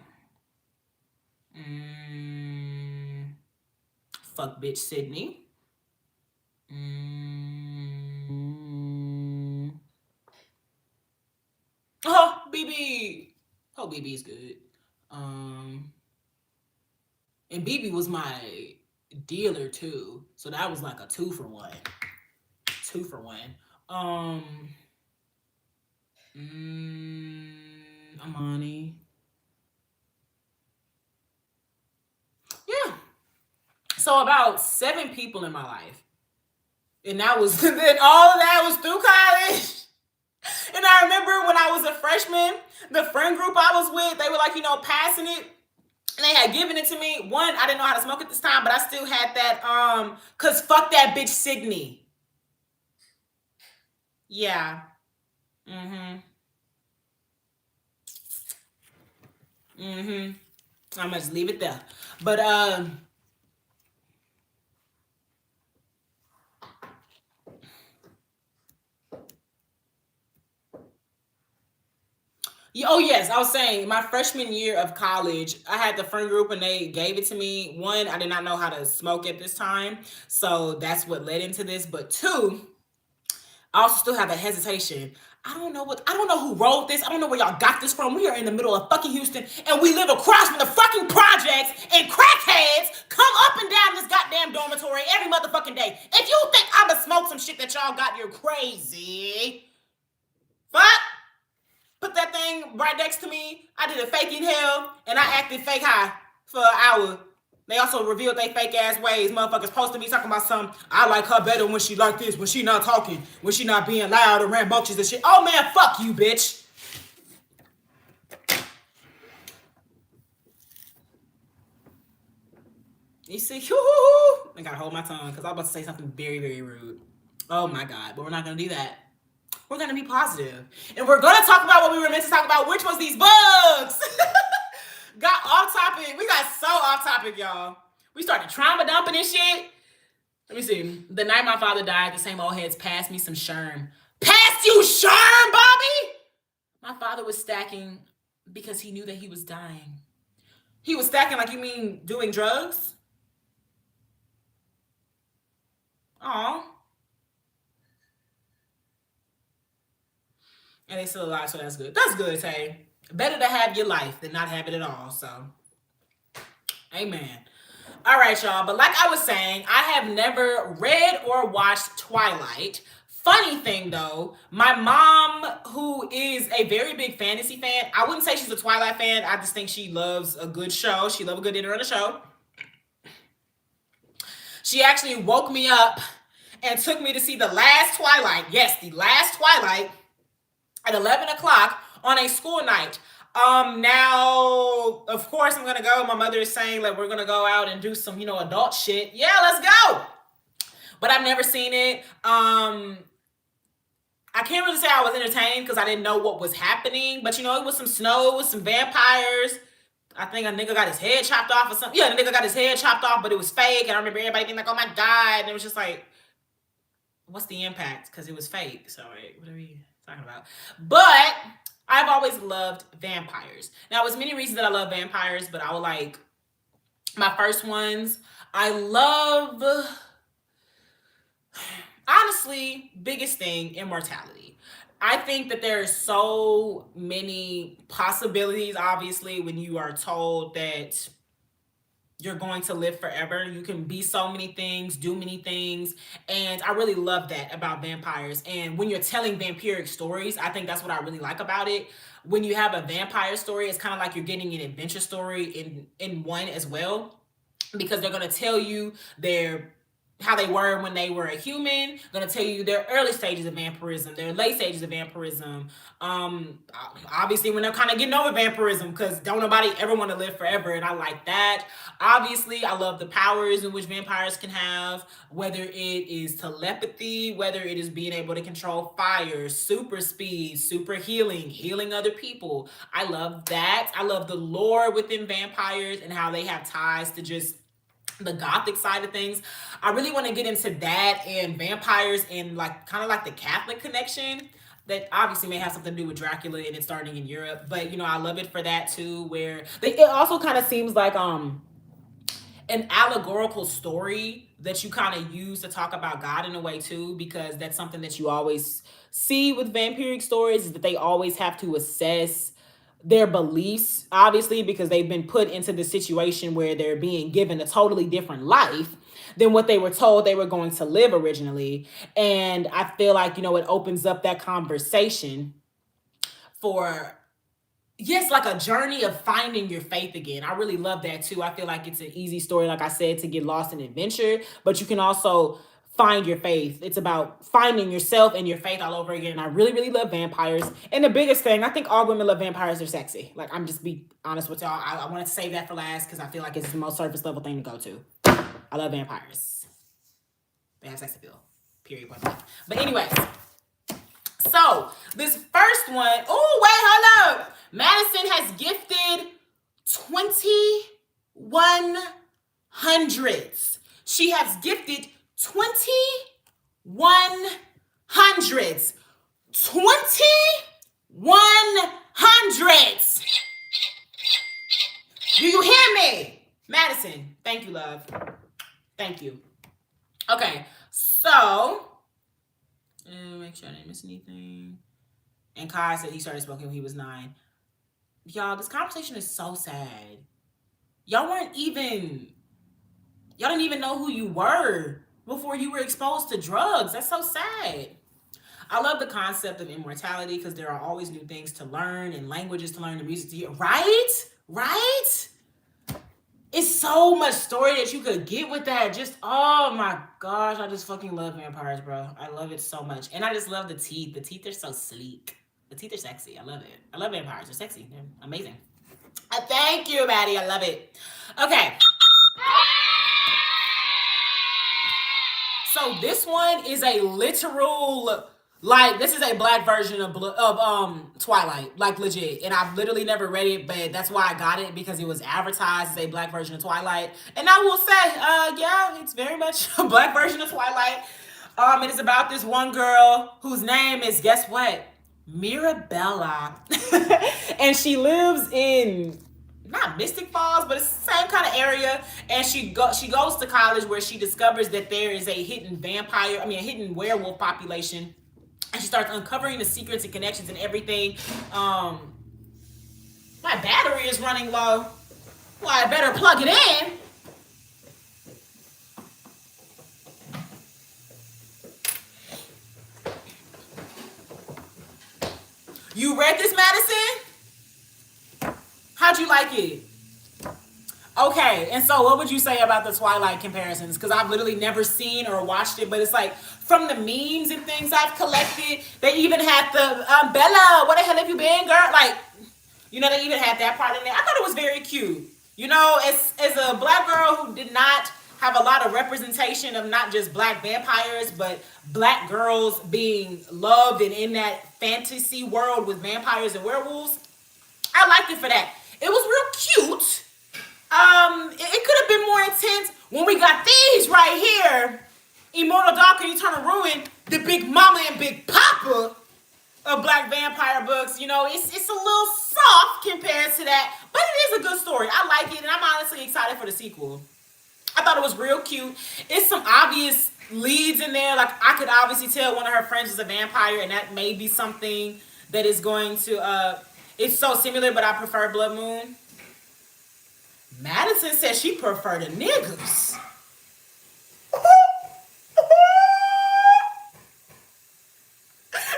fuck bitch Sydney, oh BB, oh BB's good, and BB was my dealer too, so that was like a 2-for-1. 2-for-1. Amani. Yeah. So about 7 people in my life. And that was then all of that was through college. And I remember when I was a freshman, the friend group I was with, they were like, passing it. And they had given it to me. One, I didn't know how to smoke at this time, but I still had that, cause fuck that bitch Sydney. Yeah. I'm gonna just leave it there. But oh yes, I was saying my freshman year of college, I had the friend group and they gave it to me. One, I did not know how to smoke at this time, so that's what led into this. But two, I also still have a hesitation. I don't know who wrote this. I don't know where y'all got this from. We are in the middle of fucking Houston and we live across from the fucking projects and crackheads come up and down this goddamn dormitory every motherfucking day. If you think I'ma smoke some shit that y'all got, you're crazy. Fuck. Put that thing right next to me. I did a fake inhale and I acted fake high for an hour. They also revealed they fake ass ways. Motherfuckers posted me talking about something. I like her better when she like this, when she not talking, when she not being loud and rambunctious and shit. Oh man, fuck you, bitch. You see, I gotta hold my tongue because I'm about to say something very, very rude. Oh my God, but we're not gonna do that. We're gonna be positive. And we're gonna talk about what we were meant to talk about, which was these bugs. Got off topic. We got so off topic, y'all. We started trauma dumping and shit. Let me see. The night my father died, the same old heads passed me some Sherm. Passed you Sherm, Bobby? My father was stacking because he knew that he was dying. He was stacking like you mean doing drugs? Aw. And they still alive, so that's good. That's good, Tay. Better to have your life than not have it at all. So, amen. All right, y'all. But like I was saying, I have never read or watched Twilight. Funny thing though, my mom, who is a very big fantasy fan, I wouldn't say she's a Twilight fan. I just think she loves a good show. She loves a good dinner on a show. She actually woke me up and took me to see the last Twilight. Yes, the last Twilight at 11 o'clock on a school night. Now, of course, I'm gonna go. My mother is saying like we're gonna go out and do some, adult shit. Yeah, let's go. But I've never seen it. I can't really say I was entertained because I didn't know what was happening. But it was some snow, it was some vampires. I think a nigga got his head chopped off or something. Yeah, the nigga got his head chopped off, but it was fake. And I remember everybody being like, "Oh my god!" And it was just like, what's the impact? Because it was fake. So what are we talking about? But I've always loved vampires. Now, there's many reasons that I love vampires, but I would like my first ones. I love, honestly, biggest thing, immortality. I think that there are so many possibilities, obviously, when you are told that you're going to live forever. You can be so many things, do many things. And I really love that about vampires. And when you're telling vampiric stories, I think that's what I really like about it. When you have a vampire story, it's kind of like you're getting an adventure story in one as well, because they're going to tell you their how they were when they were a human. Going to tell you their early stages of vampirism, their late stages of vampirism. Obviously when they're kind of getting over vampirism, because don't nobody ever want to live forever, and I like that. Obviously, I love the powers in which vampires can have, whether it is telepathy, whether it is being able to control fire, super speed, super healing other people. I love that. I love the lore within vampires and how they have ties to just the gothic side of things. I really want to get into that and vampires and like kind of like the Catholic connection that obviously may have something to do with Dracula and it starting in Europe. But I love it for that too, where it also kind of seems like an allegorical story that you kind of use to talk about God in a way too, because that's something that you always see with vampiric stories, is that they always have to assess their beliefs, obviously, because they've been put into the situation where they're being given a totally different life than what they were told they were going to live originally. And I feel like, it opens up that conversation for, yes, like a journey of finding your faith again. I really love that too. I feel like it's an easy story, like I said, to get lost in adventure, but you can also find your faith. It's about finding yourself and your faith all over again. And I really, really love vampires. And the biggest thing, I think all women love vampires. They're sexy. Like, I'm just be honest with y'all. I wanted to save that for last because I feel like it's the most surface level thing to go to. I love vampires. They have sex appeal. Period. Point blank. But anyways, so this first one, oh, wait, hold up. Madison has gifted 21 hundreds. She has gifted 21 hundreds. 21 hundreds. Do you hear me? Madison, thank you, love. Thank you. Okay, so make sure I didn't miss anything. And Kai said he started smoking when he was 9. Y'all, this conversation is so sad. Y'all didn't even know who you were before you were exposed to drugs. That's so sad. I love the concept of immortality because there are always new things to learn and languages to learn and music to hear. Right? It's so much story that you could get with that. Just, oh my gosh, I just fucking love vampires, bro. I love it so much. And I just love the teeth. The teeth are so sleek. The teeth are sexy. I love it. I love vampires. They're sexy. They're amazing. Thank you, Maddie. I love it. Okay. So this one is a literal, like, this is a black version of Twilight, like legit. And I've literally never read it, but that's why I got it, because it was advertised as a black version of Twilight. And I will say, yeah, it's very much a black version of Twilight. It is about this one girl whose name is, guess what? Mirabella. And she lives in, not Mystic Falls, but it's the same kind of area. And she goes to college, where she discovers that there is a hidden a hidden werewolf population. And she starts uncovering the secrets and connections and everything. My battery is running low. Well, I better plug it in. You read this, Madison? How'd you like it? Okay, and so what would you say about the Twilight comparisons? Because I've literally never seen or watched it, but it's like from the memes and things I've collected, they even had the Bella, what the hell have you been, girl? Like, you know, they even had that part in there. I thought it was very cute. You know, as a black girl who did not have a lot of representation of not just black vampires, but black girls being loved and in that fantasy world with vampires and werewolves, I liked it for that. It was real cute. It could have been more intense when we got these right here. Immortal Dark and Eternal Ruin, the Big Mama and Big Papa of black vampire books. You know, it's a little soft compared to that, but it is a good story. I like it, and I'm honestly excited for the sequel. I thought it was real cute. It's some obvious leads in there. Like, I could obviously tell one of her friends was a vampire, and that may be something that is going to, it's so similar, but I prefer Blood Moon. Madison said she preferred the niggas.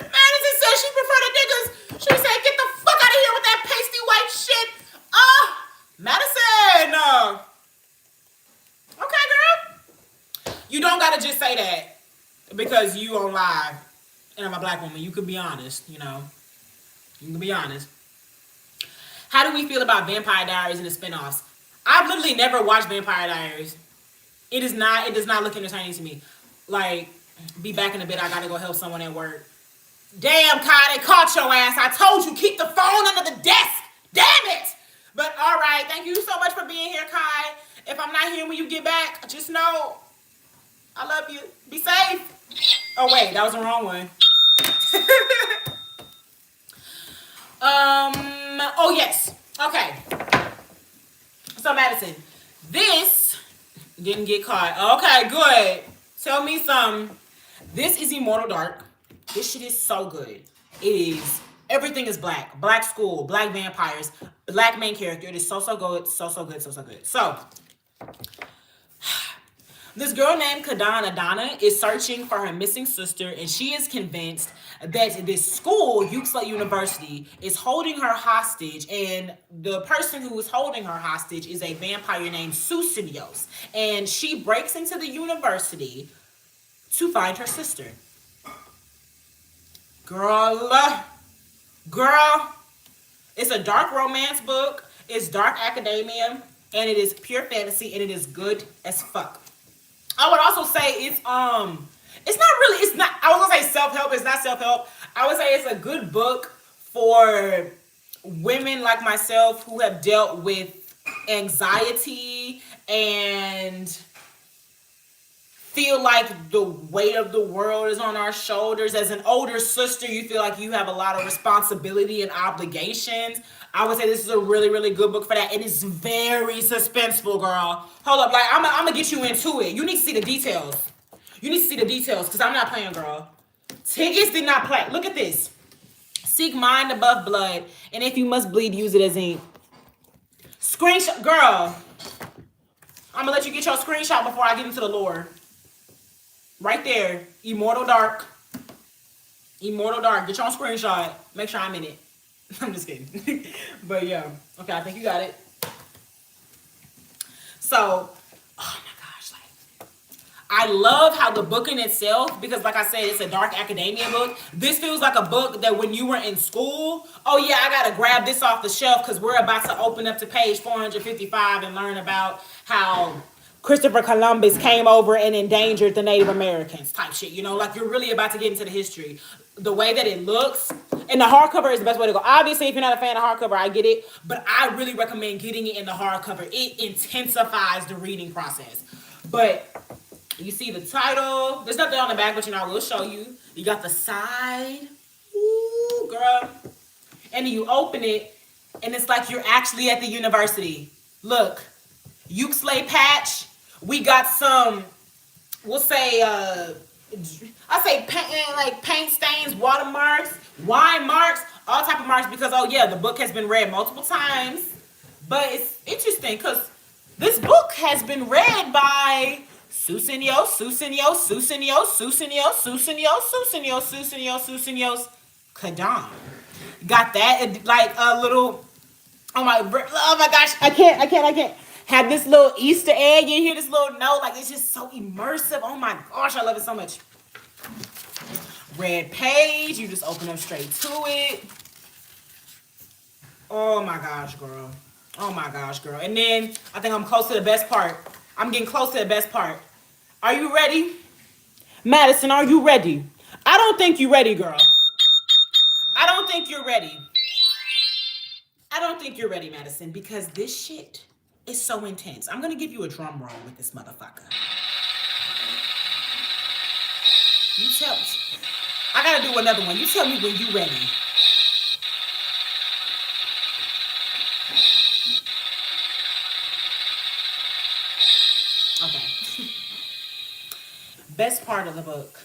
Madison said she preferred the niggas. She said, get the fuck out of here with that pasty white shit. Madison. Okay, girl. You don't gotta just say that because you on live and I'm a black woman. You can be honest, you know. You can be honest. How do we feel about Vampire Diaries and the spinoffs? I've literally never watched Vampire Diaries. It does not look entertaining to me. Like, be back in a bit. I gotta go help someone at work. Damn, Kai, they caught your ass. I told you, keep the phone under the desk. Damn it. But all right, thank you so much for being here, Kai. If I'm not here when you get back, just know I love you. Be safe. Oh wait, that was the wrong one. Oh yes. Okay. So Madison, this didn't get caught. Okay, good. Tell me some. This is Immortal Dark. This shit is so good. It is. Everything is black. Black school, black vampires, black main character. It is so good. So good. So good. So this girl named Adana is searching for her missing sister, and she is convinced that this school, Uxla University, is holding her hostage, and the person who is holding her hostage is a vampire named Susinios, and she breaks into the university to find her sister. Girl, it's a dark romance book, it's dark academia, and it is pure fantasy, and it is good as fuck. I would also say it's not I was gonna say self-help, it's not self-help. I would say it's a good book for women like myself who have dealt with anxiety and feel like the weight of the world is on our shoulders. As an older sister, you feel like you have a lot of responsibility and obligations. I would say this is a really, really good book for that. It is very suspenseful, girl. Hold up, like I'm gonna get you into it. You need to see the details. You need to see the details, because I'm not playing, girl. Tickets did not play. Look at this. Seek mind above blood, and if you must bleed, use it as ink. Screenshot, girl. I'm gonna let you get your screenshot before I get into the lore. Right there, Immortal Dark. Immortal Dark. Get your screenshot. Make sure I'm in it. I'm just kidding. But yeah. Okay, I think you got it. So, oh my gosh, like, I love how the book in itself, because like I said, it's a dark academia book. This feels like a book that when you were in school, oh yeah, I gotta grab this off the shelf because we're about to open up to page 455 and learn about how Christopher Columbus came over and endangered the Native Americans type shit. You know, like you're really about to get into the history. The way that it looks, and the hardcover is the best way to go. Obviously, if you're not a fan of hardcover, I get it, but I really recommend getting it in the hardcover. It intensifies the reading process. But you see the title. There's nothing on the back, but you know, I will show you. You got the side. Ooh, girl. And then you open it, and it's like you're actually at the university. Look, Uxley patch. We got some, we'll say, paint stains, watermarks, wine marks, all type of marks, because, oh yeah, the book has been read multiple times. But it's interesting because this book has been read by Susinios Kadan. Got that like a little. Oh my gosh! I can't. Have this little Easter egg in here. This little note, like it's just so immersive. Oh my gosh, I love it so much. Red page. You just open up straight to it. Oh my gosh, girl. Oh my gosh, girl. And then I think I'm close to the best part. I'm getting close to the best part. Are you ready? Madison, are you ready? I don't think you're ready, girl. I don't think you're ready. I don't think you're ready, Madison, because this shit is so intense. I'm gonna give you a drum roll with this motherfucker. You tell. I gotta do another one. You tell me when you ready. Okay. Best part of the book: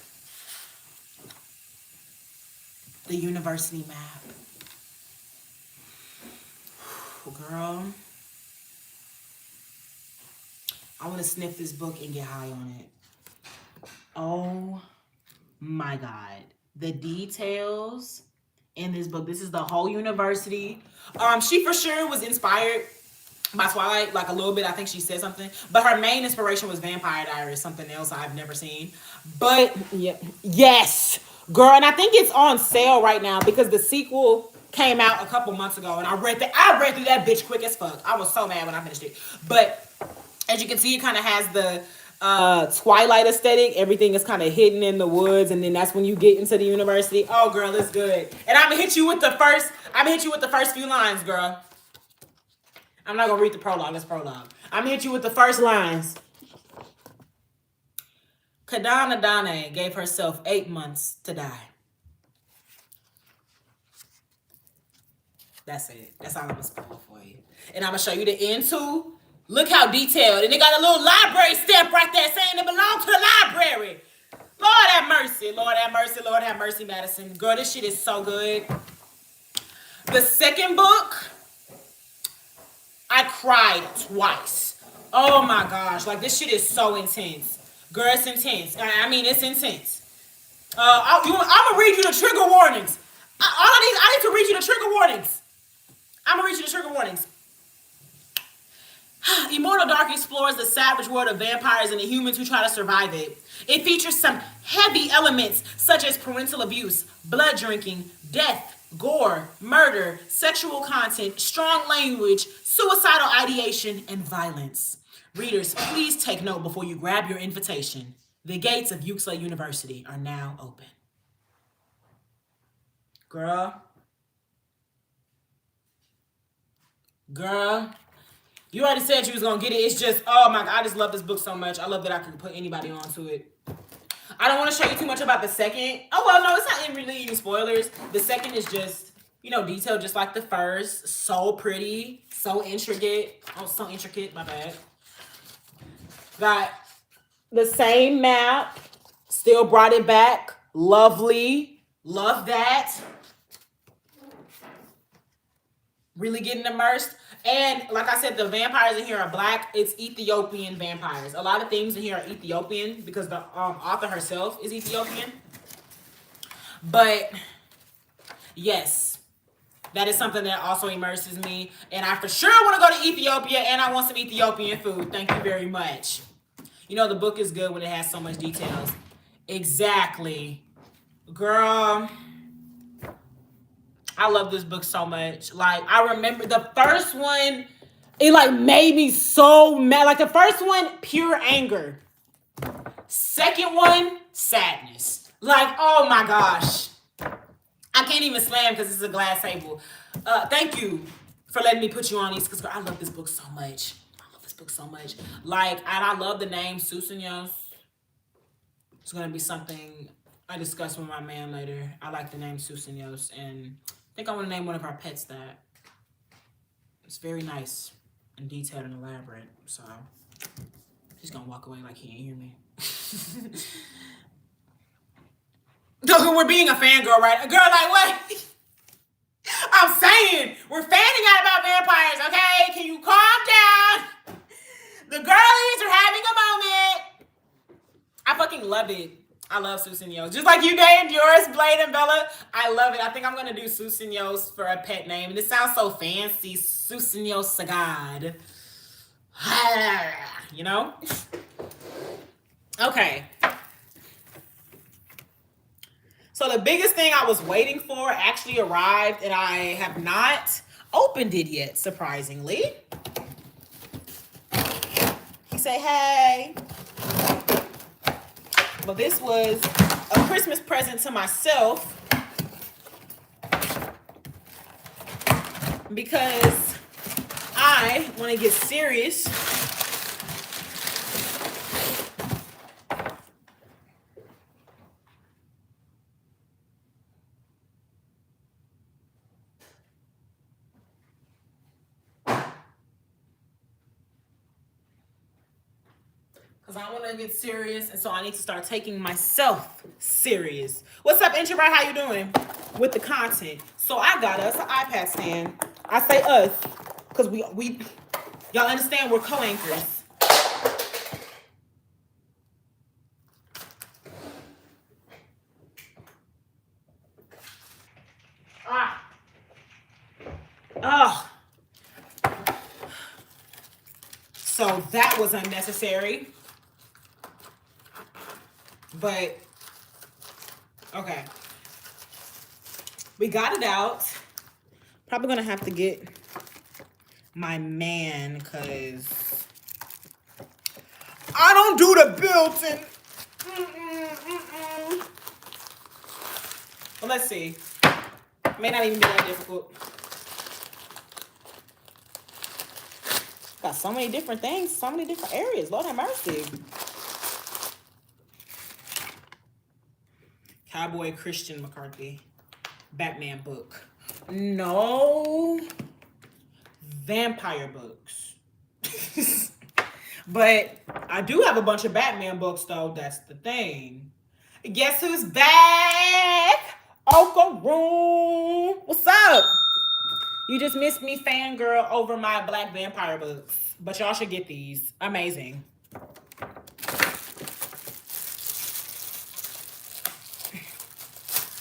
the university map. Girl, I want to sniff this book and get high on it. Oh my God. The details in this book. This is the whole university. She for sure was inspired by Twilight, like a little bit. I think she said something. But her main inspiration was Vampire Diaries, something else I've never seen. But yeah, yes, girl, and I think it's on sale right now because the sequel came out a couple months ago, and I read through that bitch quick as fuck. I was so mad when I finished it. But as you can see, it kind of has the Twilight aesthetic. Everything is kind of hidden in the woods, and then that's when you get into the university. Oh, girl, it's good. And I'm gonna hit you with the first. I'm gonna hit you with the first few lines, girl. I'm not gonna read the prologue. It's prologue. I'm gonna hit you with the first lines. Kadana Dane gave herself 8 months to die. That's it. That's all I'm gonna spoil for you. And I'm gonna show you the end too. Look how detailed. And they got a little library stamp right there saying it belongs to the library. Lord have mercy. Lord have mercy. Lord have mercy, Madison. Girl, this shit is so good. The second book, I cried twice. Oh my gosh. Like, this shit is so intense. Girl, it's intense. I mean, it's intense. I'm going to read you the trigger warnings. I need to read you the trigger warnings. I'm going to read you the trigger warnings. Immortal Dark explores the savage world of vampires and the humans who try to survive it. It features some heavy elements such as parental abuse, blood drinking, death, gore, murder, sexual content, strong language, suicidal ideation, and violence. Readers, please take note before you grab your invitation. The gates of Uxla University are now open. Girl. You already said you was gonna get it. It's just, oh my God, I just love this book so much. I love that I can put anybody onto it. I don't want to show you too much about the second. Oh, well, no, it's not really any spoilers. The second is just, detailed just like the first. So pretty, so intricate. Oh, so intricate, my bad. Got the same map, still brought it back. Lovely. Love that. Really getting immersed. And like I said, the vampires in here are black. It's Ethiopian vampires. A lot of things in here are Ethiopian because the author herself is Ethiopian. But yes, that is something that also immerses me. And I for sure want to go to Ethiopia, and I want some Ethiopian food. Thank you very much. The book is good when it has so much details. Exactly. Girl, I love this book so much. Like, I remember the first one, it like made me so mad. Like the first one, pure anger. Second one, sadness. Like, oh my gosh. I can't even slam because it's a glass table. Thank you for letting me put you on these because I love this book so much. I love this book so much. Like, and I love the name Susenyos. It's going to be something I discuss with my man later. I like the name Susenyos, and I think I want to name one of our pets that. It's very nice and detailed and elaborate. So he's gonna walk away like he ain't hear me. We're being a fangirl, right? A girl, like what? I'm saying we're fanning out about vampires, okay? Can you calm down? The girlies are having a moment. I fucking love it. I love Susanyo's. Just like you named yours, Blade and Bella. I love it. I think I'm going to do Susanyo's for a pet name. And it sounds so fancy. Susanyo Sagad. You know? Okay. So the biggest thing I was waiting for actually arrived, and I have not opened it yet, surprisingly. He said, hey. But this was a Christmas present to myself because I want to get serious because I want to get serious, and so I need to start taking myself serious. What's up, introvert? How you doing with the content? So I got us an iPad stand. I say us because we y'all understand we're co-anchors. Oh. So that was unnecessary. But okay. We got it out. Probably gonna have to get my man because I don't do the built-in. Well, let's see. May not even be that difficult. Got so many different things, so many different areas. Lord have mercy. Cowboy Christian McCarthy. Batman book. No. Vampire books. But I do have a bunch of Batman books, though. That's the thing. Guess who's back? Room. What's up? You just missed me fangirl over my black vampire books. But y'all should get these. Amazing.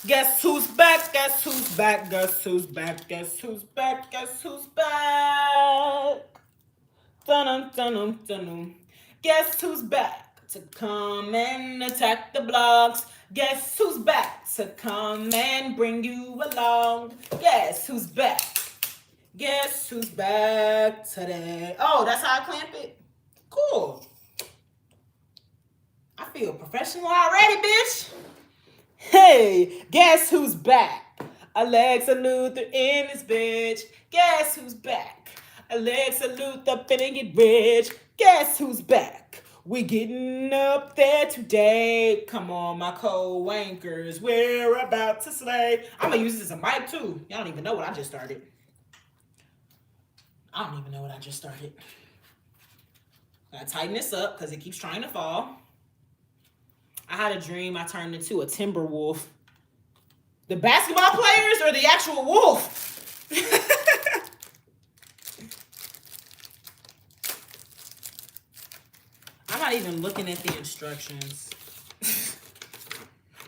Guess who's back? Guess who's back? Guess who's back? Guess who's back? Guess who's back? Dun dun dun dun. Guess who's back to come and attack the blocks? Guess who's back to come and bring you along? Guess who's back? Guess who's back today? Oh, that's how I clamp it? Cool. I feel professional already, bitch. Hey, guess who's back? Alexa Luther in this bitch. Guess who's back? Alexa Luther finna get rich. Guess who's back? We getting up there today. Come on, my co-wankers. We're about to slay. I'm gonna use this as a mic too. Y'all don't even know what I just started. I don't even know what I just started. Gotta tighten this up because it keeps trying to fall. I had a dream I turned into a timber wolf. The basketball players or the actual wolf? I'm not even looking at the instructions.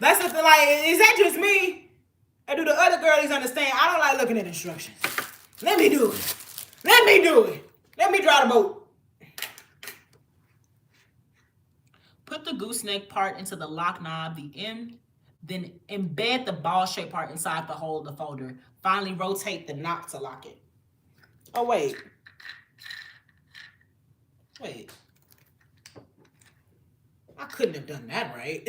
That's the thing, like, is that just me? Or do the other girlies understand? I don't like looking at instructions. Let me do it. Let me do it. Let me drive the boat. Put the gooseneck part into the lock knob, the end, then embed the ball-shaped part inside the hole of the folder. Finally rotate the knob to lock it. Oh, wait. Wait. I couldn't have done that right.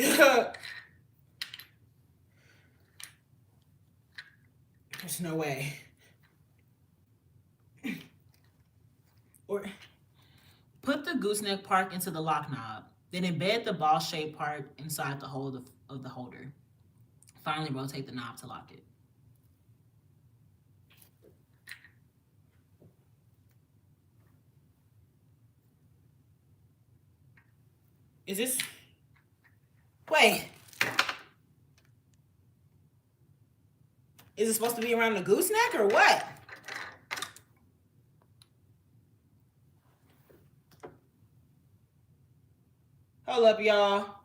There's no way. Or put the gooseneck part into the lock knob. Then embed the ball-shaped part inside the hole of the holder. Finally rotate the knob to lock it. Is this... Wait. Is it supposed to be around the gooseneck or what? Hold up, y'all.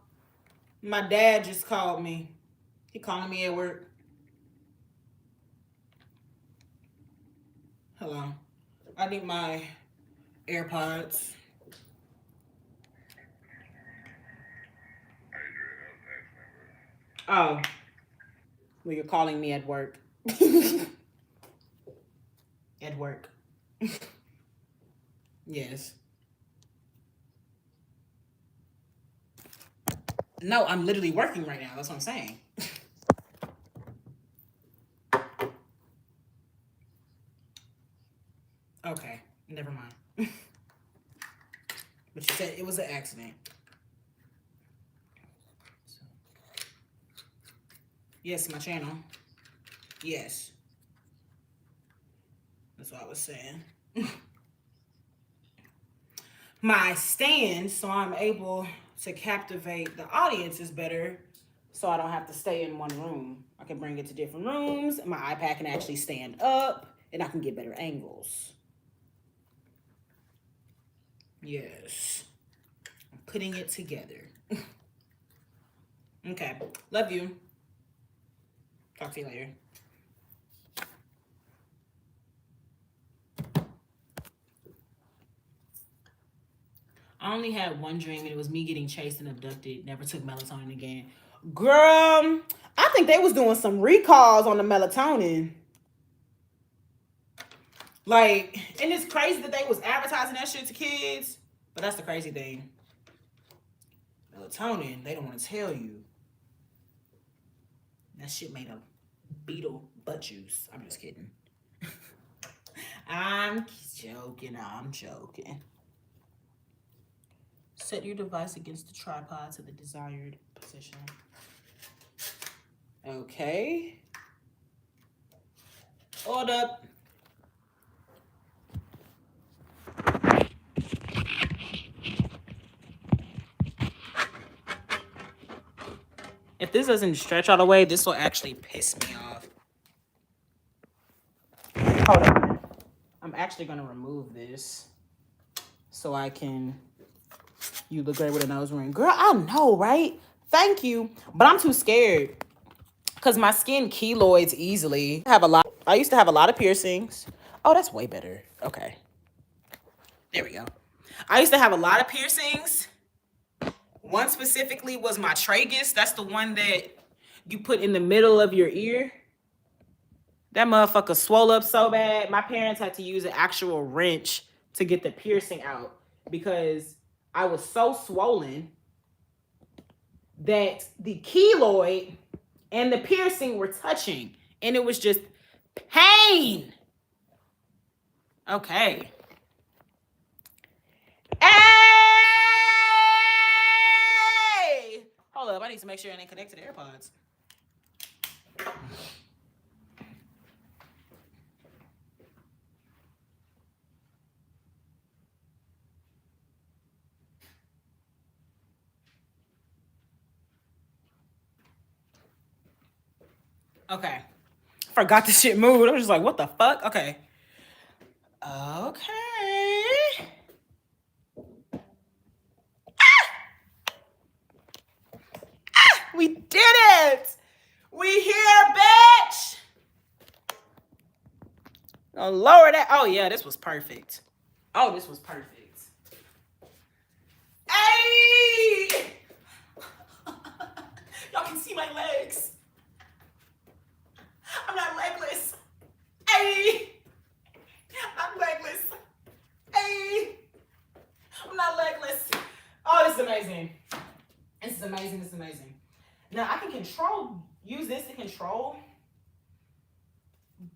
My dad just called me. He calling me at work. Hello. I need my AirPods. Oh, well, you're calling me at work. At work. Yes. No, I'm literally working right now. That's what I'm saying. Okay, never mind. But you said it was an accident. Yes, my channel. Yes. That's what I was saying. My stand, so I'm able to captivate the audience, is better, so I don't have to stay in one room. I can bring it to different rooms. My iPad can actually stand up, and I can get better angles. Yes. I'm putting it together. Okay. Love you. Talk to you later. I only had one dream, and it was me getting chased and abducted. Never took melatonin again. Girl, I think they was doing some recalls on the melatonin. Like, and it's crazy that they was advertising that shit to kids. But that's the crazy thing. Melatonin, they don't want to tell you. That shit made of beetle butt juice. I'm just kidding. I'm joking. Set your device against the tripod to the desired position. Okay. Hold up. If this doesn't stretch all the way, this will actually piss me off. Hold on. I'm actually going to remove this so I can... You look great with a nose ring. Girl, I know, right? Thank you. But I'm too scared because my skin keloids easily. I used to have a lot of piercings. Oh, that's way better. Okay. There we go. I used to have a lot of piercings. One specifically was my tragus. That's the one that you put in the middle of your ear. That motherfucker swole up so bad. My parents had to use an actual wrench to get the piercing out because I was so swollen that the keloid and the piercing were touching. And it was just pain. Okay. Hey! Hold up, I need to make sure I ain't connected to AirPods. Okay. Forgot the shit moved. I was just like, what the fuck? Okay. Okay. We did it! We here, bitch! Oh, lower that. Oh, yeah, this was perfect. Oh, this was perfect. Hey! Y'all can see my legs. I'm not legless. Hey! I'm legless. Hey! I'm not legless. Oh, this is amazing. This is amazing. This is amazing. Now, I can use this to control,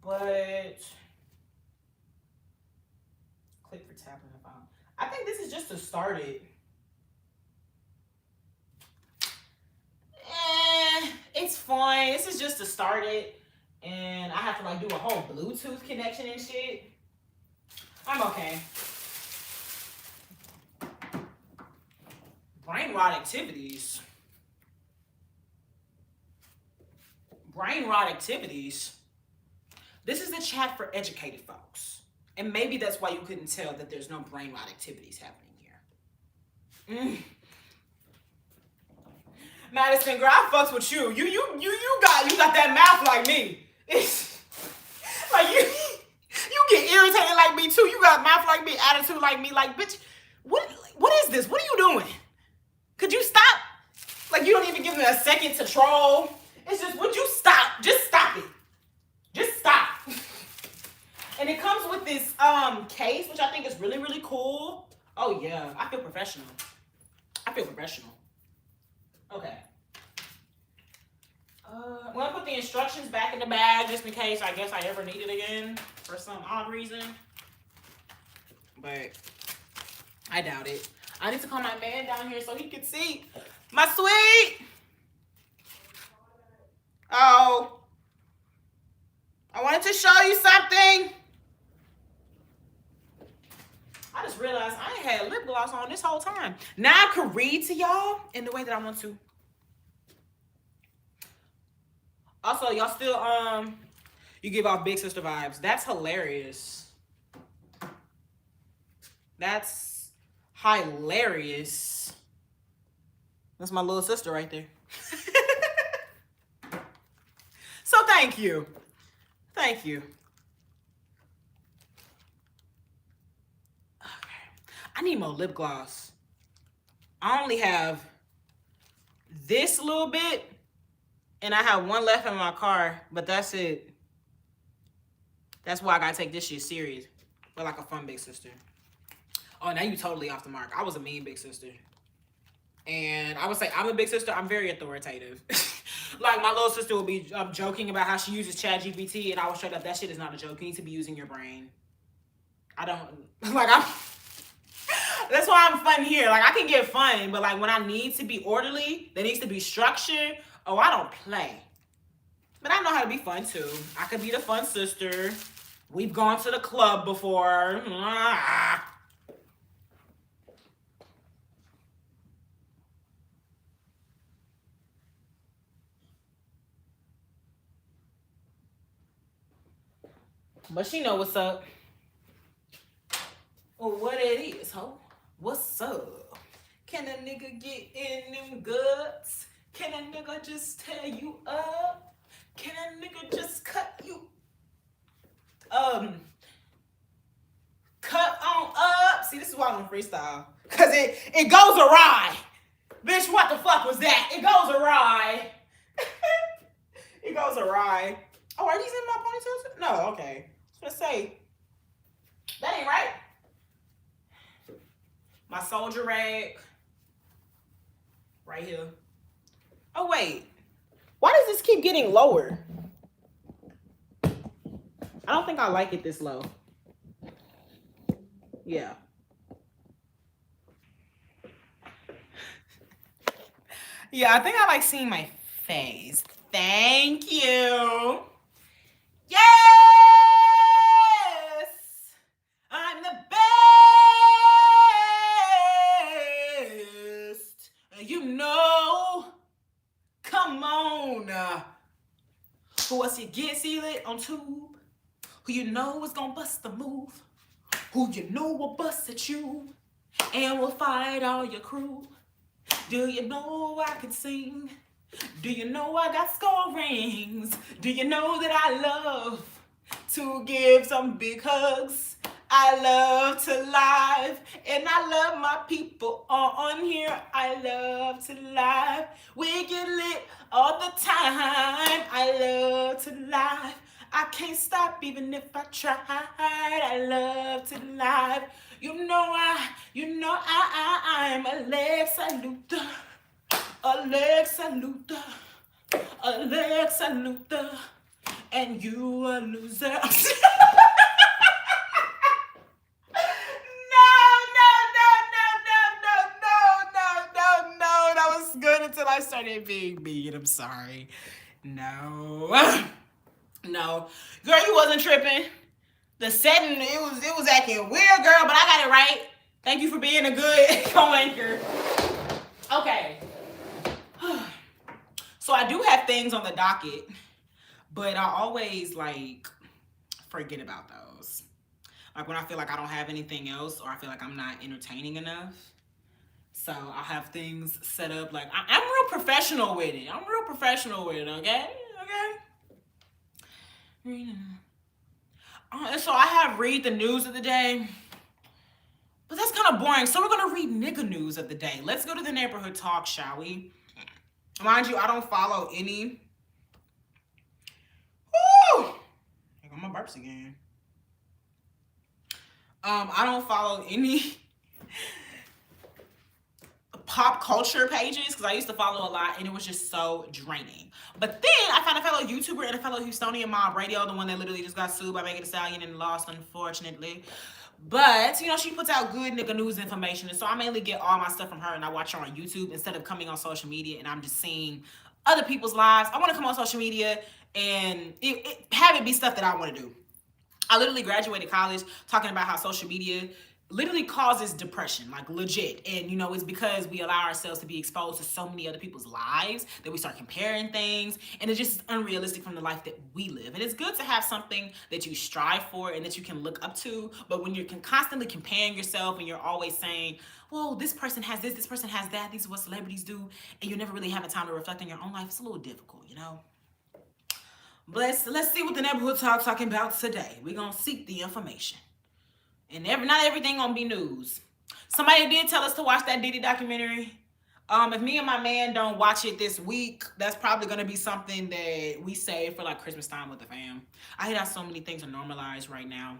but click for tapping the phone. I think this is just to start it. It's fine. This is just to start it, and I have to like do a whole Bluetooth connection and shit. I'm okay. Brain rot activities. Brain rot activities. This is the chat for educated folks. And maybe that's why you couldn't tell that there's no brain rot activities happening here. Madison, girl, I fucks with you. You got that mouth like me. It's like you get irritated like me too. You got mouth like me, attitude like me. Like, bitch, what is this? What are you doing? Could you stop? Like, you don't even give me a second to troll. It's just, would you stop? Just stop it. Just stop. And it comes with this case, which I think is really, really cool. Oh yeah, I feel professional. Okay. I'm gonna put the instructions back in the bag just in case I guess I ever need it again for some odd reason. But I doubt it. I need to call my man down here so he can see. My sweet. Oh. I wanted to show you something. I just realized I ain't had lip gloss on this whole time. Now I can read to y'all in the way that I want to. Also, y'all still you give off big sister vibes. That's hilarious. That's hilarious. That's my little sister right there. So thank you. Thank you. Okay. I need more lip gloss. I only have this little bit, and I have one left in my car, but that's it. That's why I gotta take this shit serious. But like a fun big sister. Oh, now you totally off the mark. I was a mean big sister. And I would say I'm a big sister. I'm very authoritative. Like, my little sister will be joking about how she uses ChatGPT, and I will show that shit is not a joke. You need to be using your brain. I don't, like, that's why I'm fun here. Like, I can get fun, but like when I need to be orderly, there needs to be structure. Oh, I don't play. But I know how to be fun too. I could be the fun sister. We've gone to the club before. But she know what's up. Or what it is, ho. What's up? Can a nigga get in them guts? Can a nigga just tear you up? Can a nigga just cut you? Cut on up. See, this is why I'm freestyle. Cause it goes awry. Bitch, what the fuck was that? It goes awry. It goes awry. Oh, are these in my ponytails? No, okay. I was gonna say, that ain't right. My soldier rag. Right here. Oh, wait. Why does this keep getting lower? I don't think I like it this low. Yeah. Yeah, I think I like seeing my face. Thank you. Yes! I'm the best. You know. Come on. Who else you get sealed on tube? Who you know is gonna bust the move? Who you know will bust at you and will fight all your crew? Do you know I can sing? Do you know I got score rings? Do you know that I love to give some big hugs? I love to live, and I love my people on here. I love to live. We get lit all the time. I love to live. I can't stop even if I tried. I love to live. You know I'm a leg saluter. A leg saluter. A leg saluter. And you a loser. No. That was good until I started being mean. I'm sorry. No. No. Girl, you wasn't tripping. The setting, it was acting weird, girl, but I got it right. Thank you for being a good co-anchor. Okay. So I do have things on the docket, but I always like forget about those. Like when I feel like I don't have anything else, or I feel like I'm not entertaining enough, So I have things set up. Like I'm real professional with it. I'm real professional with it. Okay, okay. And so I have read the news of the day, but that's kind of boring. So we're gonna read nigga news of the day. Let's go to the neighborhood talk, shall we? Mind you, I don't follow any. Woo! I got my burps again. I don't follow any pop culture pages because I used to follow a lot and it was just so draining. But then I found a fellow YouTuber and a fellow Houstonian Mob Radio, the one that literally just got sued by Megan Thee Stallion and lost, unfortunately. But you know, she puts out good nigga news information, and so I mainly get all my stuff from her, and I watch her on YouTube instead of coming on social media and I'm just seeing other people's lives. I want to come on social media and have it be stuff that I want to do. I literally graduated college talking about how social media literally causes depression, like legit. And you know, it's because we allow ourselves to be exposed to so many other people's lives that we start comparing things, and it's just unrealistic from the life that we live. And it's good to have something that you strive for and that you can look up to, but when you're constantly comparing yourself and you're always saying, well, this person has this person has that, these are what celebrities do, and you're never really having time to reflect on your own life, it's a little difficult, you know? But let's see what the neighborhood talk talking about today. We're gonna seek the information. And not everything gonna be news. Somebody did tell us to watch that Diddy documentary. If me and my man don't watch it this week, that's probably gonna be something that we save for like Christmas time with the fam. I hate how so many things are normalized right now.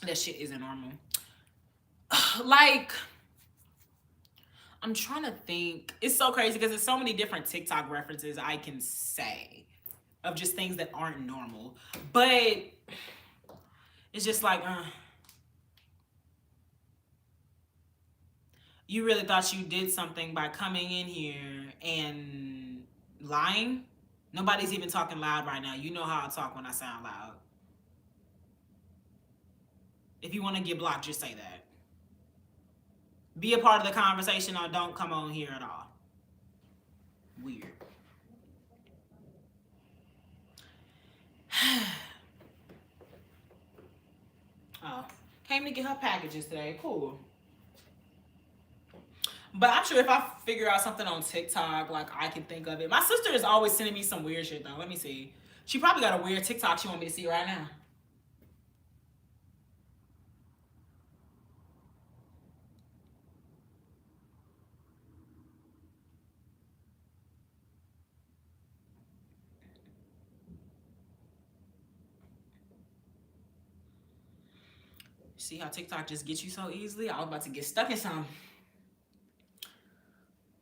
That shit isn't normal. Like, I'm trying to think. It's so crazy because there's so many different TikTok references I can say of just things that aren't normal. But it's just like, you really thought you did something by coming in here and lying? Nobody's even talking loud right now. You know how I talk when I sound loud. If you want to get blocked, just say that. Be a part of the conversation or don't come on here at all. Weird. Oh, came to get her packages today. Cool. But I'm sure if I figure out something on TikTok, like I can think of it. My sister is always sending me some weird shit though. Let me see. She probably got a weird TikTok she want me to see right now. See how TikTok just gets you so easily? I was about to get stuck in something.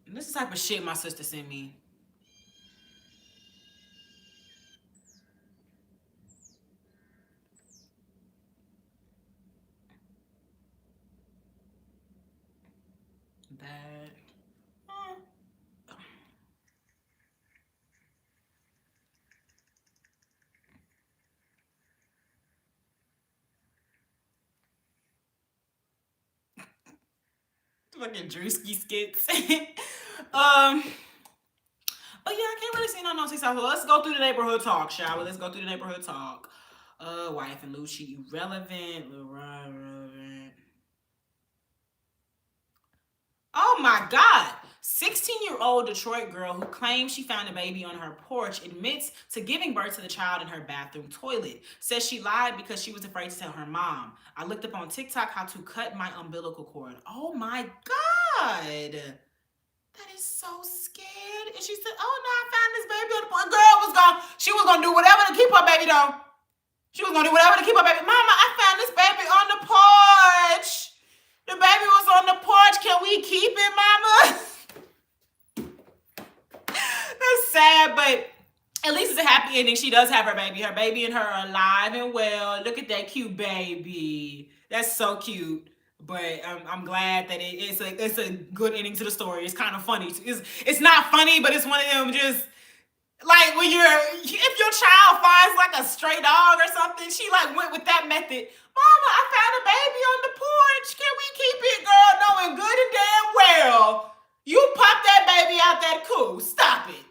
And this is the type of shit my sister sent me. That. Fucking Drewski skits. But yeah, I can't really see nothing on TikTok. So let's go through the neighborhood talk, shall we? Let's go through the neighborhood talk. Wife and Lucci irrelevant. Irrelevant. Oh my God. 16-year-old Detroit girl who claims she found a baby on her porch admits to giving birth to the child in her bathroom toilet. Says she lied because she was afraid to tell her mom. I looked up on TikTok how to cut my umbilical cord. Oh my God. That is so scared. And she said, oh no, I found this baby on the porch. She was gonna do whatever to keep her baby though. She was gonna do whatever to keep her baby. Mama, I found this baby on the porch. The baby was on the porch. Can we keep it, mama? That's sad, but at least it's a happy ending. She does have her baby. Her baby and her are alive and well. Look at that cute baby. That's so cute. But I'm glad that it's a good ending to the story. It's kind of funny. It's not funny, but it's one of them just like when if your child finds like a stray dog or something, she like went with that method. Mama, I found a baby on the porch. Can we keep it, girl? Knowing good and damn well you pop that baby out that cool. Stop it.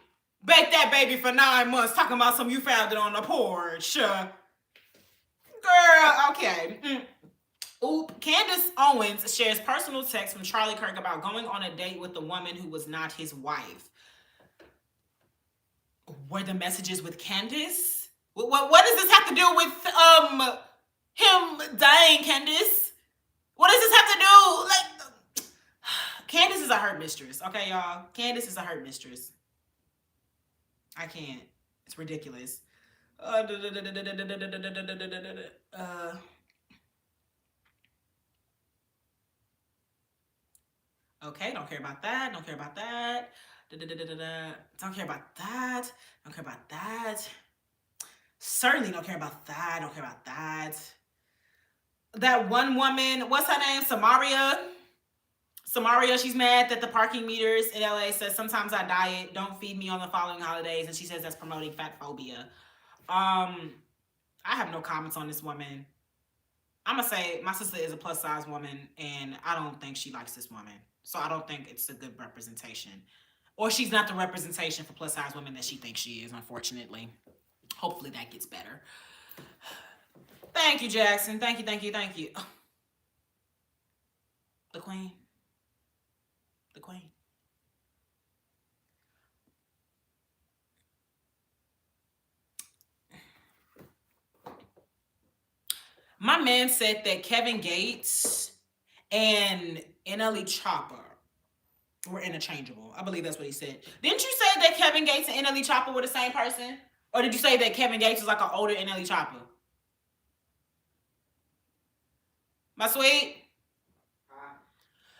Bake that baby for 9 months talking about some you found it on the porch. Girl, okay. Oop. Candace Owens shares personal text from Charlie Kirk about going on a date with a woman who was not his wife. Were the messages with Candace? What does this have to do with him dying, Candace? What does this have to do? Like, Candace is a hurt mistress, okay, y'all? Candace is a hurt mistress. I can't. It's ridiculous. Okay, don't care about that. Don't care about that. Don't care about that. Don't care about that. Certainly don't care about that. Don't care about that. That one woman, what's her name? Samaria, she's mad that the parking meters in LA says sometimes I diet, don't feed me on the following holidays, and she says that's promoting fat phobia. I have no comments on this woman. I'm gonna say my sister is a plus size woman, and I don't think she likes this woman. So I don't think it's a good representation. Or she's not the representation for plus size women that she thinks she is, unfortunately. Hopefully that gets better. Thank you, Jackson. Thank you, thank you, thank you. The queen. The queen. My man said that Kevin Gates and NLE Chopper were interchangeable. I believe that's what he said. Didn't you say that Kevin Gates and NLE Chopper were the same person? Or did you say that Kevin Gates was like an older NLE Chopper? My sweet?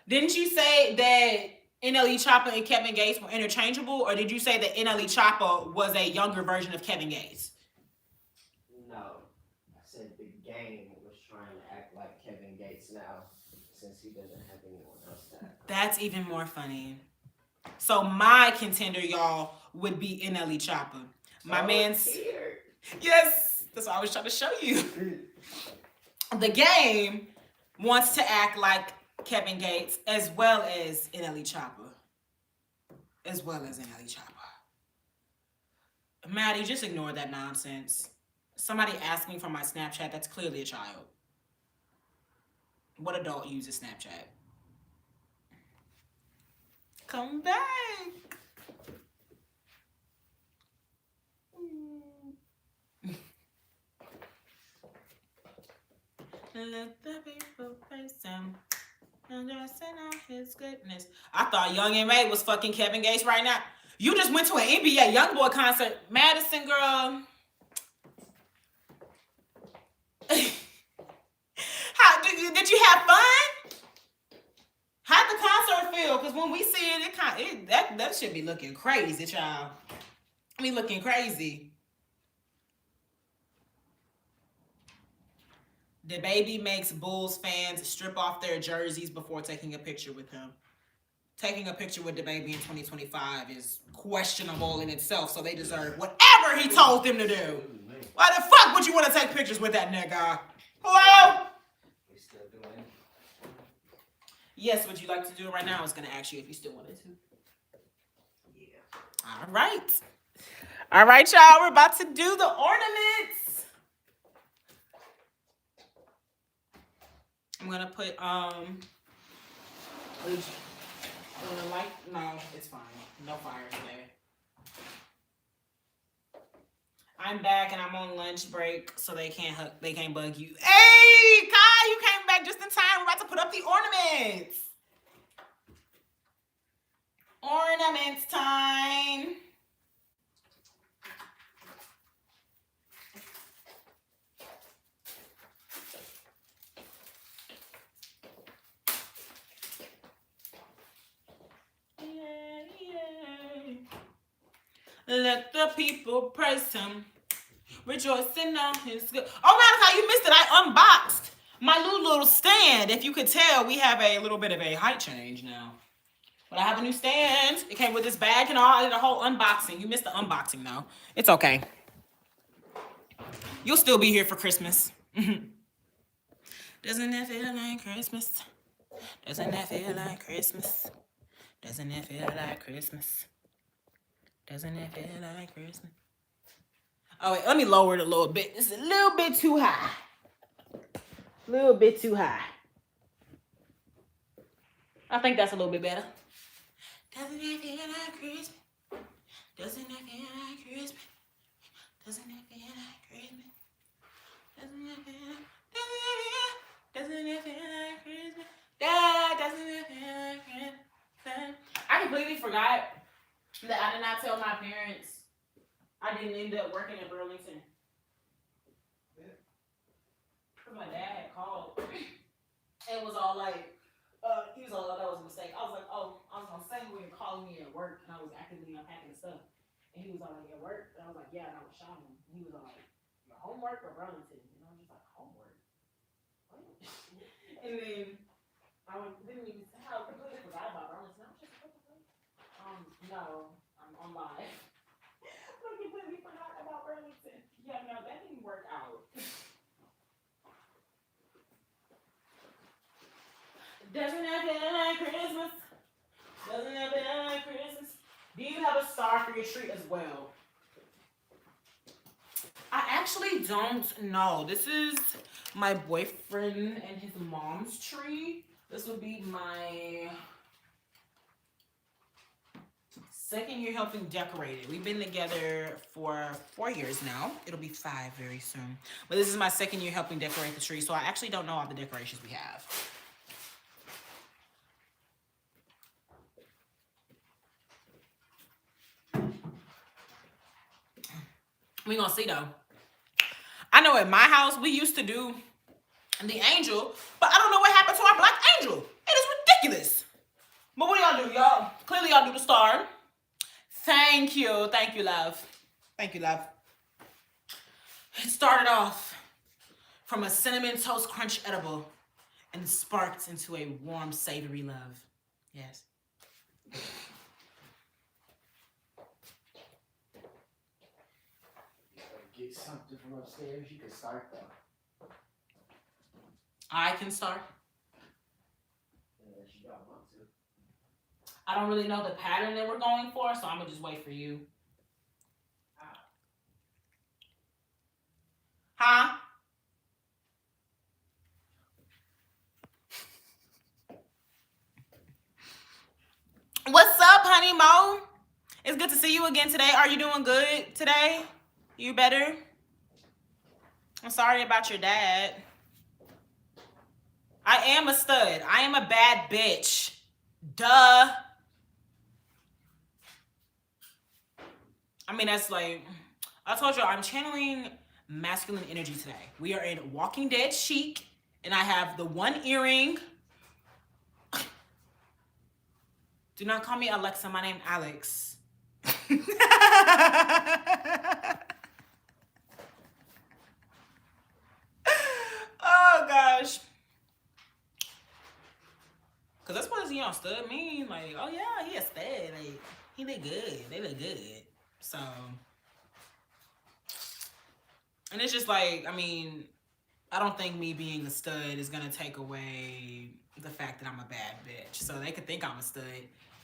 Didn't you say that NLE Chopper and Kevin Gates were interchangeable? Or did you say that NLE Chopper was a younger version of Kevin Gates? No. I said the game was trying to act like Kevin Gates now, since he doesn't have anyone else to act. That's even more funny. So my contender, y'all, would be NLE Chopper. My man's here. Yes, that's what I was trying to show you. The game wants to act like Kevin Gates as well as NLE Chopper. As well as NLE Chopper. Maddie, just ignore that nonsense. Somebody asking for my Snapchat, that's clearly a child. What adult uses Snapchat? Come back. Let the people praise him. And just in all his goodness. I thought Young M.A. was fucking Kevin Gates right now. You just went to an NBA YoungBoy concert. Madison, girl. How did you have fun? How'd the concert feel? Because when we see it, that should be looking crazy, child. I mean, looking crazy. The baby makes Bulls fans strip off their jerseys before taking a picture with him. Taking a picture with the baby in 2025 is questionable in itself, so they deserve whatever he told them to do. Why the fuck would you want to take pictures with that nigga? Hello? We still doing it? Yes, would you like to do it right now? I was going to ask you if you still wanted to. Yeah. All right. All right, y'all. We're about to do the ornaments. I'm going to put, no, it's fine. No fire today. I'm back and I'm on lunch break, so they can't bug you. Hey, Kai, you came back just in time. We're about to put up the ornaments. Ornaments time. Let the people praise him, rejoicing on his good. Oh, Monica, you missed it. I unboxed my little stand. If you could tell, we have a little bit of a height change now. But I have a new stand. It came with this bag and all. I did a whole unboxing. You missed the unboxing, though. It's okay. You'll still be here for Christmas. Doesn't that feel like Christmas? Doesn't that feel like Christmas? Doesn't it feel like Christmas? Doesn't it feel like Christmas? Oh, wait, let me lower it a little bit. It's a little bit too high. A little bit too high. I think that's a little bit better. Doesn't it feel like Christmas? Doesn't it feel like Christmas? Doesn't it feel like Christmas? Doesn't it feel? Doesn't it feel like Christmas? Yeah, doesn't it feel like Christmas? I completely forgot that I did not tell my parents I didn't end up working at Burlington. Because my dad had called and was all like, he was all like, that was a mistake. I was like, oh, I was on saying when you're calling me at work, and I was actively unpacking the stuff. And he was all like, at work? And I was like, yeah, and I was shouting. And he was all like, your homework or Burlington? And I was just like, homework? What? And then didn't even, I completely forgot about Burlington. I was just like, what the fuck? No, I'm on live. I completely forgot about Burlington. Yeah, no, that didn't work out. Doesn't it feel like Christmas? Doesn't it feel like Christmas? Do you have a star for your tree as well? I actually don't know. This is my boyfriend and his mom's tree. This would be my second year helping decorate it. We've been together for 4 years now. It'll be 5 very soon. But this is my second year helping decorate the tree, so I actually don't know all the decorations we have. We gonna see though. I know at my house we used to do the angel, but I don't know what happened to our black angel. It is ridiculous. But what do y'all do, y'all? Clearly y'all do the star. Thank you, love. Thank you, love. It started off from a cinnamon toast crunch edible and sparked into a warm, savory love. Yes. Get something from upstairs. You can start though. I can start. Unless you don't want to. I don't really know the pattern that we're going for, so I'm gonna just wait for you. Huh? What's up, honey Mo? It's good to see you again today. Are you doing good today? You better? I'm sorry about your dad. I am a stud. I am a bad bitch. Duh. I mean, that's like, I told you, I'm channeling masculine energy today. We are in Walking Dead chic, and I have the one earring. Do not call me Alexa. My name Alex. Oh, gosh. Because that's what, stud mean. Like, oh, yeah, he a stud. Like, he look good. They look good. So, and it's just like, I mean, I don't think me being a stud is going to take away the fact that I'm a bad bitch. So they could think I'm a stud.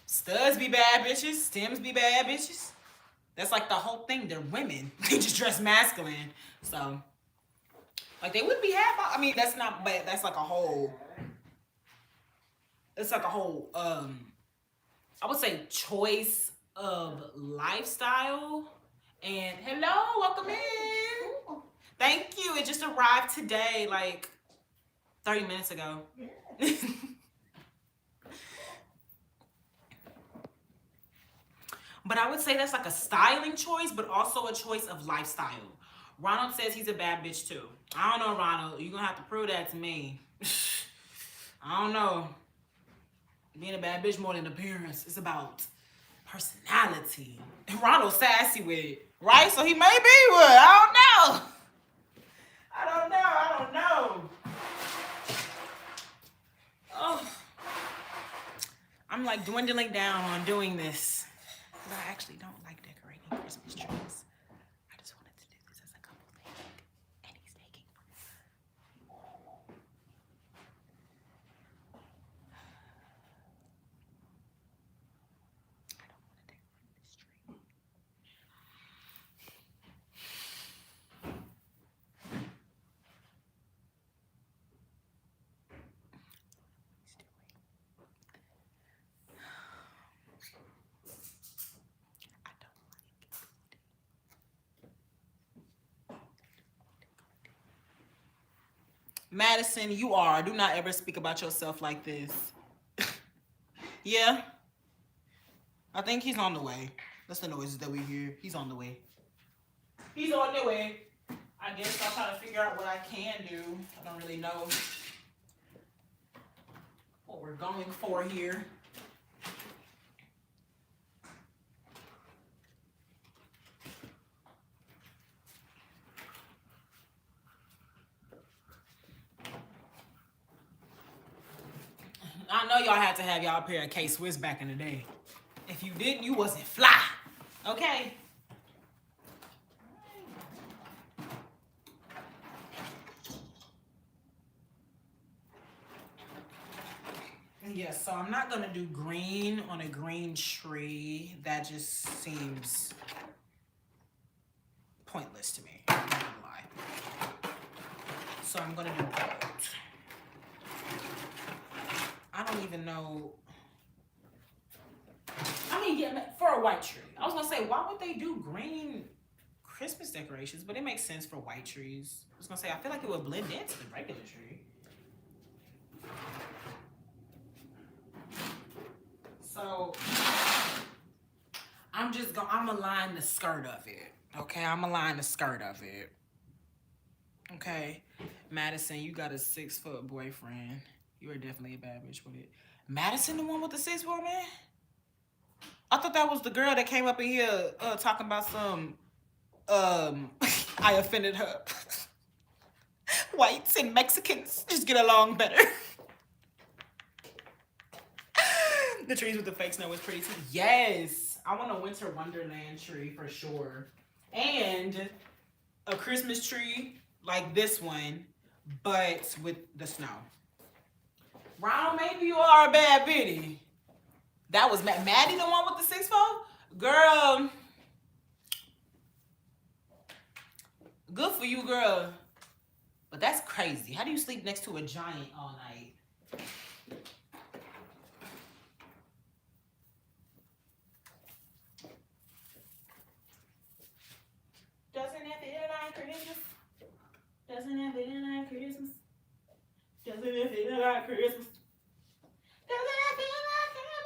Studs be bad bitches. Stems be bad bitches. That's like the whole thing. They're women. They just dress masculine. So, like, they wouldn't be half. I mean, that's not, but that's like a whole, it's like a whole, I would say choice of lifestyle. And hello, welcome in. Thank you. It just arrived today, like 30 minutes ago. But I would say that's like a styling choice, but also a choice of lifestyle. Ronald says he's a bad bitch too. I don't know, Ronald. You're going to have to prove that to me. I don't know. Being a bad bitch more than appearance. It's about personality. And Ronald's sassy with it, right? So he may be one. I don't know. I don't know. Oh. I'm like dwindling down on doing this. Because I actually don't like decorating Christmas trees. I just wanted to do this as a couple thing. And he's taking forever. I don't want to decorate this tree. Madison, you are. Do not ever speak about yourself like this. Yeah, I think he's on the way. That's the noises that we hear. He's on the way. He's on the way. I guess I'll try to figure out what I can do. I don't really know what we're going for here. I know y'all had to have y'all pair of K-Swiss back in the day. If you didn't, you wasn't fly. Okay? Yeah, so I'm not gonna do green on a green tree. That just seems pointless to me. I'm not gonna lie. So I'm gonna do gold. I don't even know. I mean, yeah, for a white tree. I was gonna say, why would they do green Christmas decorations? But it makes sense for white trees. I was gonna say, I feel like it would blend into the regular tree. So I'm gonna line the skirt of it. Okay, I'm gonna line the skirt of it. Okay, Madison, you got a 6-foot boyfriend. You are definitely a bad bitch with it. Madison, the one with the 6-foot man? I thought that was the girl that came up in here talking about some I offended her. Whites and Mexicans just get along better. The trees with the fake snow is pretty too. Yes, I want a winter wonderland tree for sure. And a Christmas tree like this one, but with the snow. Ron, maybe you are a bad bitty. That was Maddie, the one with the 6'4"? Girl. Good for you, girl. But that's crazy. How do you sleep next to a giant all night? Doesn't it feel like Christmas? Doesn't it feel like Christmas? Doesn't it feel like Christmas? Doesn't it feel like Christmas?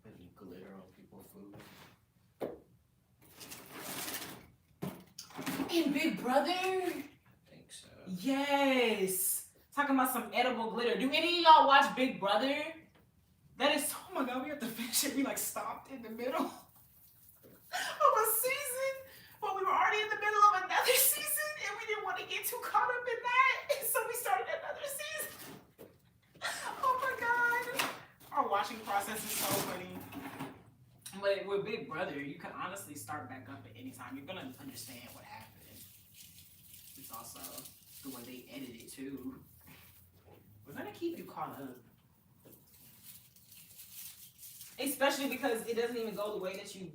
Putting glitter on people's food. In Big Brother? I think so. Yes. Talking about some edible glitter. Do any of y'all watch Big Brother? That is, oh my god, we have to finish it. We like stopped in the middle of a season, but we were already in the middle of another season and we didn't want to get too caught up in that. And so we started another season. Oh my god. Our watching process is so funny. But with Big Brother, you can honestly start back up at any time. You're gonna understand what happened. It's also the way they edit it too. We're gonna keep you caught up. Especially because it doesn't even go the way that you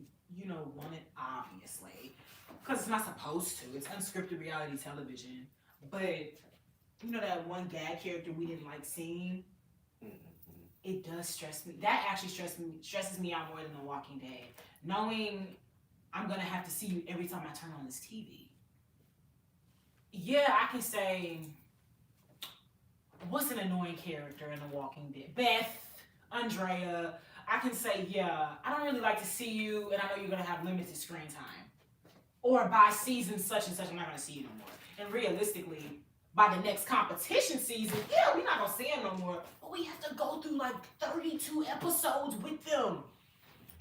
want it, obviously. Because it's not supposed to. It's unscripted reality television. But you know that one gag character we didn't like seeing? It does stress me. That actually stresses me out more than The Walking Dead. Knowing I'm gonna have to see you every time I turn on this TV. Yeah, I can say, what's an annoying character in The Walking Dead? Beth, Andrea. I can say, yeah, I don't really like to see you, and I know you're gonna have limited screen time. Or by season such and such, I'm not gonna see you no more. And realistically, by the next competition season, yeah, we're not gonna see him no more. But we have to go through like 32 episodes with them.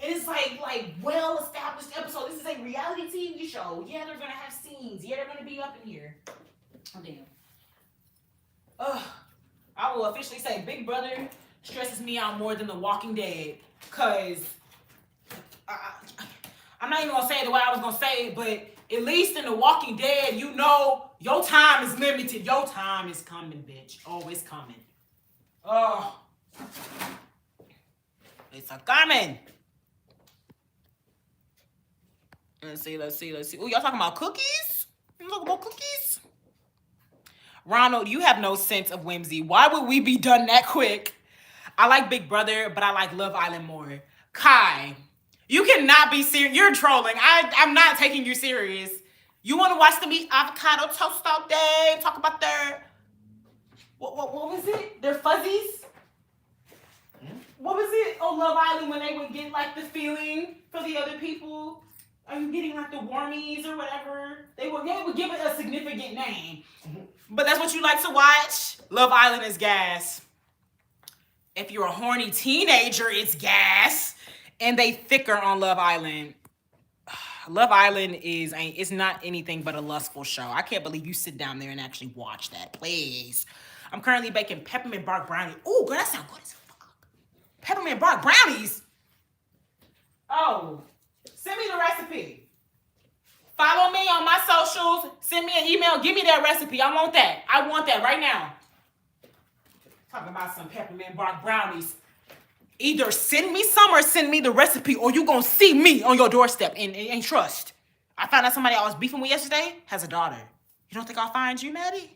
And it's like well-established episode. This is a reality TV show. Yeah, they're gonna have scenes. Yeah, they're gonna be up in here. Oh damn. I will officially say Big Brother stresses me out more than The Walking Dead. Cause I'm not even gonna say it the way I was gonna say it, but at least in The Walking Dead, you know your time is limited. Your time is coming, bitch. Oh, it's coming. Oh, it's a coming. Let's see. Oh, y'all talking about cookies? You talking about cookies? Ronald, you have no sense of whimsy. Why would we be done that quick? I like Big Brother, but I like Love Island more. Kai, you cannot be serious. You're trolling. I'm not taking you serious. You want to watch them eat avocado toast all day and talk about their what was it? Their fuzzies? What was it on Love Island when they would get like the feeling for the other people? Are you getting like the warmies or whatever? They would give it a significant name. But that's what you like to watch? Love Island is gas. If you're a horny teenager, it's gas. And they thicker on Love Island. Love Island it's not anything but a lustful show. I can't believe you sit down there and actually watch that. Please. I'm currently baking peppermint bark brownies. Ooh, girl, that sounds good as fuck. Peppermint bark brownies. Oh, send me the recipe. Follow me on my socials. Send me an email. Give me that recipe. I want that. I want that right now. Talking about some peppermint bark brownies. Either send me some or send me the recipe, or you gonna see me on your doorstep and trust. I found out somebody I was beefing with yesterday has a daughter. You don't think I'll find you, Maddie?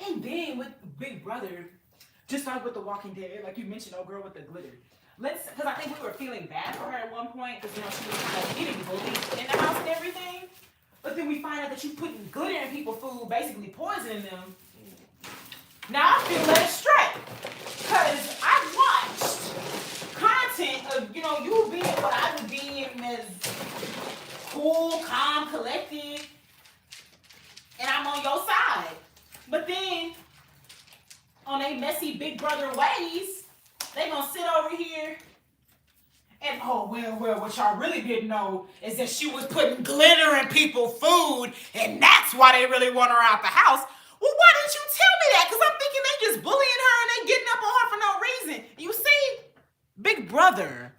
And then with Big Brother, just like with The Walking Dead, like you mentioned, old girl with the glitter. Because I think we were feeling bad for her at one point, because she was getting bullied in the house and everything. But then we find out that you putting glitter in people's food, basically poisoning them. Now I feel led astray, because I watched content of you being what I would deem as cool, calm, collected, and I'm on your side. But then, on a messy Big Brother ways, they gonna sit over here and well, what y'all really didn't know is that she was putting glitter in people's food, and that's why they really want her out the house. Well, why didn't you tell me that? Because I'm thinking they just bullying her and they getting up on her for no reason. You see, Big Brother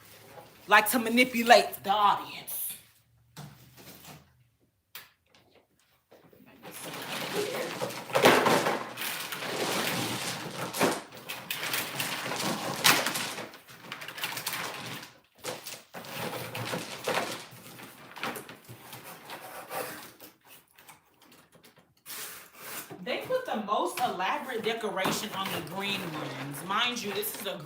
like to manipulate the audience. They put the most elaborate decoration on the green ones. Mind you, this is a green